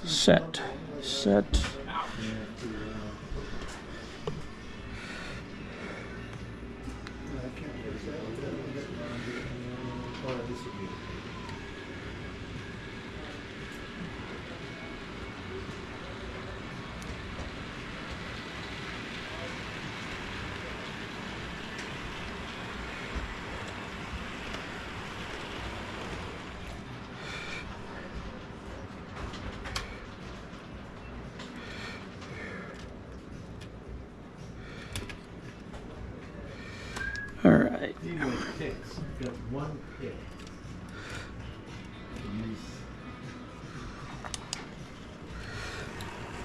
Set. Set. All right. Picks. Got one pick.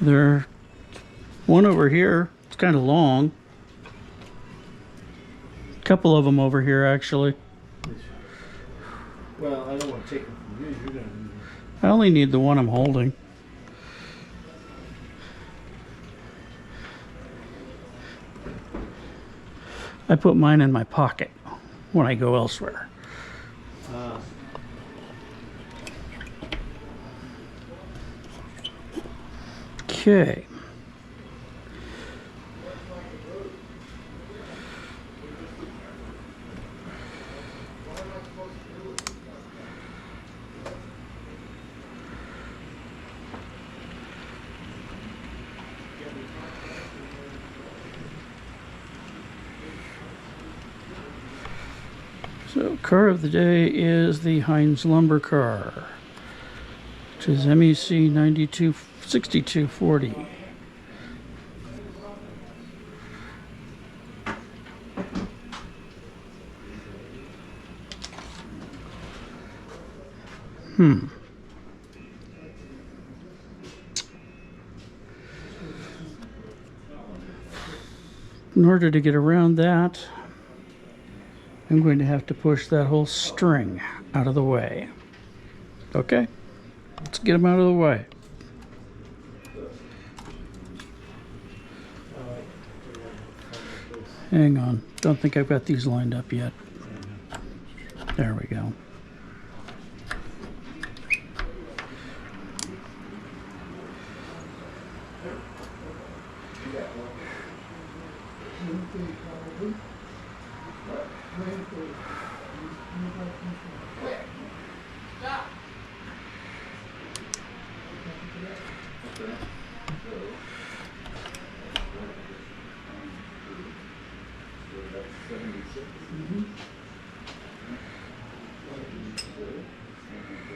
There, one over here. It's kind of long. A couple of them over here, actually. Well, I don't want to take them from you. You're gonna. I only need the one I'm holding. I put mine in my pocket when I go elsewhere. Okay. So, car of the day is the Heinz lumber car, which is MEC 6240. In order to get around that, I'm going to have to push that whole string out of the way. Okay? Let's get them out of the way. Hang on. Don't think I've got these lined up yet. There we go.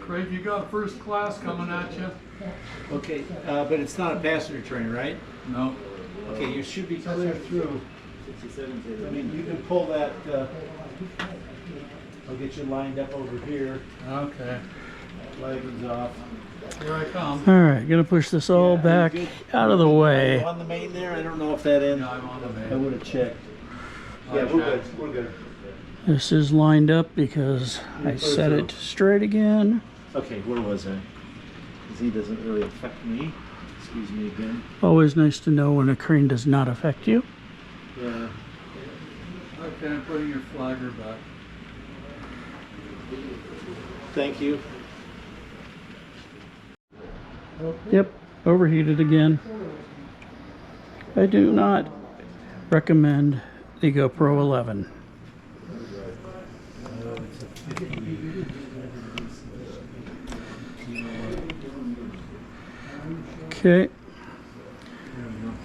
Craig, you got first class coming at you? Okay, but it's not a passenger train, right? No. Okay, you should be clear through. I mean, you can pull that. I'll get you lined up over here. Okay. Wagons off. Here I come. All right, gonna push this all back out of the way. On the main there, I don't know if that ends. Yeah, I'm on the I main. would have checked. Yeah, we're good. We're good. This is lined up because I set it straight again. Okay, where was I? Because he doesn't really affect me. Excuse me again. Always nice to know when a crane does not affect you. Yeah. Okay, I'm putting your flagger back. Thank you. Yep, overheated again. I do not recommend the GoPro 11. Okay,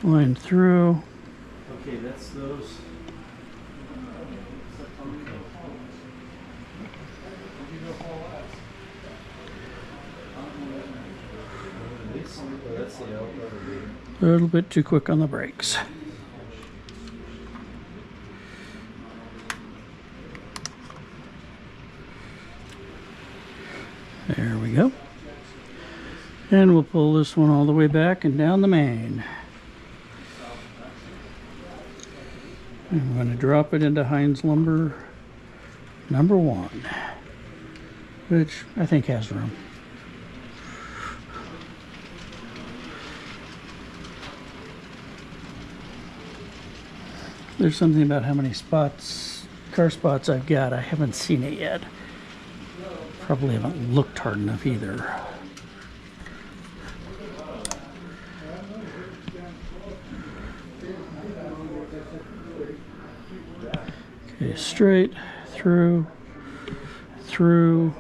line through. Okay, that's those. That's the elevator. A little bit too quick on the brakes. There we go. And we'll pull this one all the way back and down the main. I'm going to drop it into Heinz lumber number 1. which I think has room. There's something about how many spots, car spots I've got. I haven't seen it yet. Probably haven't looked hard enough either. Okay, straight through, through,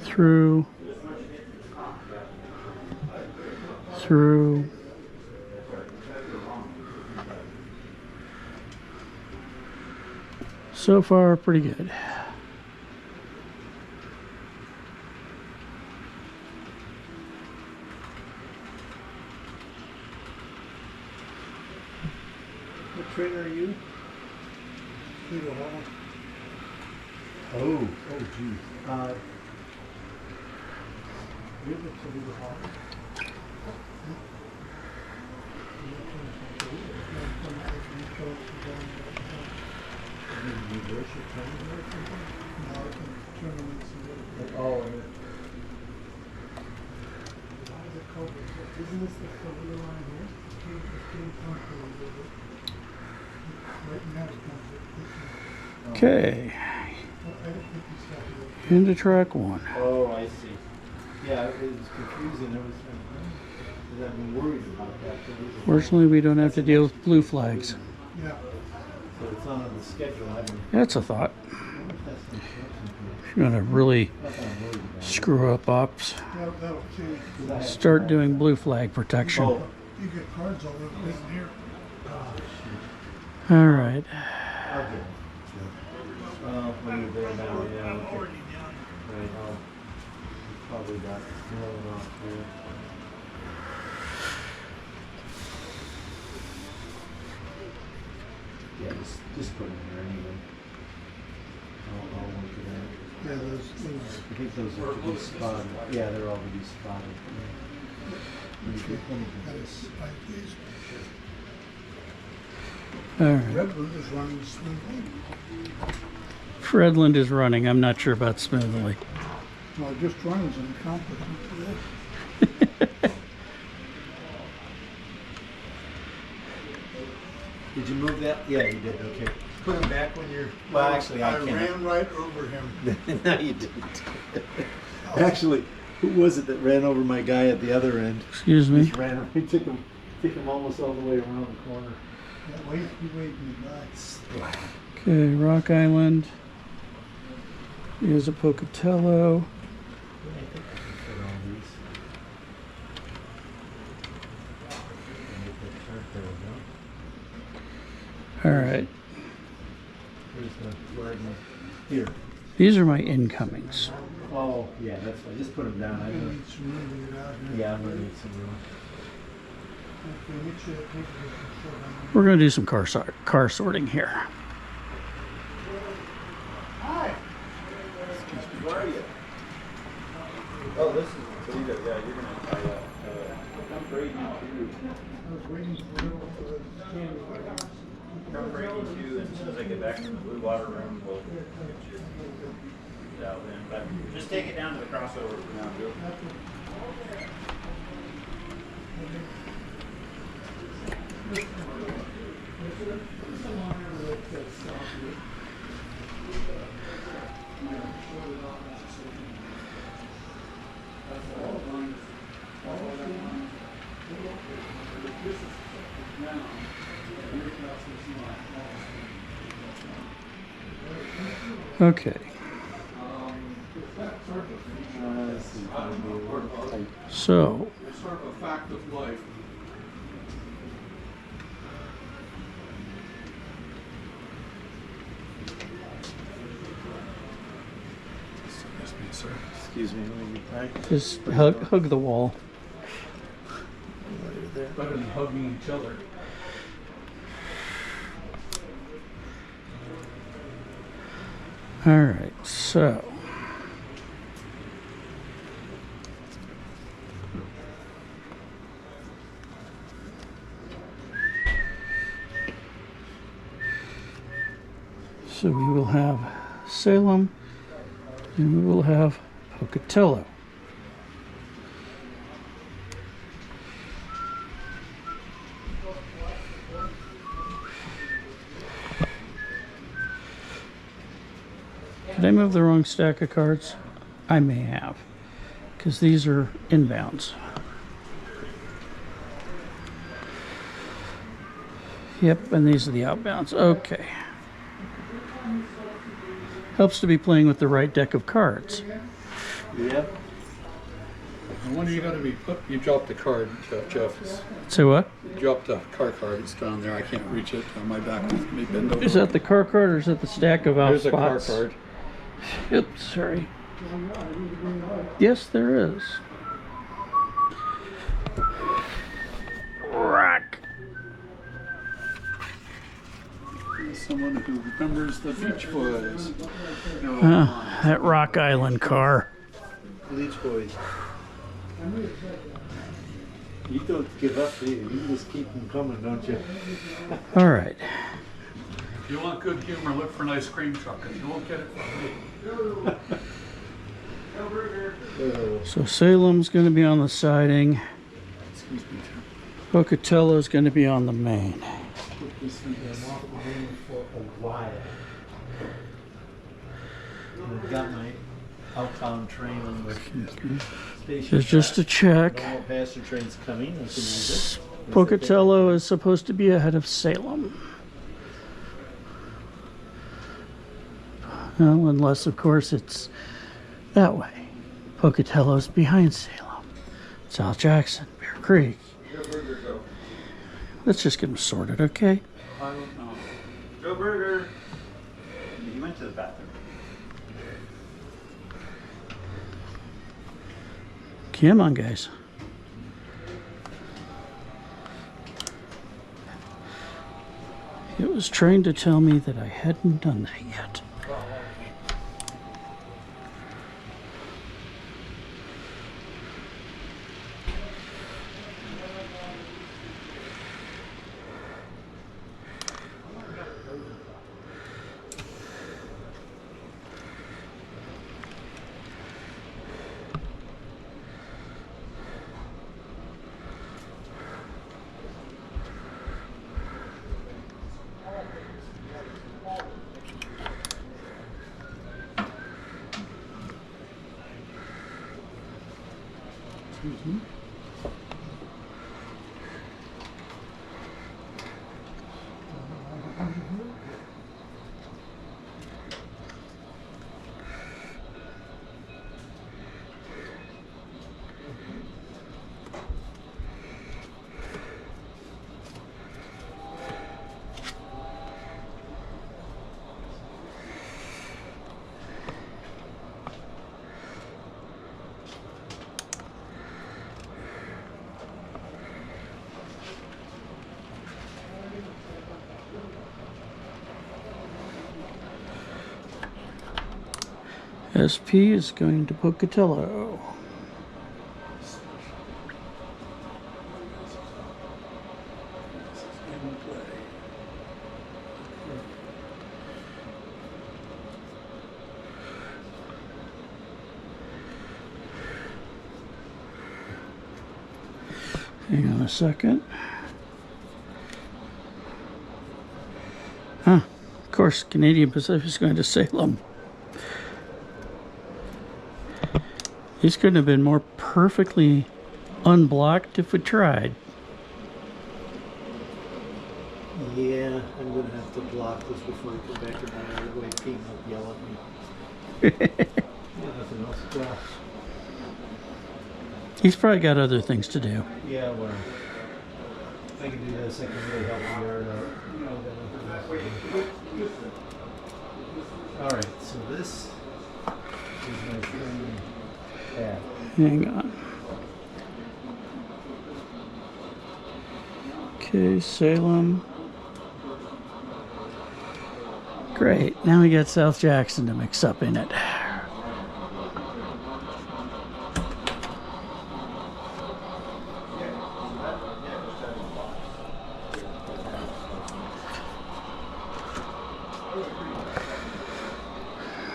through, through. So far, pretty good. What trailer are you? Toledo Hall. Oh, geez. You're the Toledo Hall. Oh, isn't this the Toledo line here? Okay, into track 1. Oh, I see. Yeah, it was confusing. I've been worried about that. Fortunately, we don't have to deal with blue flags. Yeah. So it's not on the schedule. That's a thought. If you want to really screw up ops, That'll change. start doing blue flag protection. You get cards all over the place in here. All right. I'll get it. Well, when you're there now, yeah. Okay. Right, probably got blown off here. Yeah, just put it there anyway. I'll work it out. Yeah, those. I think those are to be spotted. Yeah, they're all to be spotted. All right. Redland is running smoothly. Redland is running. I'm not sure about smoothly. Well, just runs an accomplishment. Did you move that? Yeah, you did. Okay. Put them back when you're. Well, actually, I can't. ran right over him. No, you didn't. Actually, who was it that ran over my guy at the other end? Excuse me. Just ran. He took him almost all the way around the corner. Yeah, wait, you wait in the nuts. Okay, Rock Island. Here's a Pocatello. All right. Here. These are my incomings. Oh, yeah, that's fine. Just put them down. I don't. Need some room to get out here. Yeah, I'm gonna need some room. Okay, get you a picture of the short. We're going to do some car sorting here. Hi. Where are you? Oh, this is Toledo. Yeah, you're gonna tie up. I'm braiding too. I was waiting for the candy. I'm braiding too, and as soon as I get back from the blue water room, we'll get you dialed in. But just take it down to the crossover for now, Joe. Okay. So, It's sort of a fact of life. Excuse me, sir. Excuse me. Let me get back. just hug the wall. Better than hugging each other. All right, so. So we will have Salem and we will have Pocatello. Did I move the wrong stack of cards? I may have, because these are inbounds. Yep, and these are the outbounds. Okay. Helps to be playing with the right deck of cards. Yep. When are you going to be you dropped the card, Jeff. So what? You dropped the car card. It's down there. I can't reach it. My back won't be bend over. Is that the car card or is that the stack of out There's spots? a car card. Oops, sorry. Yes, there is. Rock. Someone who remembers the Beach Boys. That Rock Island car. Beach Boys. You don't give up, do you? You just keep them coming, don't you? All right. If you want good humor, look for an ice cream truck, and you won't get it from me. So Salem's going to be on the siding. Excuse me, Tim. Pocatello's going to be on the main. For a while. I've got my outbound train on the station. It's just a check. No passenger trains coming. I can use it. Pocatello is supposed to be ahead of Salem. Well, unless, of course, it's that way. Pocatello's behind Salem. South Jackson, Bear Creek. Let's just get them sorted, okay? I don't know. Go Burger! You went to the bathroom. Come on, guys. It was trained to tell me that I hadn't done that yet. SP is going to Pocatello. Hang on a second. Huh. Of course, Canadian Pacific is going to Salem. These couldn't have been more perfectly unblocked if we tried. Yeah, I'm going to have to block this before I come back to my other way. Pete will yell at me. Nothing else to do. He's probably got other things to do. Yeah, well, if I can do this, I can really help the yard out. Alright, so this is my train path. Hang on. Okay, Salem. Great. Now we got South Jackson to mix up in it.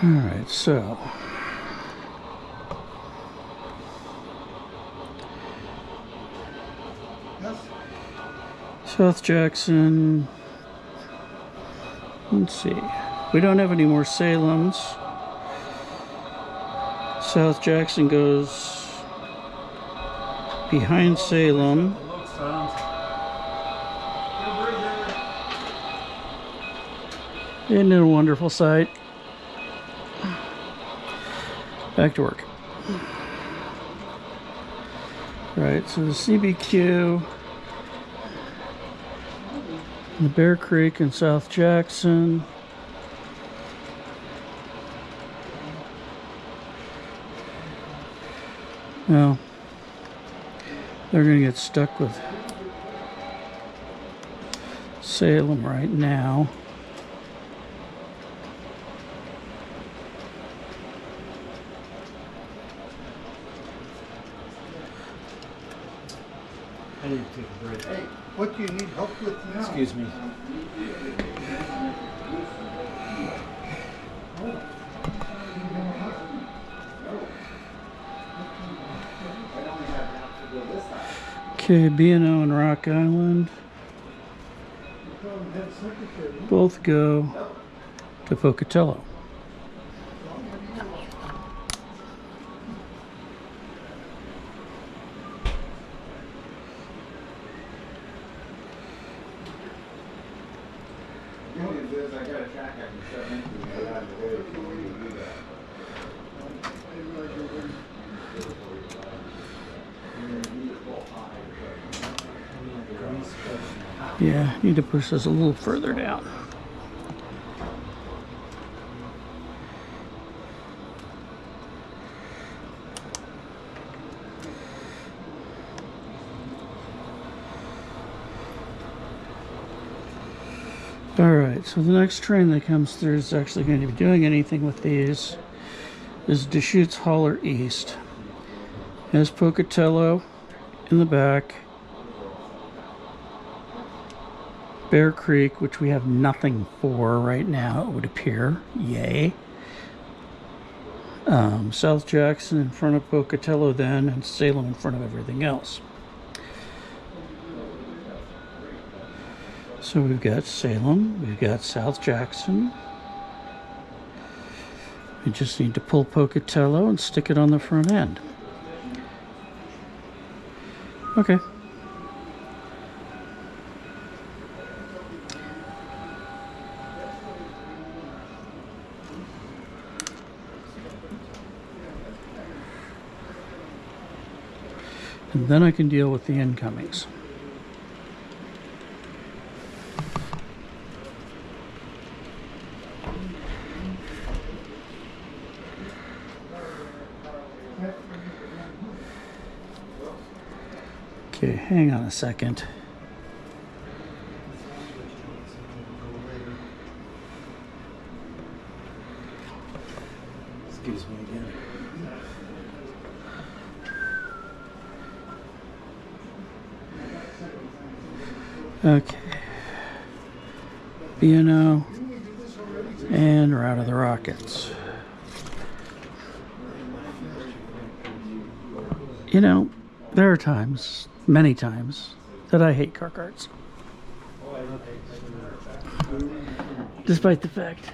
Alright, so South Jackson. Let's see. We don't have any more Salems. South Jackson goes behind Salem. Isn't it a wonderful sight? Back to work. Right, so the CBQ, the Bear Creek and South Jackson. Well, they're going to get stuck with Salem right now. I need to take a break. Hey, what do you need help with now? Excuse me. Okay, B&O and Rock Island both go to Pocatello. Yeah, need to push this a little further down. Alright, so the next train that comes through is actually going to be doing anything with these is Deschutes Holler East. It has Pocatello in the back. Bear Creek, which we have nothing for right now, it would appear. Yay. South Jackson in front of Pocatello then, and Salem in front of everything else. So we've got Salem, we've got South Jackson. We just need to pull Pocatello and stick it on the front end. Okay. And then I can deal with the incomings. Okay, hang on a second. Excuse me again. Okay. B&O and Route of the Rockets. You know, there are times, many times, that I hate car carts. Despite the fact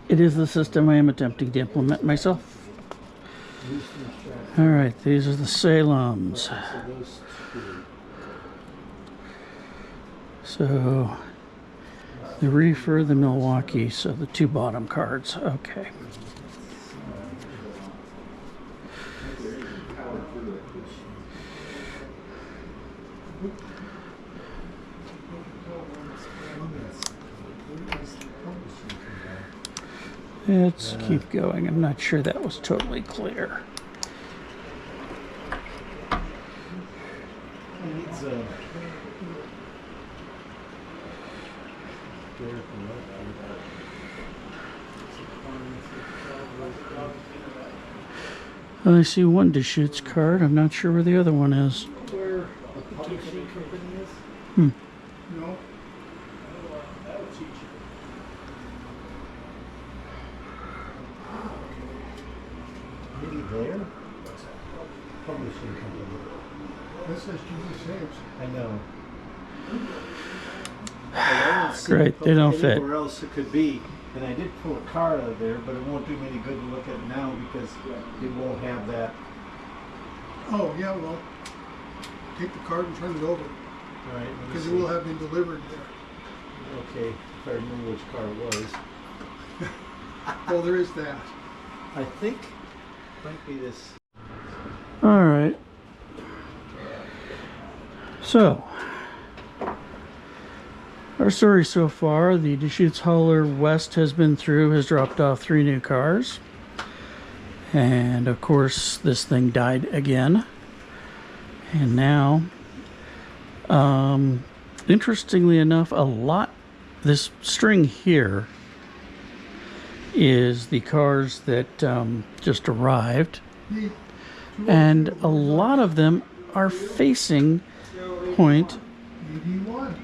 it is the system I am attempting to implement myself. Alright, these are the Salems. So, the Reefer, the Milwaukee, so the two bottom cards. Okay. Let's keep going. I'm not sure that was totally clear. I see one Deschutes card. I'm not sure where the other one is. Where the company is? Hmm. No. publishing company. This says Jesus Saves. I know. Great, they don't fit. Anywhere else it could be. And I did pull a car out of there, but it won't do me any good to look at it now because it won't have that. Oh, yeah, well, take the card and turn it over. All right. Because it will have been delivered there. Okay, if I remember which car it was. Well, there is that. I think it might be this. All right. So, our story so far, the Deschutes hauler West has been through, has dropped off 3 new cars. And of course, this thing died again. And now, interestingly enough, this string here is the cars that just arrived. And a lot of them are facing point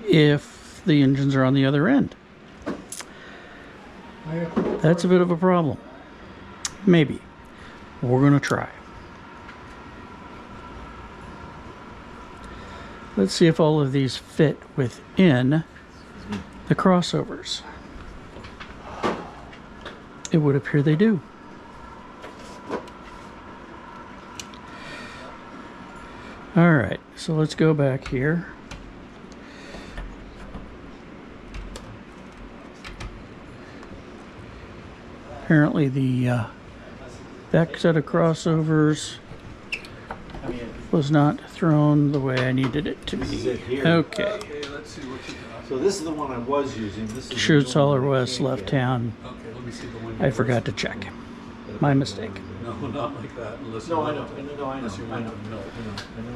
if the engines are on the other end. That's a bit of a problem. Maybe. We're going to try. Let's see if all of these fit within the crossovers. It would appear they do. All right, so let's go back here. Apparently the back set of crossovers was not thrown the way I needed it to be. This is it here. Okay. Let's see what you got. So this is the one I was using. This is the Deschutes new one hauler I West can't left get. town. Okay, let me see the one. I forgot to check. My mistake. No, not like that. Unless No, you I want know. to- No, I know. Unless you I want know. to know.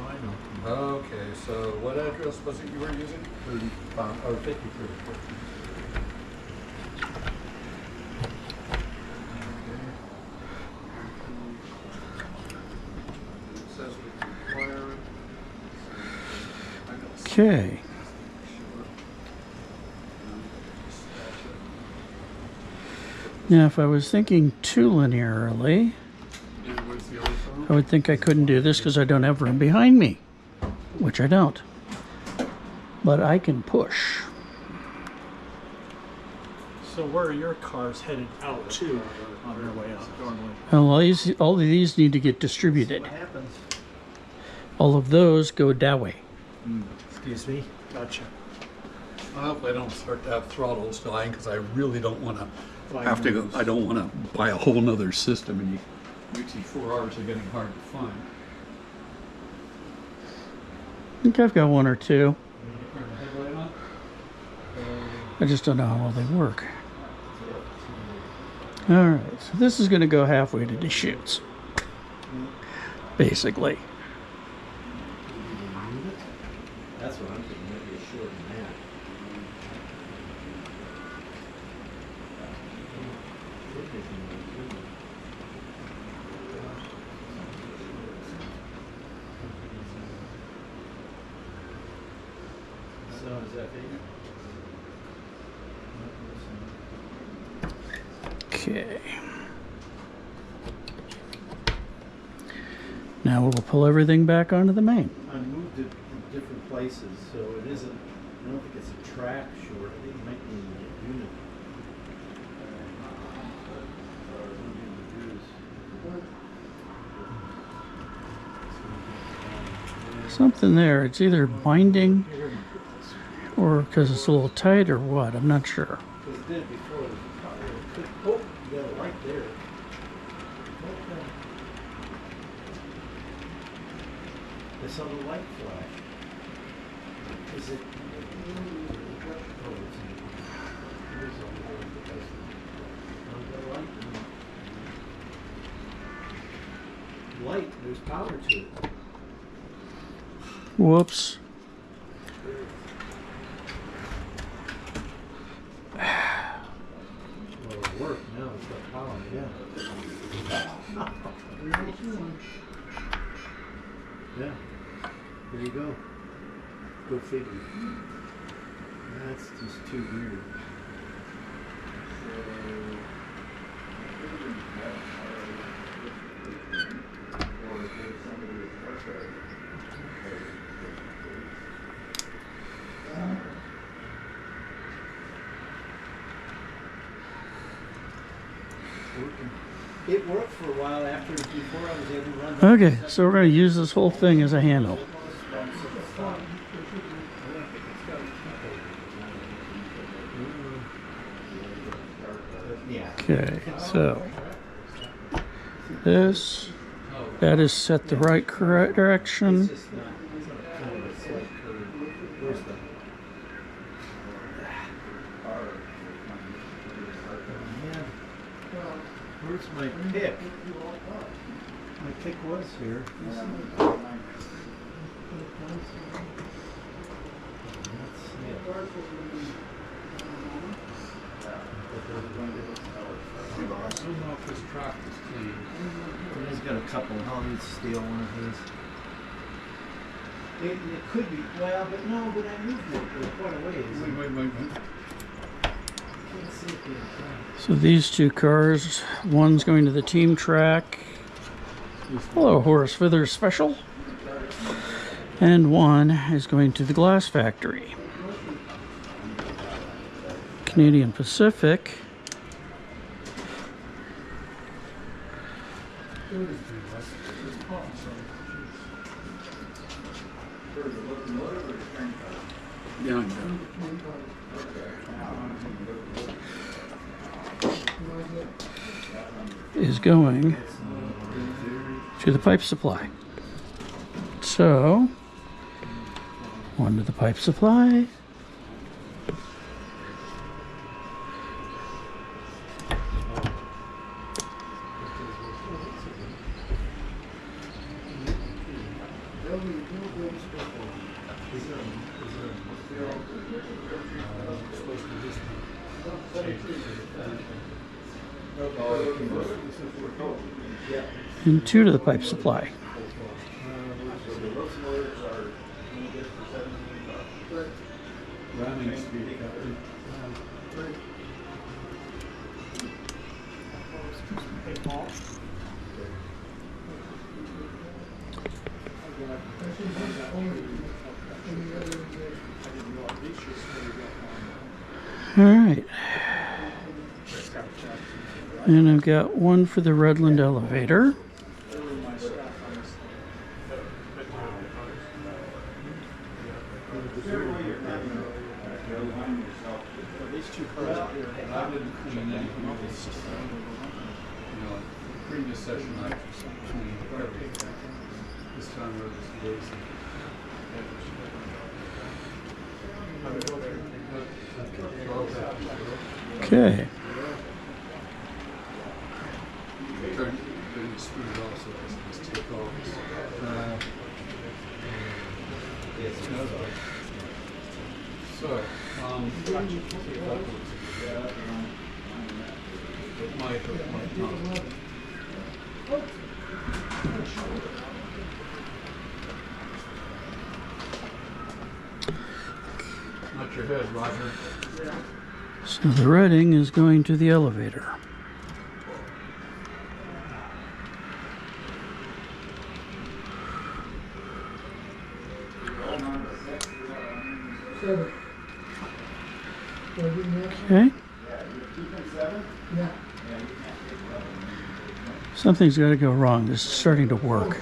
I know. Okay, so what address was it you were using? 35 or 53. Says we require it. Okay. Now, if I was thinking too linearly, And where's the other phone? I would think I couldn't do this because I don't have room behind me, which I don't. But I can push. So where are your cars headed out to on their way out normally? Well, all of these need to get distributed. What happens? All of those go that way. Excuse me. Gotcha. I hope I don't start to have throttles dying because I really don't want to have to go. I don't want to buy a whole nother system and UT4Rs are getting hard to find. I think I've got 1 or 2. Turn the headlight on? I just don't know how well they work. All right, so this is going to go halfway to Deschutes, basically. That's what I'm thinking. Maybe a short than that. So does that fit? Okay. Now we'll pull everything back onto the main. I moved it in different places, so it isn't. I don't think it's a track short. I think it might be a unit. Something there. It's either binding or because it's a little tight or what. I'm not sure. Because it did before. Oh, you got it right there. I saw the light flash. Is it? Oh, it's light, there's power to it. Whoops. Well, it worked now, it's got power, yeah. Yeah, there you go. Go figure. That's just too weird. It worked for a while before I was able to run. Okay, so we're going to use this whole thing as a handle. Okay, so that is set the right correct direction. Where's my pick? My pick was here. I don't know if this track is clean. He's got a couple. I'll need to steal one of his. It could be, well, but no, but I moved it quite a ways. Wait. Can't see it being done. So these two cars, one's going to the team track. Hello, Horace Fithers Special. And one is going to the glass factory. Canadian Pacific. Yeah, Is going to the pipe supply. So, one to the pipe supply. And two to the pipe supply. All right. And I've got one for the Redland elevator. Previous session I cleaned everything. This time we're just lazy. Okay. Turn the screw also just take off. So, not your head, Roger. So the Reading is going to the elevator. Okay. Something's got to go wrong. This is starting to work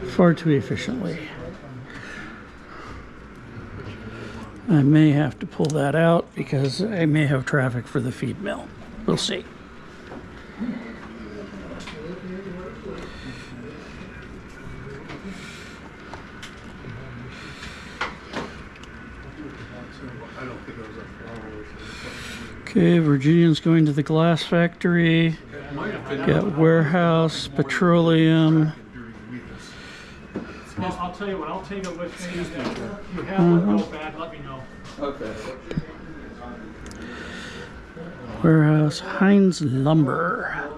far too efficiently. I may have to pull that out because I may have traffic for the feed mill. We'll see. Okay, Virginian's going to the glass factory. Got warehouse, petroleum. Well, I'll tell you what, I'll take it with me. If you have one go bad, let me know. Okay. Warehouse, Heinz Lumber,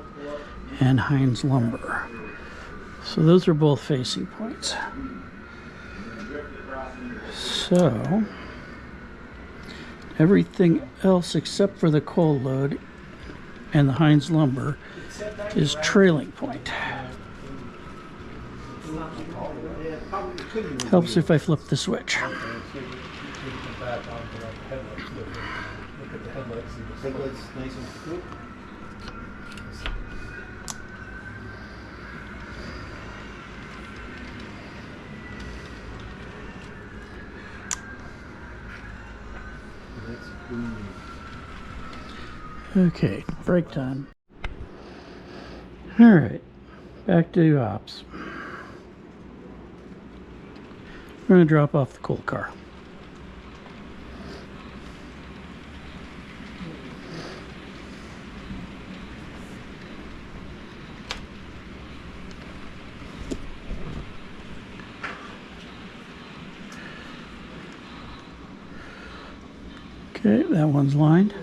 and Heinz Lumber. So those are both facing points. So everything else except for the coal load and the Heinz Lumber is trailing point. Helps if I flip the switch. Look at the headlights. Headlights nice and good. Okay, break time. All right, back to ops. We're gonna drop off the coal car. Okay, that one's lined.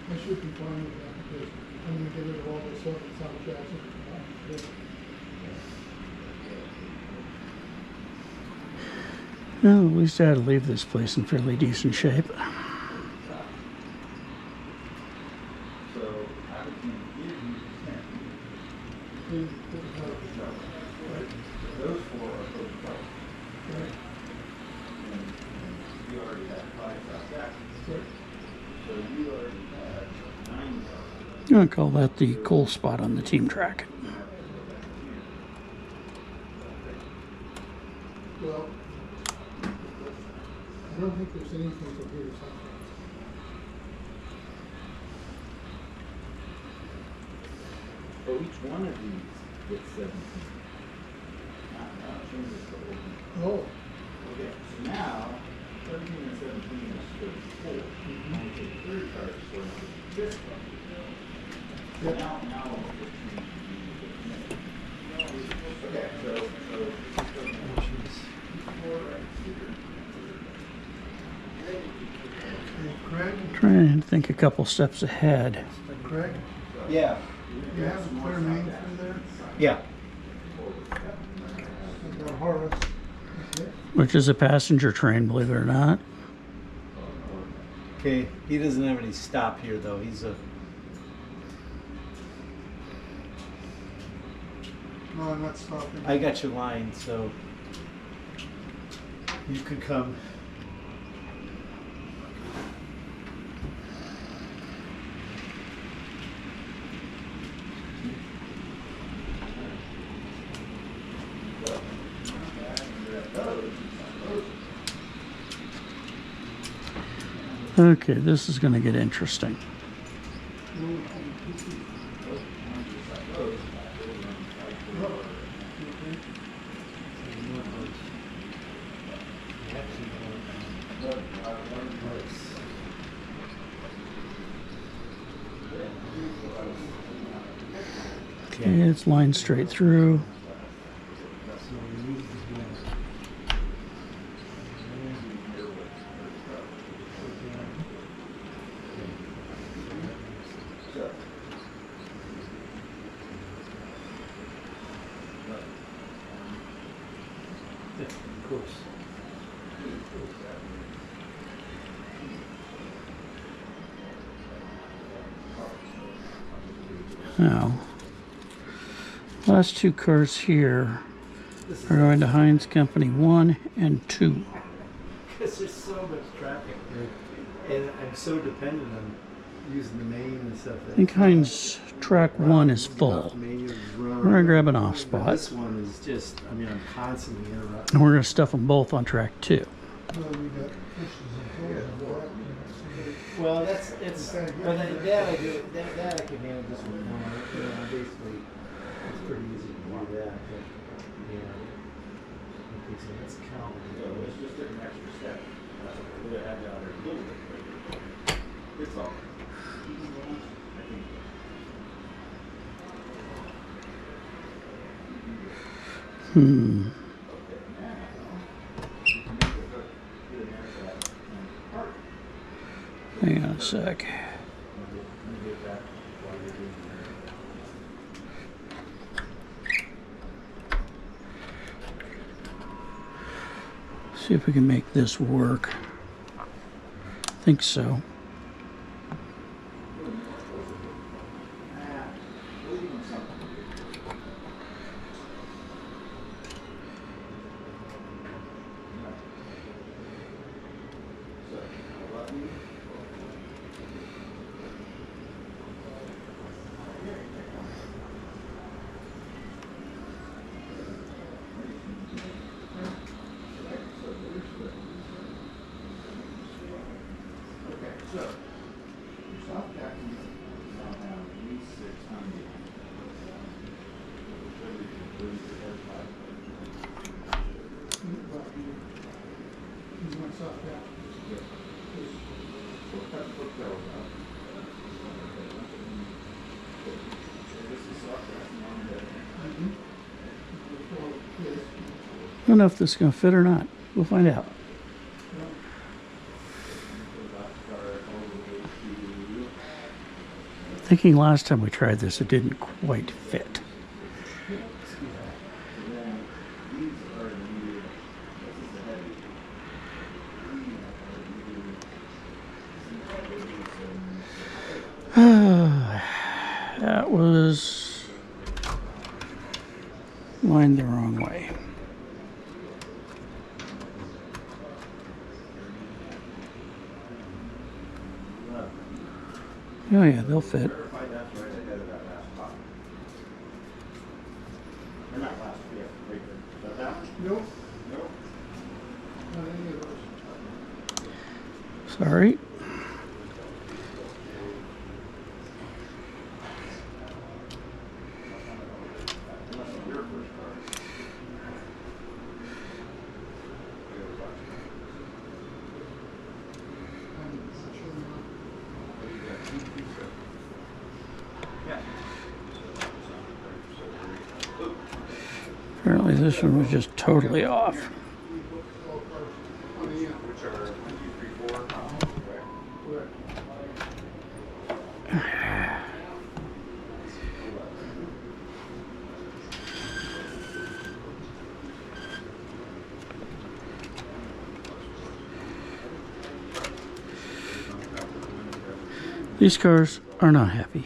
I should be fine with that because I'm gonna get rid of all this stuff in South Jackson. Well, at least I had to leave this place in fairly decent shape. Those four are supposed to go. And you already had 5 South Jacksons. So you already had 9 South. I'm gonna call that the coal spot on the team track. Well, I don't think there's anything to here sometimes. So each one of these gets 17. Oh, Okay, so now 13 and 17 is 34. Only take 3 cars for this one. Yep. Now we'll just change the okay, so hey, Craig, Trying to think a couple steps ahead. Craig, Yeah. you have a clear name through there? Yeah. I've got Horace. Which is a passenger train, believe it or not. Okay. He doesn't have any stop here though. He's a. No, I'm not stopping. I got your line, so you could come. Okay, this is gonna get interesting. Okay, it's lined straight through. Of course. Now, last 2 cars here are going to Heinz Company 1 and 2. Because there's so much traffic there, and I'm so dependent on using the main and stuff. I think Heinz track 1 is full. We're gonna grab an off spot. This one is just, I mean, I'm constantly interrupted. And we're gonna stuff them both on track 2. Well, we got fishes and frozen. Well, that's, it's, but that I do, that I can handle this one. You know, basically, it's pretty easy to do that, but, yeah. Okay, so let's count. So it's just an extra step. We're gonna add down there a little bit. It's all. I think. Hang on a sec. See if we can make this work. I think so. I don't know if this is going to fit or not. We'll find out. Thinking last time we tried this, it didn't quite fit. That was lined the wrong way. Oh yeah, they'll fit. Nope. Sorry. Apparently this one was just totally off. These cars are not happy.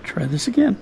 Try this again.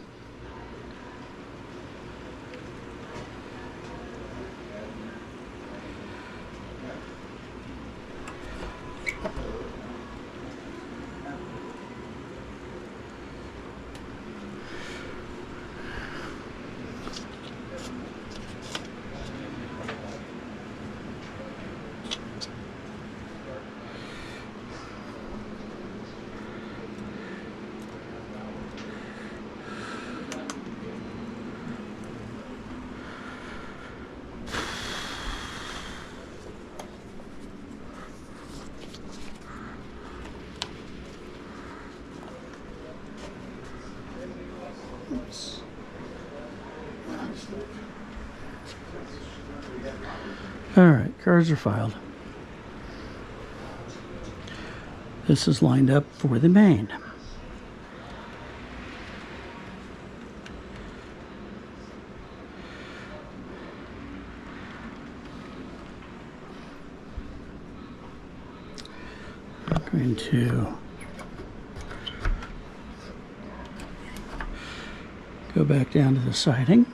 All right, cards are filed. This is lined up for the main. I'm going to go back down to the siding.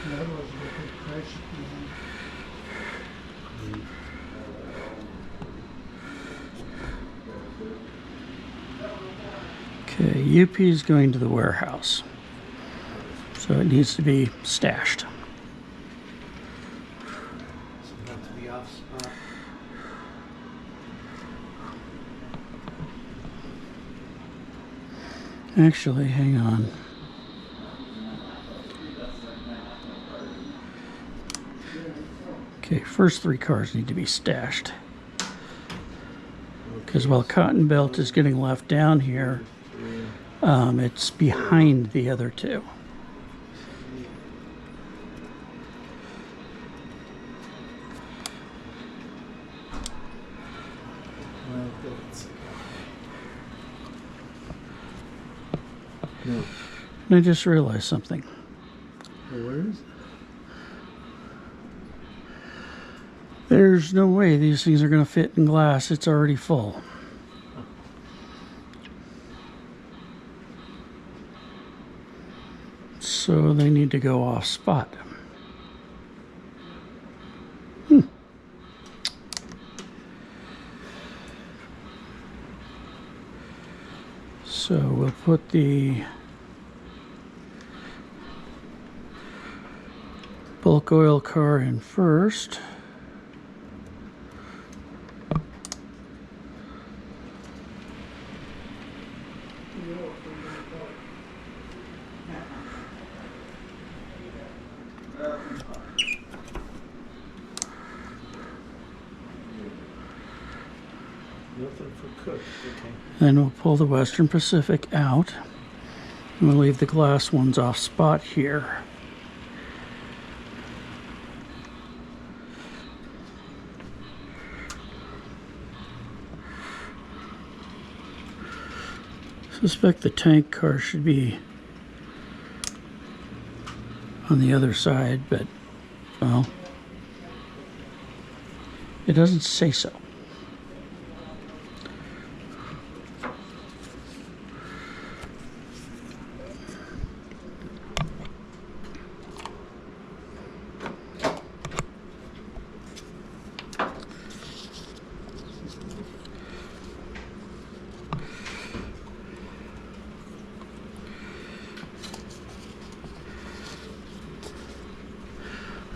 Otherwise, you could crash it behind. Okay, UP is going to the warehouse. So it needs to be stashed. Not to be off spot. Actually, hang on. Okay, first 3 cars need to be stashed. Because while Cotton Belt is getting left down here, it's behind the other 2. No. And I just realized something. Where is it? There's no way these things are going to fit in glass. It's already full. So they need to go off spot. So we'll put the bulk oil car in first. Nothing for cook. Okay. Then we'll pull the Western Pacific out. And we'll leave the glass ones off spot here. Suspect the tank car should be on the other side, but, well, it doesn't say so.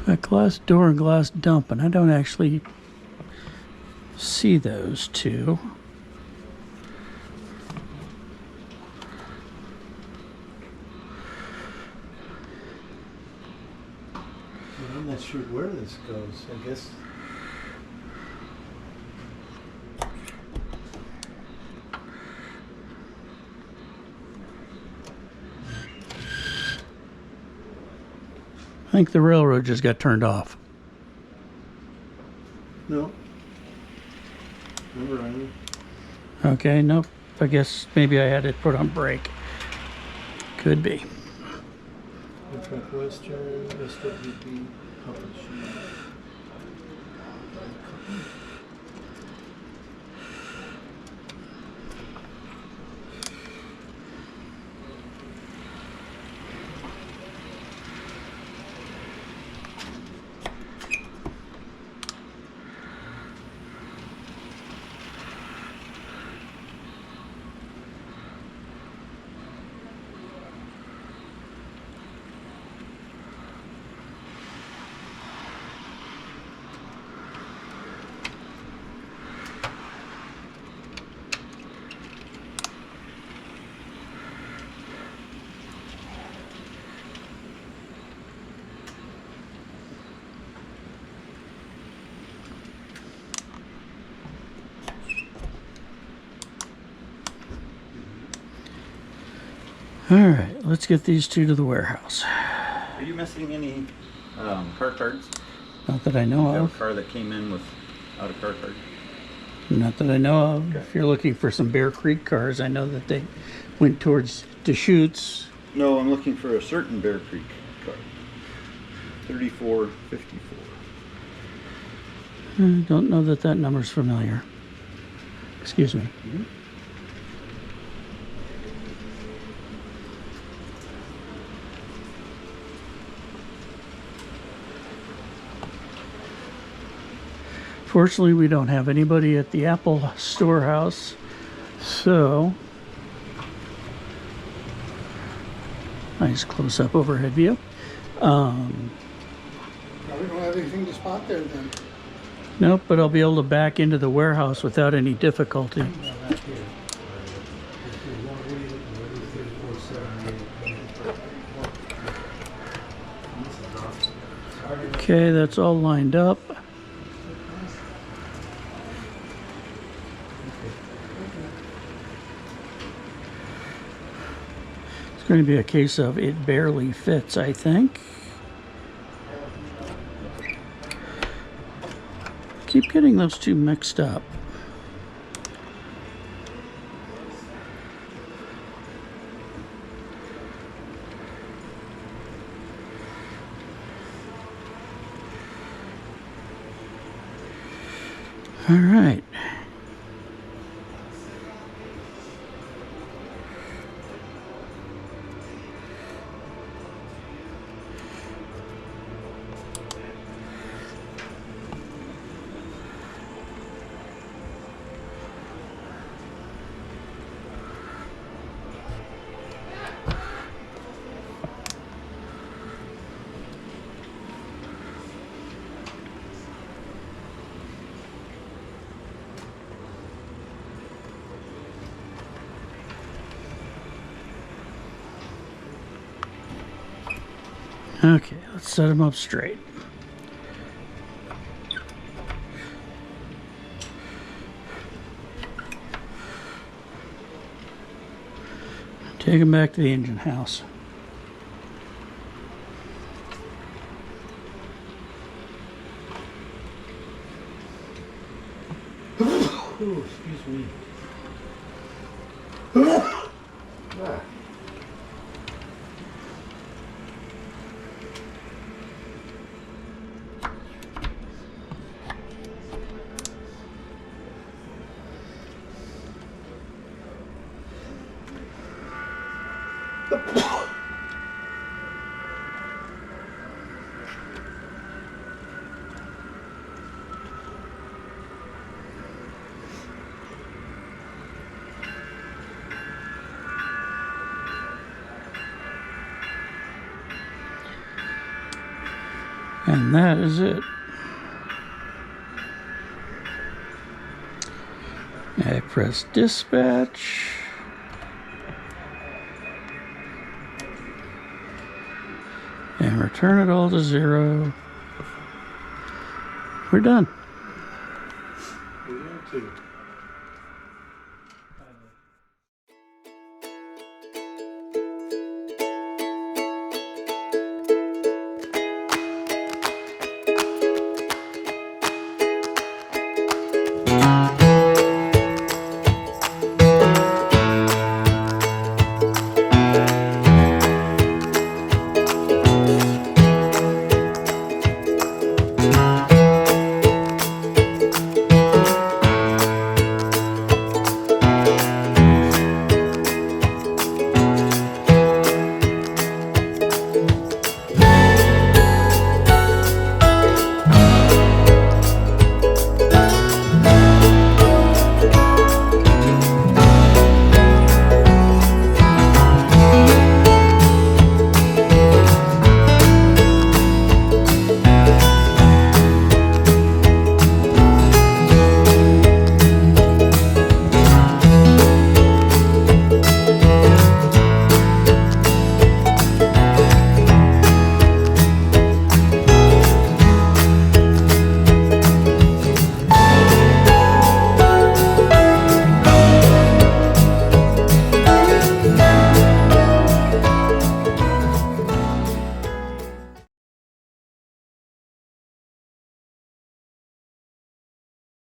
Got glass door and glass dump, and I don't actually see those 2. I'm not sure where this goes. I guess. I think the railroad just got turned off. No. Remember, Riley? Okay, nope. I guess maybe I had it put on brake. Could be. Amtrak Western, SWB, publishing. All right, let's get these 2 to the warehouse. Are you missing any car cards? Not that I know You have of. a car that came in without a car card? Not that I know of. If you're looking for some Bear Creek cars, I know that they went towards Deschutes. No, I'm looking for a certain Bear Creek car. 3454. I don't know that that number's familiar. Excuse me. Mm-hmm. Fortunately, we don't have anybody at the Apple storehouse, so nice close-up overhead view. Now, we don't have anything to spot there then. Nope, but I'll be able to back into the warehouse without any difficulty. Okay, that's all lined up. It's going to be a case of it barely fits, I think. Keep getting those two mixed up. All right. Okay, let's set them up straight. Take them back to the engine house. Oh, excuse me. And that is it. I press dispatch. And return it all to 0. We're done. Too.